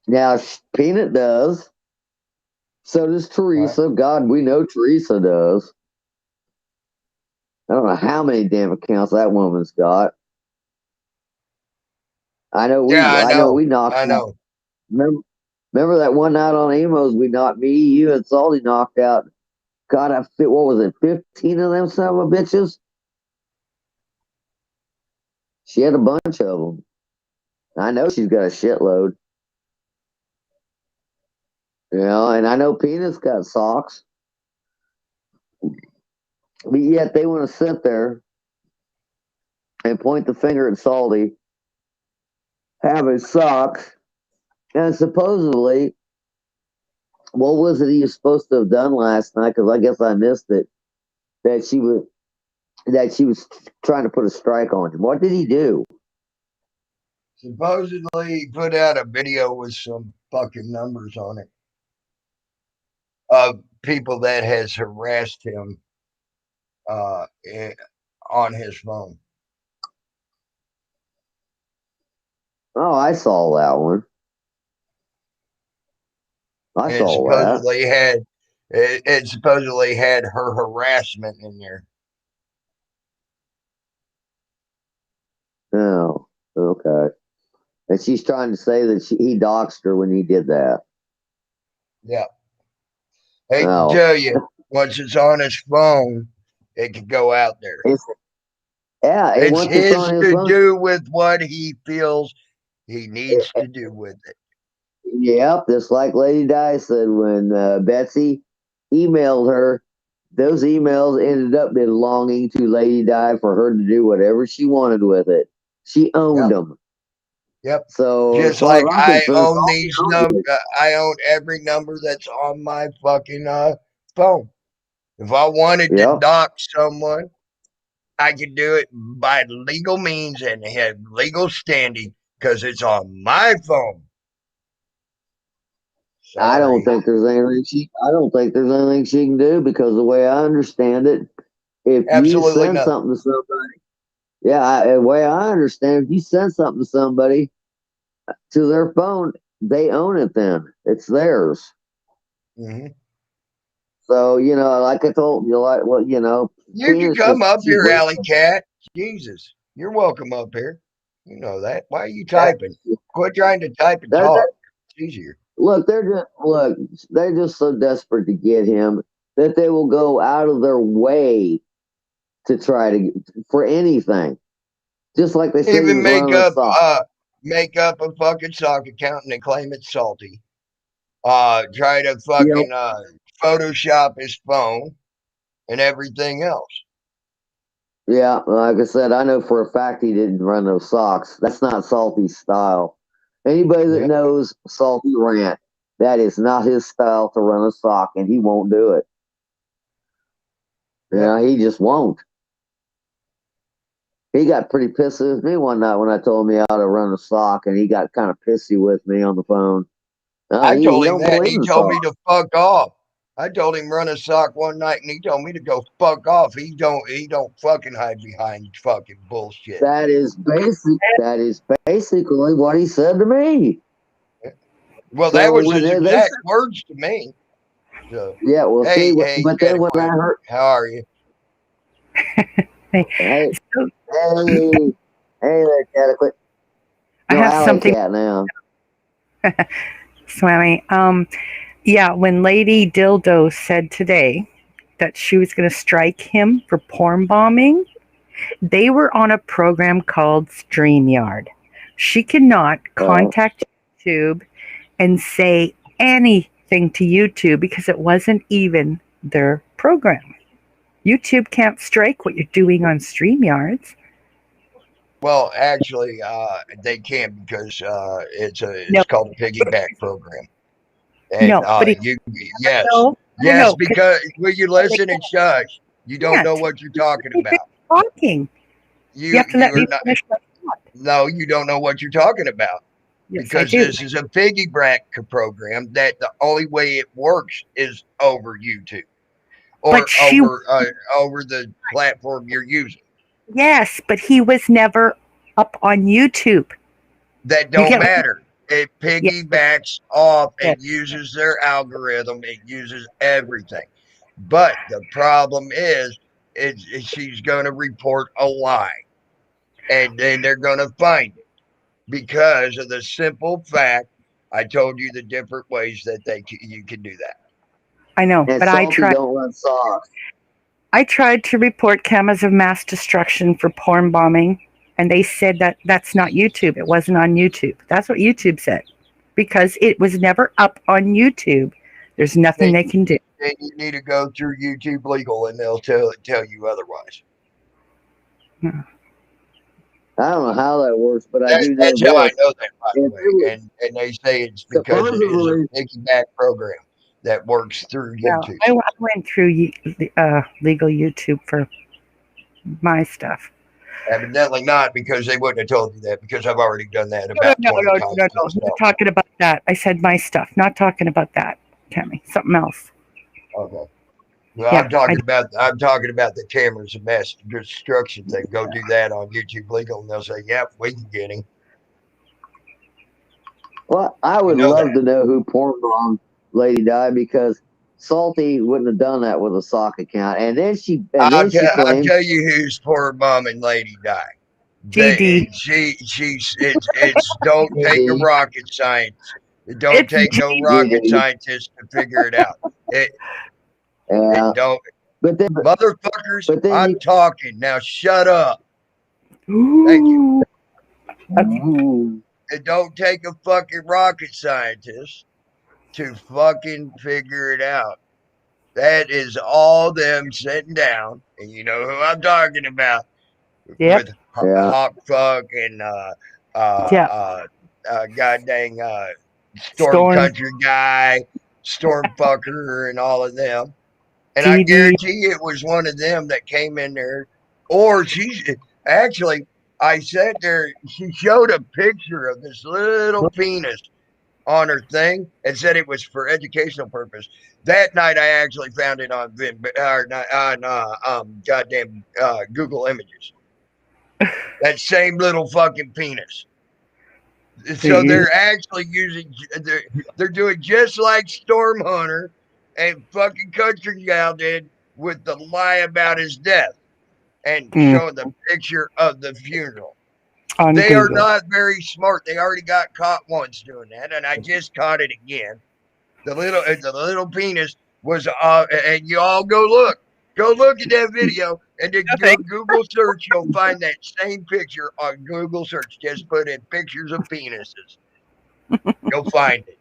Now, Peanut does. So does Teresa. God, we know Teresa does. I don't know how many damn accounts that woman's got. I know we. Yeah, I know we knocked. I know. Remember that one night on Amos, we knocked me, you, and Salty knocked out. God, I fit. What was it? 15 of them son of a bitches. She had a bunch of them. I know she's got a shitload. You know, and I know Peanut's got socks. But yet they want to sit there and point the finger at Salty, have his socks, and supposedly, what was it he was supposed to have done last night? Because I guess I missed it. That she was trying to put a strike on him. What did he do? Supposedly, he put out a video with some fucking numbers on it of people that has harassed him on his phone. Oh, I saw that one. I It saw that. supposedly had her harassment in there. Oh, okay. And she's trying to say that he doxed her when he did that. Yeah. Hate to tell you, once it's on his phone, it could go out there. It's It's his on his to phone. do with what he feels he needs to do with it. Yep, just like Lady Di said when Betsy emailed her, those emails ended up belonging to Lady Di for her to do whatever she wanted with it. She owned them. Yep. So just like I own these numbers, I own every number that's on my fucking phone. If I wanted to dox someone, I could do it by legal means and have legal standing because it's on my phone. Sorry. I don't think there's anything she can do because the way I understand it, if you send something to somebody, the way I understand, if you send something to somebody to their phone, they own it. Then it's theirs. Mm-hmm. So like I told you, you can come up here, Alley Cat. Jesus, you're welcome up here. You know that. Why are you typing? Quit trying to type and talk. It's easier. Look, they're just so desperate to get him that they will go out of their way to try to for anything. Just like they say, even make up a fucking sock account and claim it's Salty. Try to fucking Photoshop his phone and everything else. Yeah, like I said, I know for a fact he didn't run those socks. That's not Salty's style. Anybody that knows Salty Rant, that is not his style to run a sock, and he won't do it. He just won't. He got pretty pissed with me one night when I told him how to run a sock, and he got kind of pissy with me on the phone. I told him that. He told me to fuck off. I told him run a sock one night, and he told me to go fuck off. He don't fucking hide behind fucking bullshit. That is basically what he said to me. Well, that was his exact words to me. So, yeah, well, but then when I heard, how are you? hey, there, Cataquit. I have something now. Swammy. Yeah, when Lady Dildo said today that she was going to strike him for porn bombing, they were on a program called StreamYard. She cannot contact YouTube and say anything to YouTube because it wasn't even their program. YouTube can't strike what you're doing on StreamYards. Well, actually, they can't because it's called a piggyback program. And, yes, because when you listen and shush, you don't know what you're talking about. Talking. You have to let me finish my thought. No, you don't know what you're talking about. Yes, I because do. this is a piggyback program that the only way it works is over YouTube But or she, over the platform you're using. yes, but he was never up on YouTube. That You don't get what? matter. It Yeah, piggybacks off. yeah. It uses their algorithm. It uses everything. But the problem is, she's going to report a lie, and then they're going to find it because of the simple fact I told you the different ways that you can do that. I know, And but I salty tried. don't run soft. I tried to report cameras of mass destruction for porn bombing, and they said that that's not YouTube. It wasn't on YouTube. That's what YouTube said, because it was never up on YouTube. There's nothing they can do. Then you need to go through YouTube Legal, and they'll tell you otherwise. I don't know how that works, but I do know That's how I this. know that, by the If way. it was And they say it's because it is a supposedly, piggyback program that works through Well, YouTube. I went through legal YouTube for my stuff. Evidently not, because they wouldn't have told you that, because I've already done that No, about no, 20 no, times no, no. myself. Not talking about that. I said my stuff. Not talking about that, Tammy. Something else. Okay. Well, Yeah, I'm talking about the cameras of mass destruction thing. Go do that on YouTube Legal, and they'll say, "Yep, we can get him." well, I would know love that. to know who porn bombed Lady Di, because Salty wouldn't have done that with a sock account. And then she I'll claimed tell you who's poor mom and Lady Di. GD. It's don't take a GD. rocket science. It don't It's take no rocket scientist to figure it out. It Yeah, don't, but then motherfuckers. but then I'm you talking now. Shut up. Thank you. Okay. Ooh. It don't take a fucking rocket scientist to fucking figure it out. That is all them sitting down, and you know who I'm talking about, Yep. with Yeah. Hawk Fuck and Yeah. god dang Storm Storm. Country Guy, Storm Fucker, and all of them. And I GD. guarantee it was one of them that came in there, or actually. I sat there. She showed a picture of this little penis on her thing and said it was for educational purpose. That night, I actually found it on goddamn Google Images. That same little fucking penis. So they're actually using. They're doing just like Storm Hunter and fucking Country Gal did with the lie about his death and showing the picture of the funeral. On They are Google. not very smart. They already got caught once doing that, and I just caught it again. The little penis was, and you all go look at that video, and then do a Google search. You'll find that same picture on Google search. Just put in pictures of penises. You'll find it.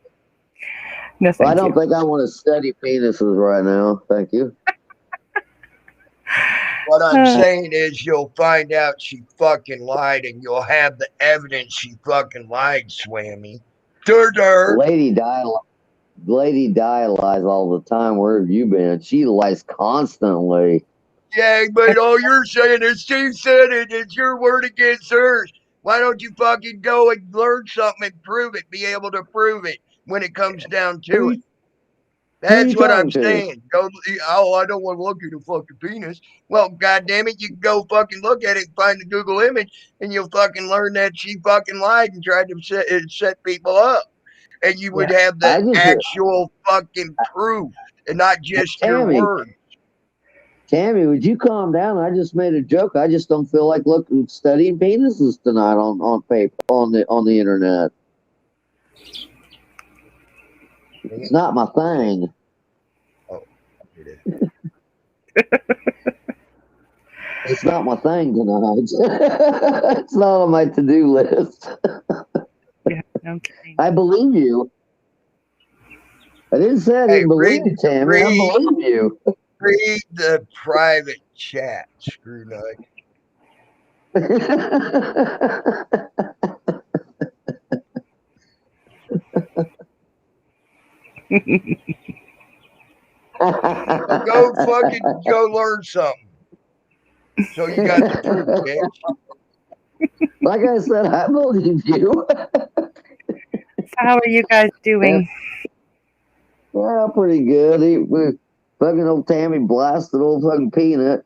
No, Well, thank I don't you. think I want to study penises right now. Thank you. What I'm saying is, you'll find out she fucking lied, and you'll have the evidence she fucking lied, Swammy. Lady Di lies all the time. Where have you been? She lies constantly. Yeah, but all you're saying is Steve said it. It's your word against hers. Why don't you fucking go and learn something and prove it? Be able to prove it when it comes down to it. That's what I'm saying. Go. Oh, I don't want to look at a fucking penis. Well, goddamn it, you can go fucking look at it and find the Google image, and you'll fucking learn that she fucking lied and tried to set people up, and you would have the actual fucking proof and not just your word. Tammy, would you calm down? I just made a joke. I just don't feel like studying penises tonight on paper on the internet. It's not my thing. Oh, it is. It's not my thing tonight. It's not on my to-do list. Yeah, okay. I believe you. I didn't say I didn't believe you, Tammy. I believe you. Read the private chat, screw nut. Go learn something. So you got the proof, bitch. Like I said, I believe you. How are you guys doing? Yeah, pretty good. Fucking old Tammy blasted old fucking Peanut.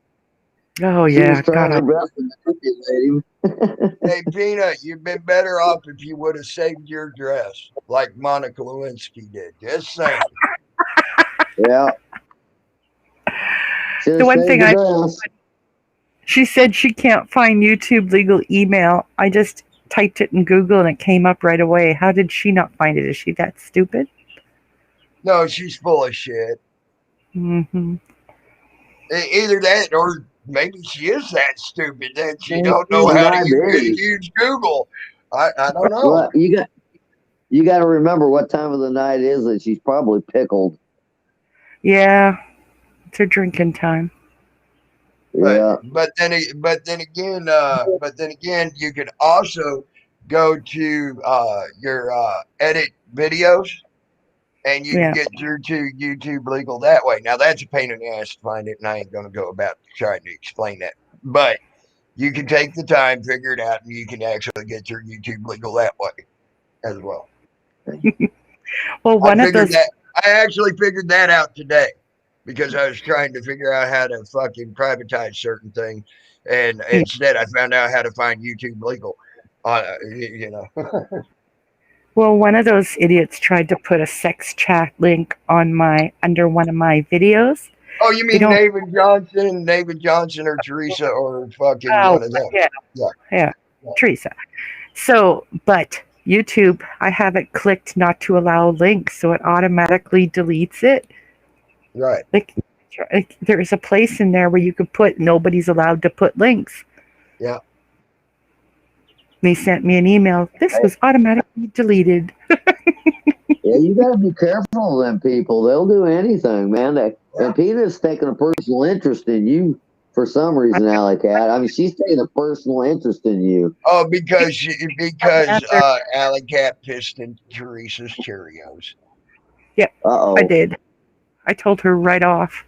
Oh She was yeah, trying God. her best to manipulate him. Hey, Peanut, you've been better off if you would have saved your dress like Monica Lewinsky did. Just saying. Yeah, should The have one saved thing the dress. she said she can't find YouTube legal email. I just typed it in Google and it came up right away. How did she not find it? Is she that stupid? No, she's full of shit. Hmm. Either that or maybe she is that stupid that she Maybe don't know she how to might be. use Google. I don't know. Well, you got to remember what time of the night it is, and she's probably pickled. Yeah, it's her drinking time. Yeah. But then again, you can also go to your edit videos, and you can Yeah. get through to YouTube legal that way. Now that's a pain in the ass to find it, and I ain't gonna go about trying to explain that. But you can take the time, figure it out, and you can actually get through YouTube legal that way as well. Well, one of those. I actually figured that out today because I was trying to figure out how to fucking privatize certain things, and instead I found out how to find YouTube legal. You know. Well, one of those idiots tried to put a sex chat link on under one of my videos. Oh, you mean David Johnson, or Teresa, or fucking one of them? Yeah, Teresa. So, but YouTube, I have it clicked not to allow links, so it automatically deletes it. Right. Like there is a place in there where you could put nobody's allowed to put links. Yeah. They sent me an email. This was automatically deleted. Yeah, you got to be careful of them people. They'll do anything, man. And Peanut's taking a personal interest in you for some reason, Alley Cat. I mean, she's taking a personal interest in you. Oh, because Alley Cat pissed in Teresa's Cheerios. Yeah, I did. I told her right off.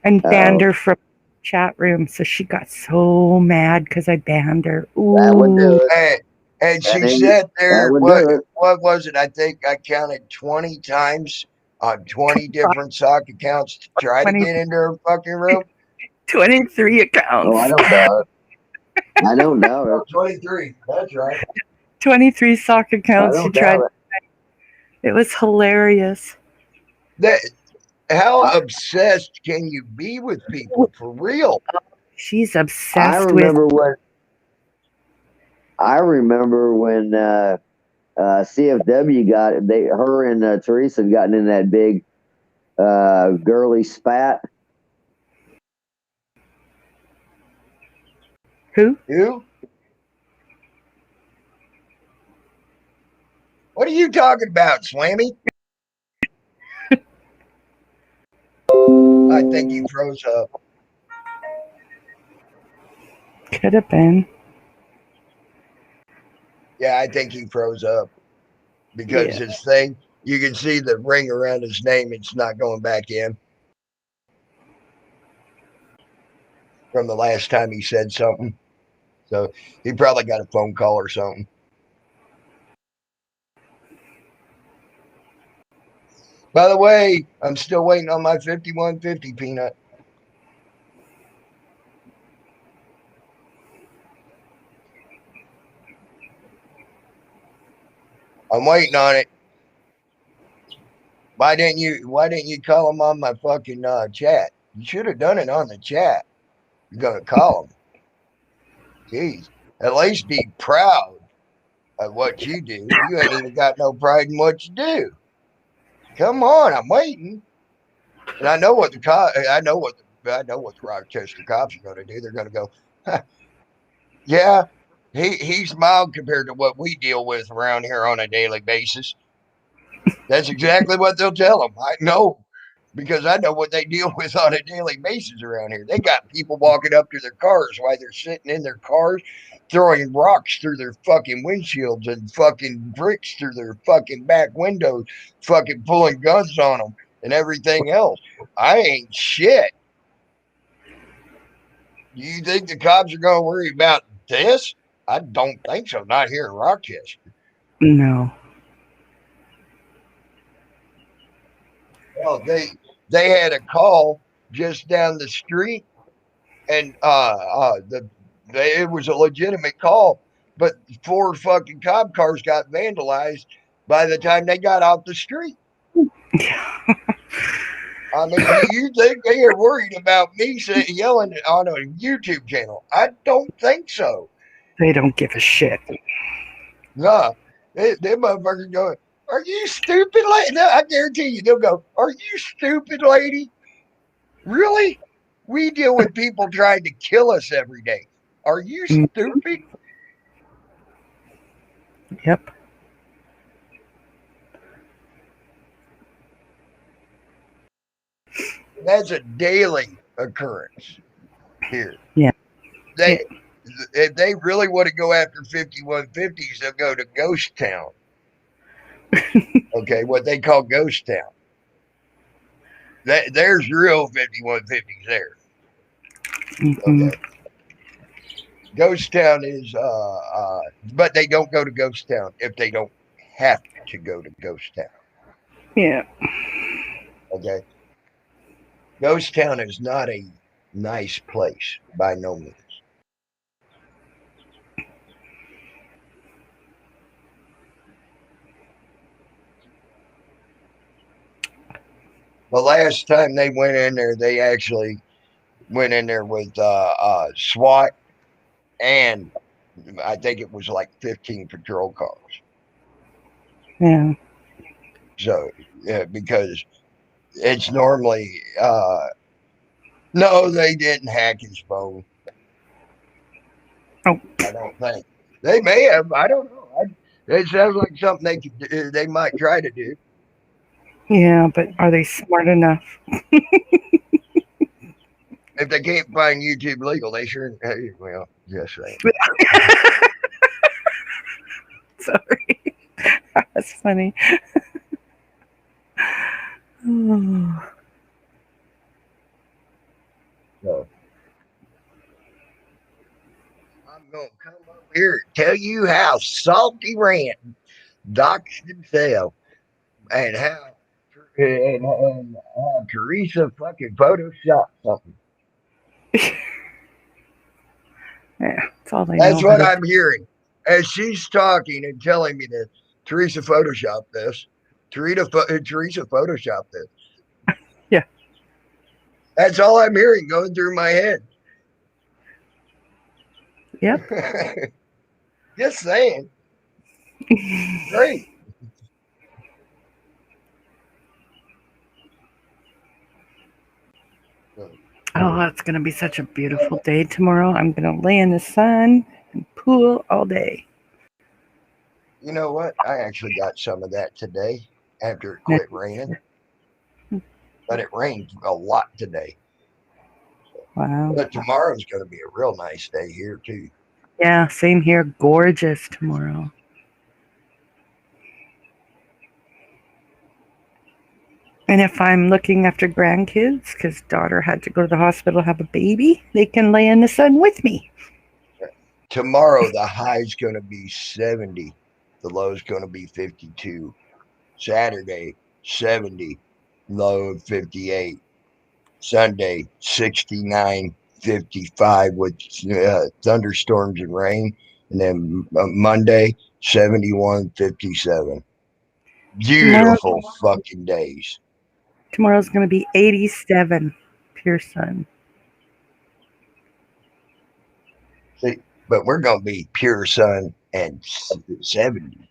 And banned her from chat room, so she got so mad because I banned her. Ooh. That would do it. And she said there, what was it? I think I counted 20 times on 20 different sock accounts to try to get into her fucking room. 23 accounts. Oh, I don't doubt it. I don't doubt it. 23, that's right. 23 sock accounts she tried. It was hilarious. How obsessed can you be with people, for real? She's obsessed I remember when CFW her and Teresa had gotten in that big girly spat. Who? What are you talking about, Slammy? I think he froze up. Could have been. Yeah, I think he froze up because his thing, you can see the ring around his name. It's not going back in from the last time he said something. So he probably got a phone call or something. By the way, I'm still waiting on my 5150 Peanut. I'm waiting on it. Why didn't you call him on my fucking chat? You should have done it on the chat. You're gonna call him. Jeez, at least be proud of what you do. You ain't even got no pride in what you do. Come on, I'm waiting. And I know what the Rochester cops are going to do. They're going to go, yeah, he's mild compared to what we deal with around here on a daily basis. That's exactly what they'll tell them. I know, because I know what they deal with on a daily basis around here. They got people walking up to their cars while they're sitting in their cars, throwing rocks through their fucking windshields and fucking bricks through their fucking back windows, fucking pulling guns on them and everything else. I ain't shit. You think the cops are going to worry about this? I don't think so. Not here in Rochester. No. Well, they had a call just down the street, and it was a legitimate call, but 4 fucking cop cars got vandalized by the time they got off the street. I mean, you think they are worried about me yelling on a YouTube channel? I don't think so. They don't give a shit. Nah, them motherfuckers going, "Are you stupid, lady?" No, I guarantee you, they'll go, "Are you stupid, lady? Really? We deal with people trying to kill us every day. Are you stupid?" Yep. That's a daily occurrence here. Yeah. If they really want to go after 5150s, they'll go to Ghost Town. Okay, what they call Ghost Town. There's real 5150s there. Mhm. Okay. Ghost Town is, but they don't go to Ghost Town if they don't have to go to Ghost Town. Yeah. Okay. Ghost Town is not a nice place by no means. The last time they went in there, they actually went in there with SWAT, and I think it was like 15 patrol cars. Yeah. So, yeah, because it's normally, no, they didn't hack his phone. Oh. I don't think. They may have. I don't know. It sounds like something they might try to do. Yeah, but are they smart enough? If they can't find YouTube legal, they sure. Well, just saying. Sorry. That's funny. Oh. So, I'm gonna come up here and tell you how Salty Rant doxed himself, and how Teresa fucking photoshopped something. Yeah, that's all I That's know. what I'm hearing. As she's talking and telling me that Teresa photoshopped this. Teresa photoshopped this. Yeah. That's all I'm hearing going through my head. Yep. Just saying. Great. Oh, it's going to be such a beautiful day tomorrow. I'm going to lay in the sun and pool all day. You know what? I actually got some of that today after it quit raining. But it rained a lot today. Wow. But tomorrow's going to be a real nice day here, too. Yeah, same here. Gorgeous tomorrow. And if I'm looking after grandkids, because daughter had to go to the hospital to have a baby, they can lay in the sun with me. Tomorrow, the high's going to be 70. The low's going to be 52. Saturday, 70. Low of 58. Sunday, 69, 55 with thunderstorms and rain. And then Monday, 71, 57. Beautiful fucking days. Tomorrow's going to be 87, pure sun. See, but we're going to be pure sun and 70.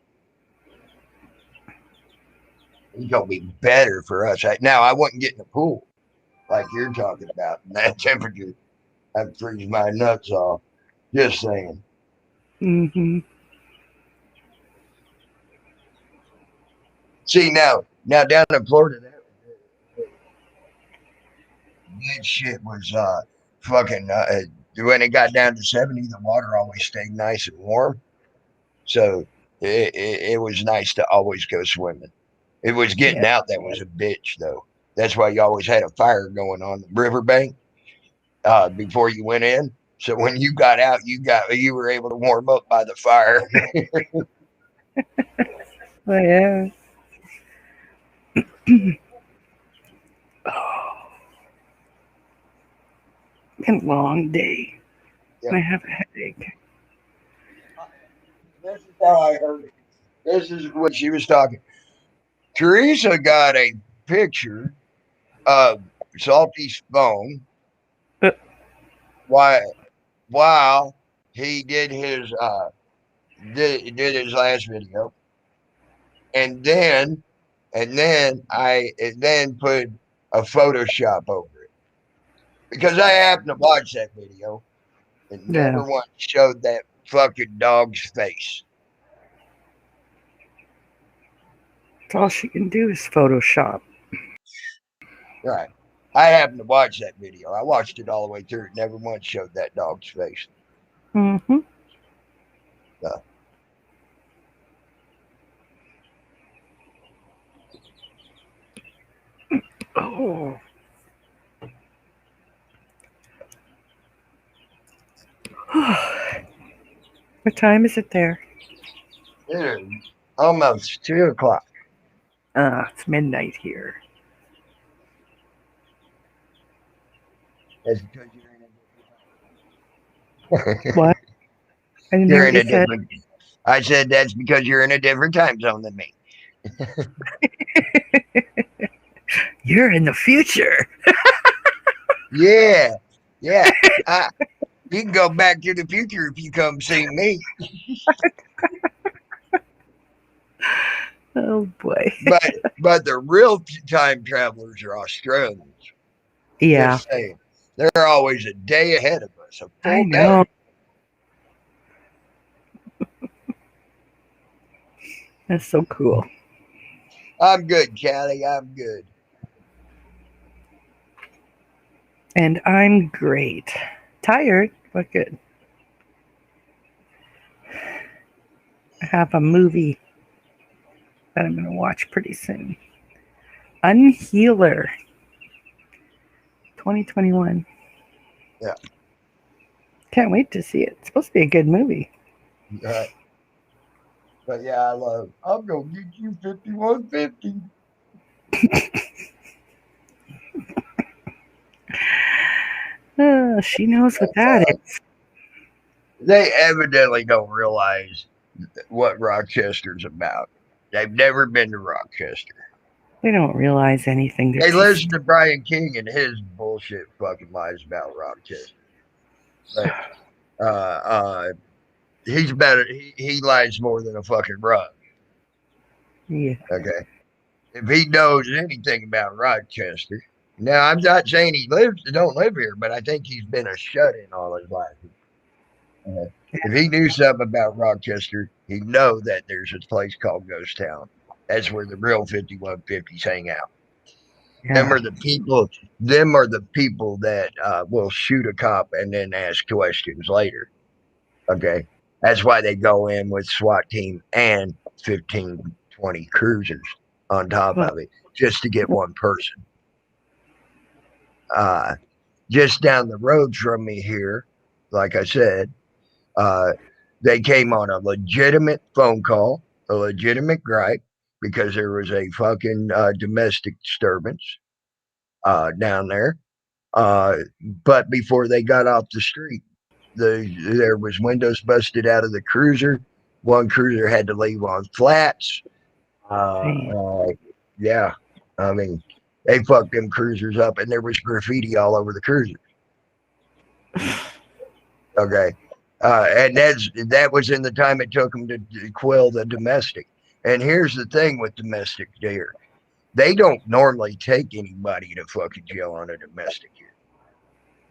It's going to be better for us. Now, I wouldn't get in the pool like you're talking about. And that temperature, I'd freeze my nuts off. Just saying. Mm-hmm. See, now down in Florida, that shit was fucking when it got down to 70, the water always stayed nice and warm. So it was nice to always go swimming. It was getting out that was a bitch, though. That's why you always had a fire going on the riverbank before you went in. So when you got out, you were able to warm up by the fire. Oh, yeah. Oh, been a long day. Yep. I have a headache. This is how I heard it. This is what she was talking. Teresa got a picture of Salty's phone Uh, while he did his did his last video, and then I then put a Photoshop over it because I happened to watch that video and yeah. never once showed that fucking dog's face. All she can do is Photoshop. Right. I happened to watch that video. I watched it all the way through. It never once showed that dog's face. Mm-hmm. So, Oh. What time is it there? it is almost 2 o'clock. It's midnight here. That's because you're in a What? I didn't hear you're what in you a said. different. I said that's because you're in a different time zone than me. You're in the future. Yeah, yeah. You can go back to the future if you come see me. Oh boy. But the real time travelers are Australians. Yeah, Just saying, they're always a day ahead of us. A I full know. day. That's so cool. I'm good, Callie. I'm good. And I'm great. Tired, but good. I have a movie that I'm going to watch pretty soon. Unhealer 2021. Yeah. Can't wait to see it. It's supposed to be a good movie. Right. But yeah, I'm gonna get you 5150. She knows what that is. They evidently don't realize what Rochester's about. They've never been to Rochester. They don't realize anything. They listen to Brian King and his bullshit fucking lies about Rochester. But he's better. He lies more than a fucking rug. Yeah. Okay. If he knows anything about Rochester, now I'm not saying he don't live here, but I think he's been a shut-in all his life. If he knew something about Rochester, he'd know that there's a place called Ghost Town. That's where the real 5150s hang out. Them are the people. Them are the people that will shoot a cop and then ask questions later. Okay, that's why they go in with SWAT team and 15, 20 cruisers on top of it just to get one person. Just down the road from me here, like I said, they came on a legitimate phone call, a legitimate gripe, because there was a fucking domestic disturbance down there. But before they got off the street, there was windows busted out of the cruiser. One cruiser had to leave on flats. Yeah, I mean, they fucked them cruisers up, and there was graffiti all over the cruiser. Okay, and that was in the time it took them to quell the domestic. And here's the thing with domestic here. They don't normally take anybody to fucking jail on a domestic here.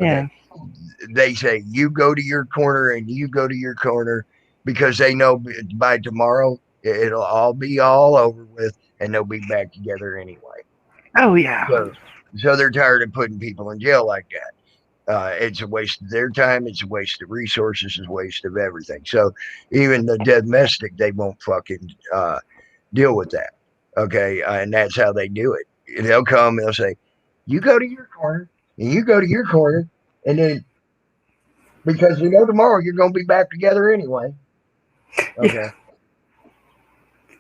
Okay? Yeah. They say, you go to your corner and you go to your corner because they know by tomorrow it'll all be all over with and they'll be back together anyway. Oh, yeah. So they're tired of putting people in jail like that. It's a waste of their time. It's a waste of resources. It's a waste of everything. So even the domestic, they won't fucking deal with that. Okay. And that's how they do it. They'll come and they'll say, you go to your corner and you go to your corner. And then because tomorrow you're going to be back together anyway. Okay.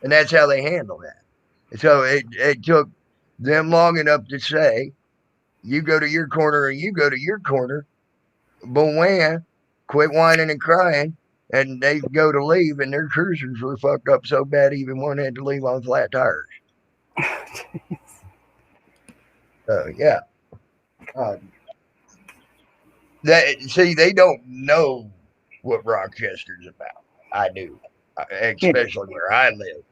And that's how they handle that. So it took them long enough to say, you go to your corner and you go to your corner. But when, quit whining and crying. And they go to leave, and their cruisers were fucked up so bad, even one had to leave on flat tires. So, yeah. They don't know what Rochester's about. I do, especially where I live.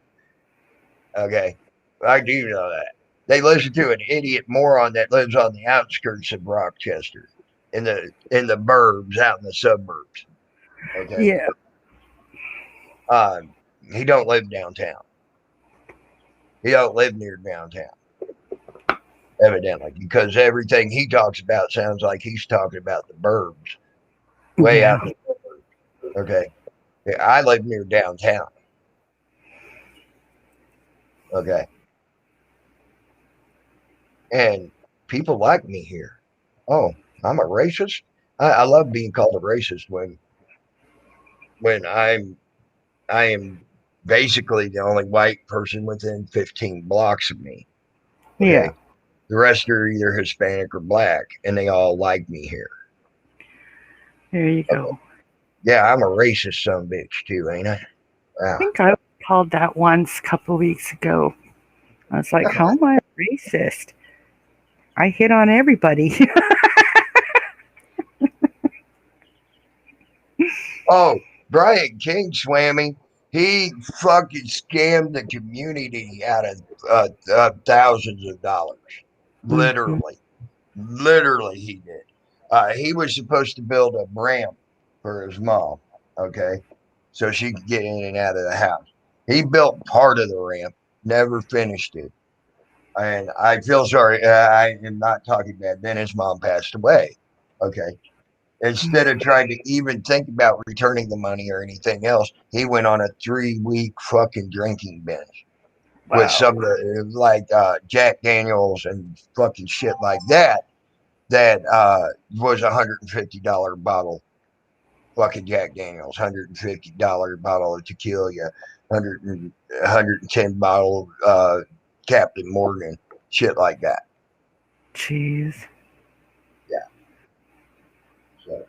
Okay, I do know that. They listen to an idiot moron that lives on the outskirts of Rochester, in the burbs, out in the suburbs. Okay. Yeah. He don't live downtown. He don't live near downtown. Evidently, because everything he talks about sounds like he's talking about the burbs, way out in the suburbs. Okay. Yeah, I live near downtown. Okay. And people like me here. Oh, I'm a racist. I love being called a racist when I am basically the only white person within 15 blocks of me. Okay? Yeah. The rest are either Hispanic or black, and they all like me here. There you go. Okay. Yeah, I'm a racist son of a bitch too, ain't I? Wow. I think I was called that once a couple of weeks ago. I was like, how am I a racist? I hit on everybody. Oh, Brian King Swammy, he fucking scammed the community out of thousands of dollars. Literally. Literally, he did. He was supposed to build a ramp for his mom, okay, so she could get in and out of the house. He built part of the ramp, never finished it. And I feel sorry. I am not talking bad. Then his mom passed away. Okay. Instead of trying to even think about returning the money or anything else, he went on a 3-week fucking drinking binge with some of the, like Jack Daniels and fucking shit like that. That was $150 bottle, fucking Jack Daniels, $150 bottle of tequila, 110 bottle Captain Morgan, shit like that. Jeez. Yeah. So,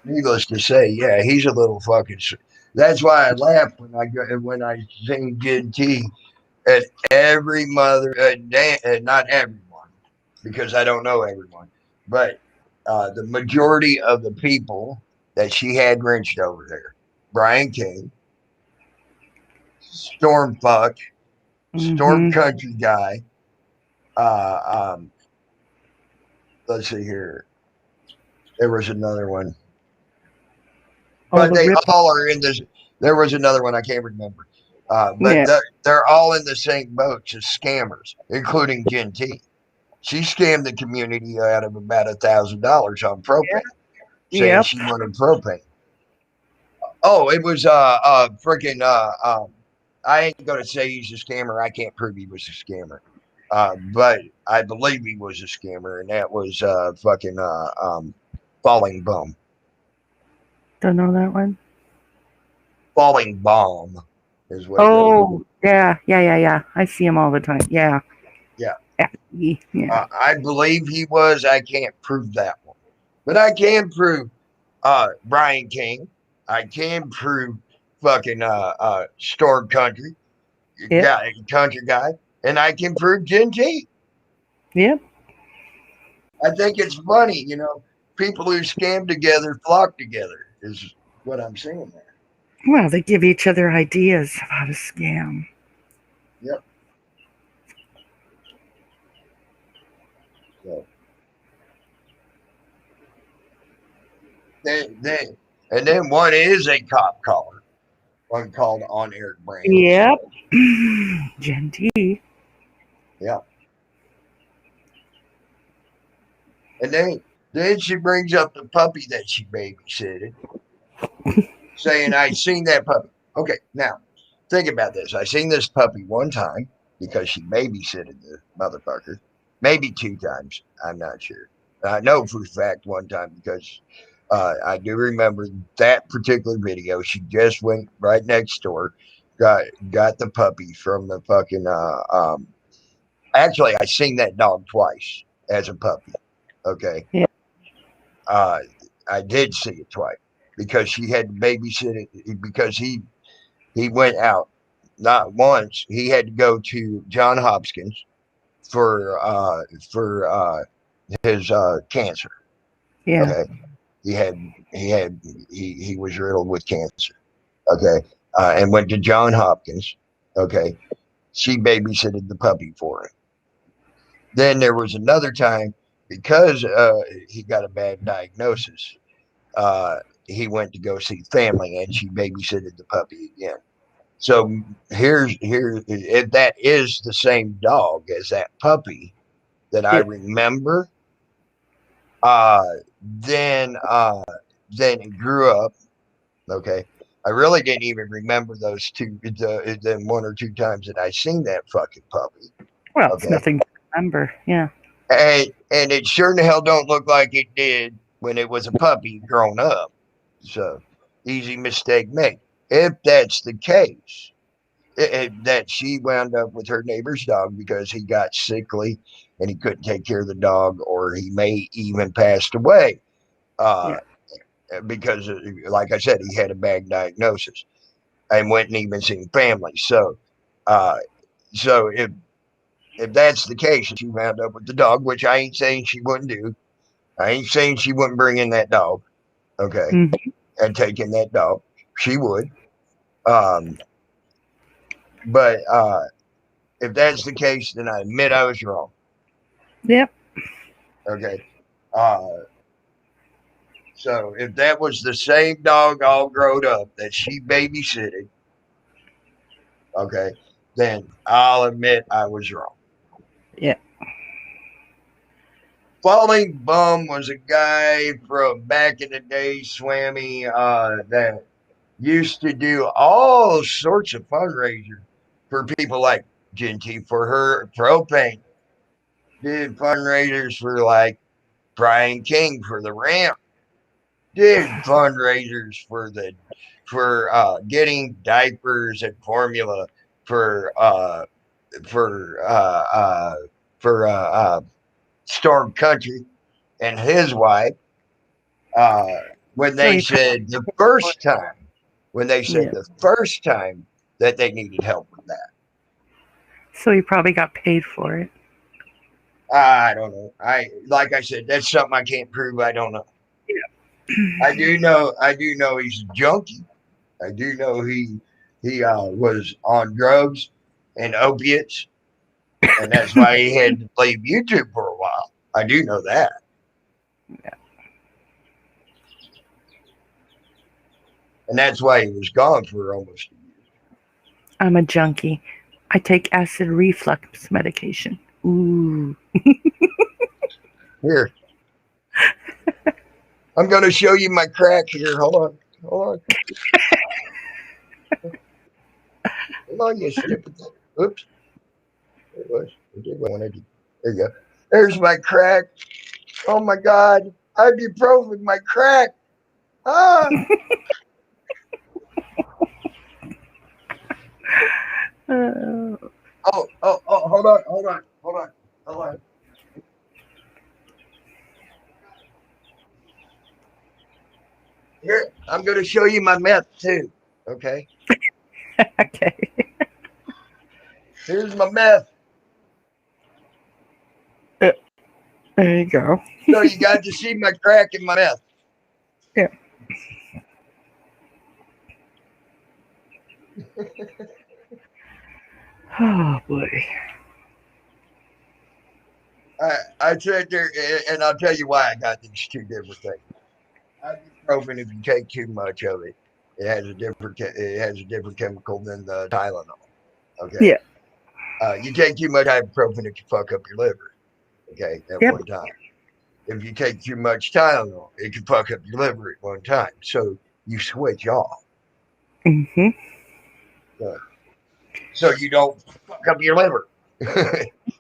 needless to say, yeah, he's a little fucking. That's why I laugh when I sing Good Tea at every mother, not everyone, because I don't know everyone, but the majority of the people that she had wrenched over there. Brian King, Storm Fuck, Storm Country Guy. Let's see here. There was another one. But they all are in this. There was another one I can't remember. But they're all in the same boat as scammers, including Jen T. She scammed the community out of about $1,000 on propane, saying she wanted propane. Oh, it was freaking I ain't gonna say he's a scammer. I can't prove he was a scammer, but I believe he was a scammer, and that was fucking Falling Bum. Don't know that one. Falling Bomb is what. Oh, yeah. I see him all the time. Yeah. I believe he was. I can't prove that one, but I can prove Brian King. I can prove fucking Storm Country Country Guy, and I can prove Jen T. Yep. I think it's funny, people who scam together flock together is what I'm saying there. Well, they give each other ideas of how to scam. Yep. So. Then one is a cop caller. One called on Eric Brand. Yep. Jen T. Yeah. And then she brings up the puppy that she babysitted, saying, I seen that puppy. Okay, now, think about this. I seen this puppy one time because she babysitted the motherfucker. Maybe 2 times. I'm not sure. I know for a fact one time because I do remember that particular video. She just went right next door, got the puppy from the fucking. Actually, I seen that dog twice as a puppy. Okay. Yeah. I did see it twice because she had to babysit it because he went out not once. He had to go to John Hopkins for his cancer. Yeah. Okay. He was riddled with cancer. Okay. And went to John Hopkins. Okay. She babysitted the puppy for him. Then there was another time because he got a bad diagnosis. He went to go see family, and she babysitted the puppy again. So here's if that is the same dog as that puppy that I remember, then it grew up. Okay. I really didn't even remember those two, the one or two times that I seen that fucking puppy. Well, it's nothing to remember. Yeah. And it sure in the hell don't look like it did when it was a puppy grown up. So easy mistake made. If that's the case, that she wound up with her neighbor's dog because he got sickly and he couldn't take care of the dog, or he may even passed away. Because, like I said, he had a bad diagnosis and went and even seen family. So if that's the case, she wound up with the dog, which I ain't saying she wouldn't do. I ain't saying she wouldn't bring in that dog, okay, and take in that dog. She would. But if that's the case, then I admit I was wrong. Yep. Okay. So if that was the same dog all grown up that she babysitted, okay, then I'll admit I was wrong. Yeah. Falling Bum was a guy from back in the day, Swammy, that used to do all sorts of fundraisers for people like Genty for her propane. Did fundraisers for like Brian King for the ramp. Did fundraisers for getting diapers and formula for Storm Country and his wife. When they said the first time that they needed help with that. So he probably got paid for it. I don't know. Like I said, that's something I can't prove. I don't know. Yeah. I do know he's a junkie. I do know he was on drugs and opiates, and that's why he had to leave YouTube for a while. I do know that. Yeah. And that's why he was gone for almost a year. I'm a junkie. I take acid reflux medication. Ooh. Here. I'm going to show you my crack here. Hold on. Hold on, you stupid. Oops. There it was. There you go. There's my crack. Oh, my God. Ibuprofen, my crack. Ah. Hold on. Here, I'm going to show you my meth too. Okay. Okay. Here's my meth. There you go. So you got to see my crack and my meth. Yeah. Oh boy. I said there, and I'll tell you why I got these two different things. Ibuprofen, if you take too much of it, it has a different chemical than the Tylenol. Okay. Yeah. You take too much ibuprofen, it can fuck up your liver. Okay, at one time. If you take too much Tylenol, it can fuck up your liver at one time. So you switch off. Mm-hmm. So you don't fuck up your liver.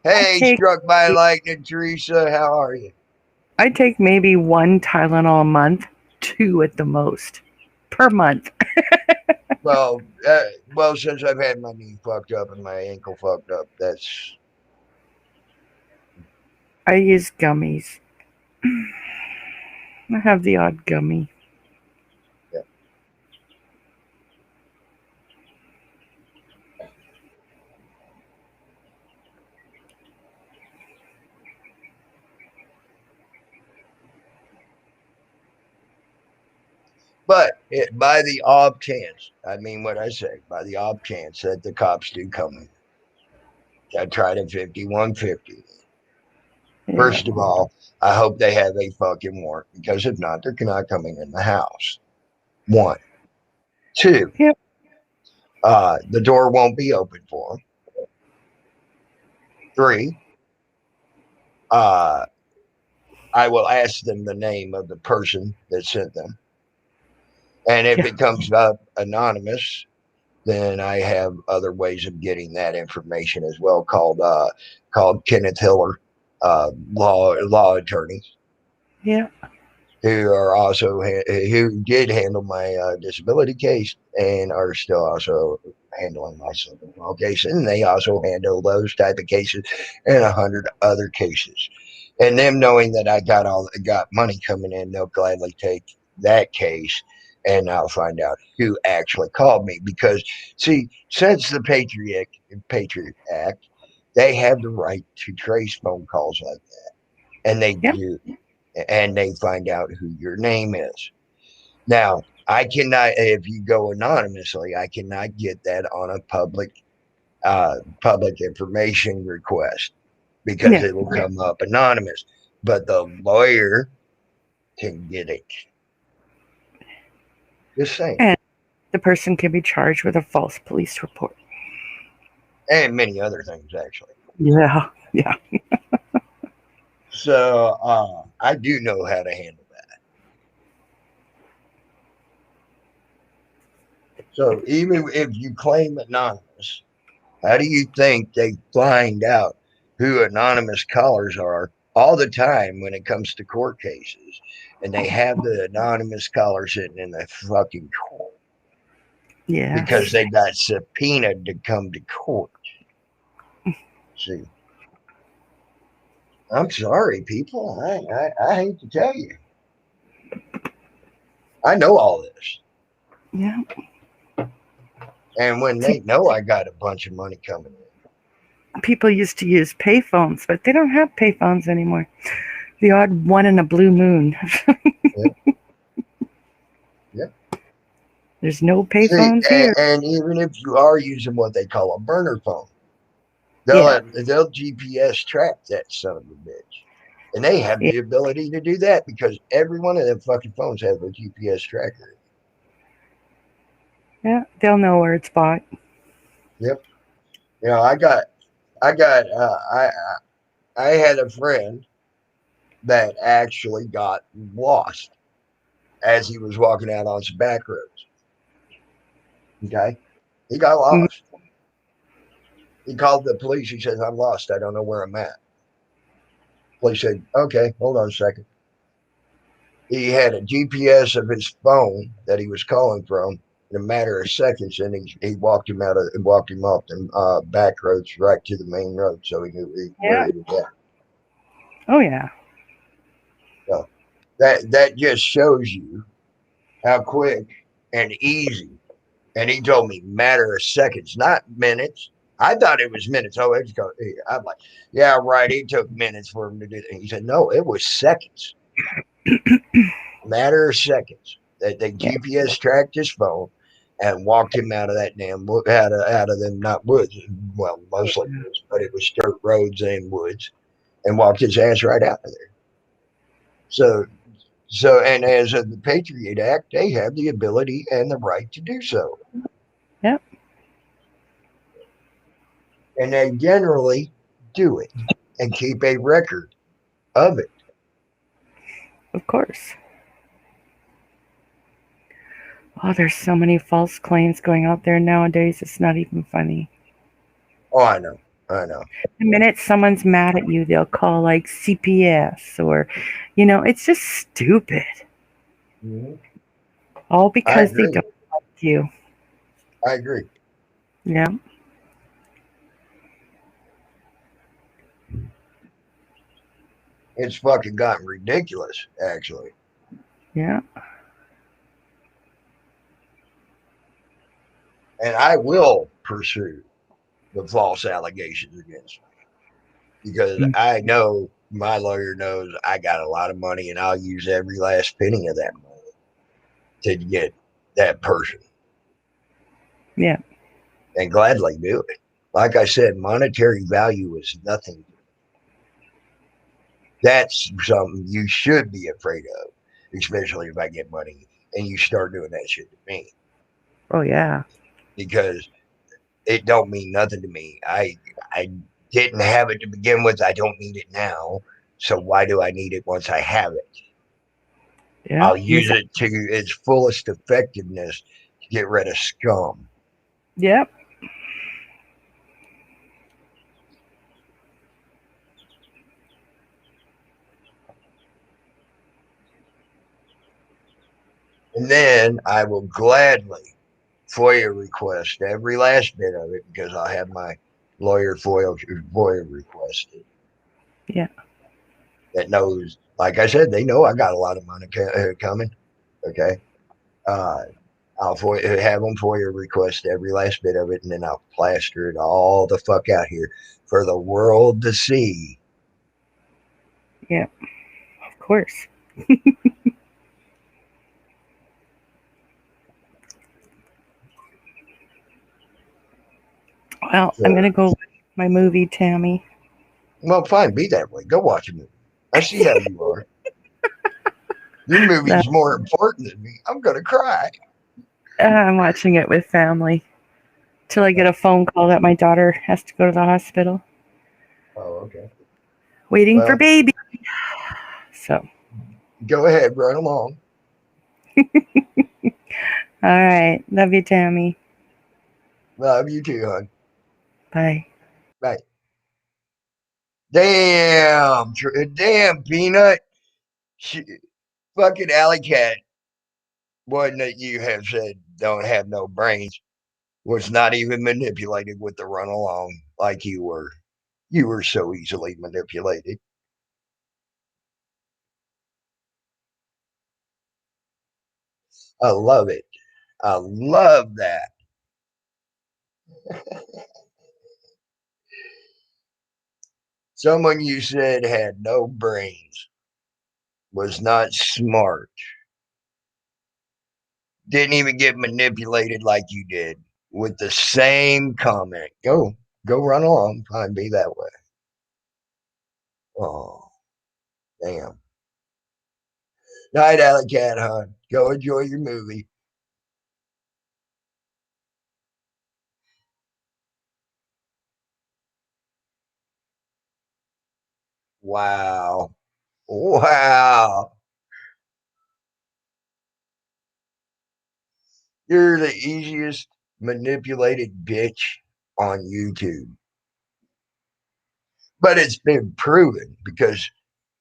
Hey, struck by lightning, Teresa. How are you? I take maybe one Tylenol a month, 2 at the most per month. Well, since I've had my knee fucked up and my ankle fucked up, that's I use gummies. I have the odd gummy. yeah. But by the off chance, I mean what I say, by the off chance that the cops do come in, I tried a 5150. First Yeah. of all, I hope they have a fucking warrant, because if not, they're not coming in the house. 1. 2, Yep. the door won't be open for them. 3, I will ask them the name of the person that sent them. And if it comes up anonymous, then I have other ways of getting that information as well, called Kenneth Hiller, law attorneys, Yeah. who are also who did handle my disability case and are still also handling my civil law case, and they also handle those type of cases and 100 other cases. And them knowing that I got money coming in, they'll gladly take that case, and I'll find out who actually called me. Because see, since the Patriot Act, they have the right to trace phone calls like that, and they Yep. do, and they find out who your name is. Now, I cannot, if you go anonymously, I cannot get that on a public information request, because Yeah. it will come up anonymous. But the lawyer can get it. Just saying. And the person can be charged with a false police report. And many other things, actually. Yeah. Yeah. So I do know how to handle that. So even if you claim anonymous, how do you think they find out who anonymous callers are all the time when it comes to court cases? And they have the anonymous caller sitting in the fucking court Yeah. because they got subpoenaed to come to court. See, I'm sorry, people. I hate to tell you. I know all this. Yeah. And when they know I got a bunch of money coming in. People used to use payphones, but they don't have payphones anymore. The odd one in a blue moon. Yep. There's no payphones here. And even if you are using what they call a burner phone, they'll GPS track that son of a bitch. And they have the ability to do that because every one of them fucking phones has a GPS tracker. Yeah, they'll know where it's bought. Yep. You know, I had a friend that actually got lost as he was walking out on some back roads. Okay. He got lost. He called the police. He says, "I'm lost. I don't know where I'm at." Police said, "Okay, hold on a second." He had a GPS of his phone that he was calling from in a matter of seconds, and he walked him off the back roads right to the main road, so he knew where he was at. Oh yeah. So that just shows you how quick and easy. And he told me matter of seconds, not minutes. I thought it was minutes. Oh, it's going. I'm like, yeah, right. It took minutes for him to do that. He said, no, it was seconds. Matter of seconds. That they GPS tracked his phone and walked him out of that damn out of them, not woods. Well, mostly woods, but it was dirt roads and woods, and walked his ass right out of there. So, and as of the Patriot Act, they have the ability and the right to do so. Yep. And they generally do it and keep a record of it. Of course. Oh, there's so many false claims going out there nowadays. It's not even funny. Oh, I know. The minute someone's mad at you, they'll call like CPS or, it's just stupid. Mhm. All I because they agree. don't like you. I agree. Yeah. It's fucking gotten ridiculous, actually. Yeah. And I will pursue the false allegations against me because Mm. I know my lawyer knows I got a lot of money and I'll use every last penny of that money to get that person Yeah. and gladly do it. Like I said, monetary value is nothing. That's something you should be afraid of, especially if I get money and you start doing that shit to me Oh yeah. because it don't mean nothing to me. I didn't have it to begin with. I don't need it now. So why do I need it once I have it? Yeah. I'll use it to its fullest effectiveness to get rid of scum. Yep. And then I will gladly FOIA request every last bit of it because I'll have my lawyer FOIA requested Yeah. that knows, like I said, they know I got a lot of money coming. Okay. Uh, I'll have them FOIA request every last bit of it, and then I'll plaster it all the fuck out here for the world to see. Yeah. Of course. Well, I'm So, gonna go watch my movie, Tammy. well, fine, be that way. Go watch a movie. I see how you are. Your No, movie's more important than me. I'm gonna cry. I'm watching it with family till I get a phone call that my daughter has to go to the hospital, Oh, okay. waiting for Well, baby. So, go ahead, run along. all right. Love you, Tammy. Love you too, hon. Bye. Bye. Damn, damn, Peanut. She, fucking alley cat. One that you have said don't have no brains was not even manipulated with the run along like you were. You were so easily manipulated. I love it. I love that. Someone you said had no brains, was not smart, didn't even get manipulated like you did with the same comment. Go run along. Fine, be that way. Oh, damn. Night, Alley Cat, hon. Go enjoy your movie. Wow. Wow. You're the easiest manipulated bitch on YouTube. But it's been proven because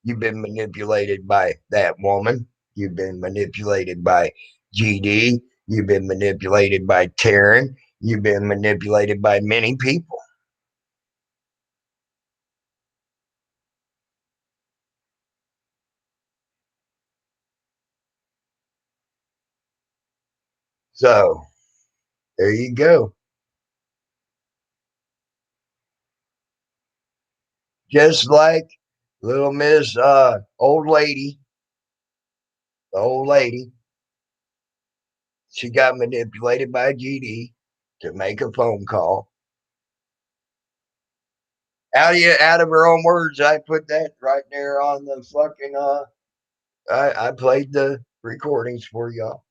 you've been manipulated by that woman. You've been manipulated by GD. You've been manipulated by Taryn. You've been manipulated by many people. So there you go. Just like little Miss Old Lady, the old lady, she got manipulated by GD to make a phone call. Out of her own words, I put that right there on the fucking I played the recordings for y'all.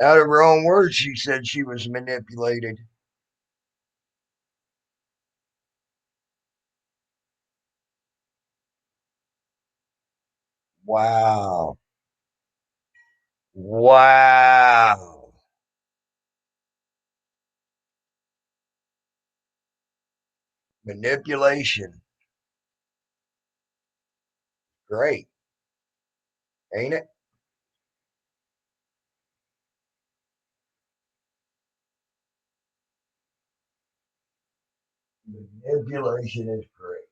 Out of her own words, she said she was manipulated. Wow. Wow. Manipulation. Great. Ain't it? Manipulation is great.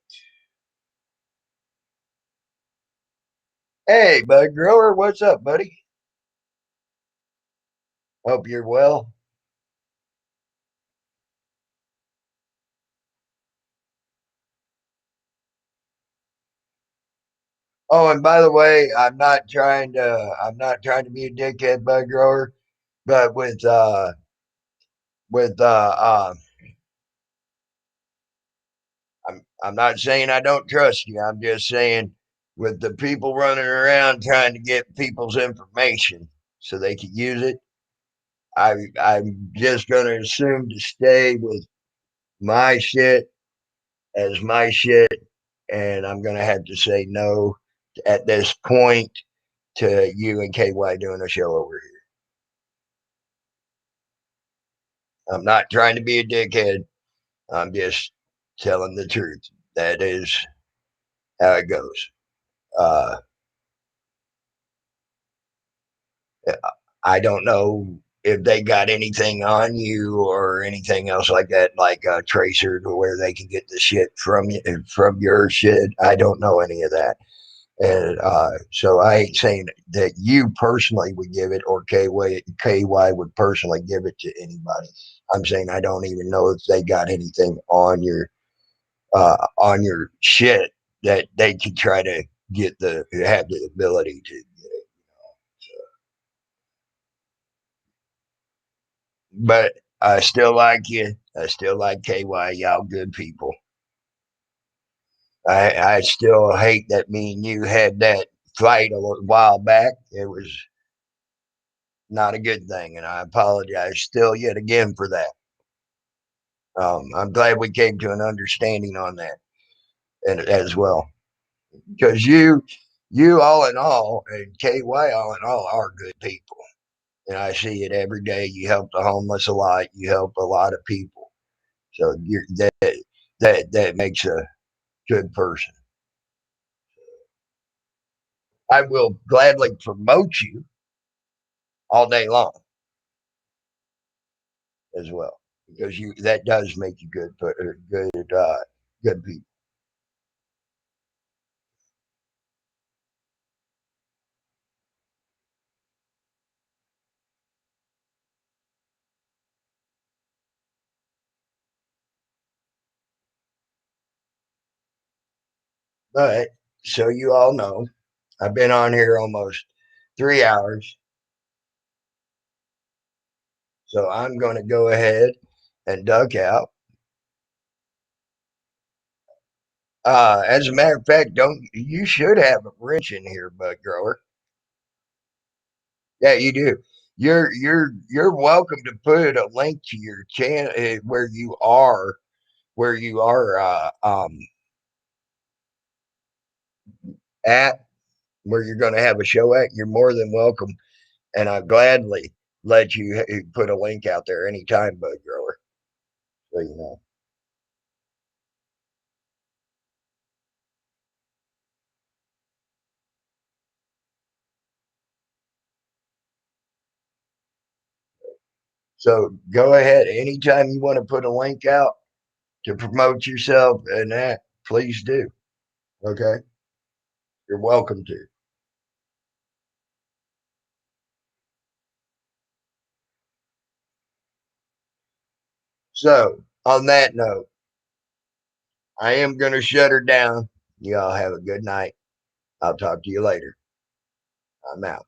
Hey, Bud Grower, what's up, buddy? Hope you're well. Oh, and by the way, I'm not trying to be a dickhead, Bud Grower, but with I'm not saying I don't trust you. I'm just saying with the people running around trying to get people's information so they can use it, I'm just gonna assume to stay with my shit as my shit, and I'm gonna have to say no at this point to you and KY doing a show over here. I'm not trying to be a dickhead. I'm just telling the truth. That is how it goes. Uh, I don't know if they got anything on you or anything else like that, like a tracer to where they can get the shit from you from your shit. I don't know any of that. And so I ain't saying that you personally would give it or KY would personally give it to anybody. I'm saying I don't even know if they got anything on your shit that they could try to have the ability to get it. But I still like you. I still like KY. Y'all good people. I still hate that me and you had that fight a little while back. It was not a good thing, and I apologize still yet again for that. I'm glad we came to an understanding on that, and as well, because you all in all, and KY all in all are good people, and I see it every day. You help the homeless a lot. You help a lot of people, so that makes a good person. I will gladly promote you all day long as well because you that does make you good people. But so you all know, I've been on here almost 3 hours, so I'm going to go ahead and duck out. As a matter of fact, don't you should have a wrench in here, Bud Grower? Yeah, you do. You're welcome to put a link to your channel where you are at where you're going to have a show at. You're more than welcome, and I'll gladly let you put a link out there anytime, Bud Grower. So you know. So go ahead anytime you want to put a link out to promote yourself and that, please do. Okay, you're welcome to. So on that note, I am going to shut her down. You all have a good night. I'll talk to you later. I'm out.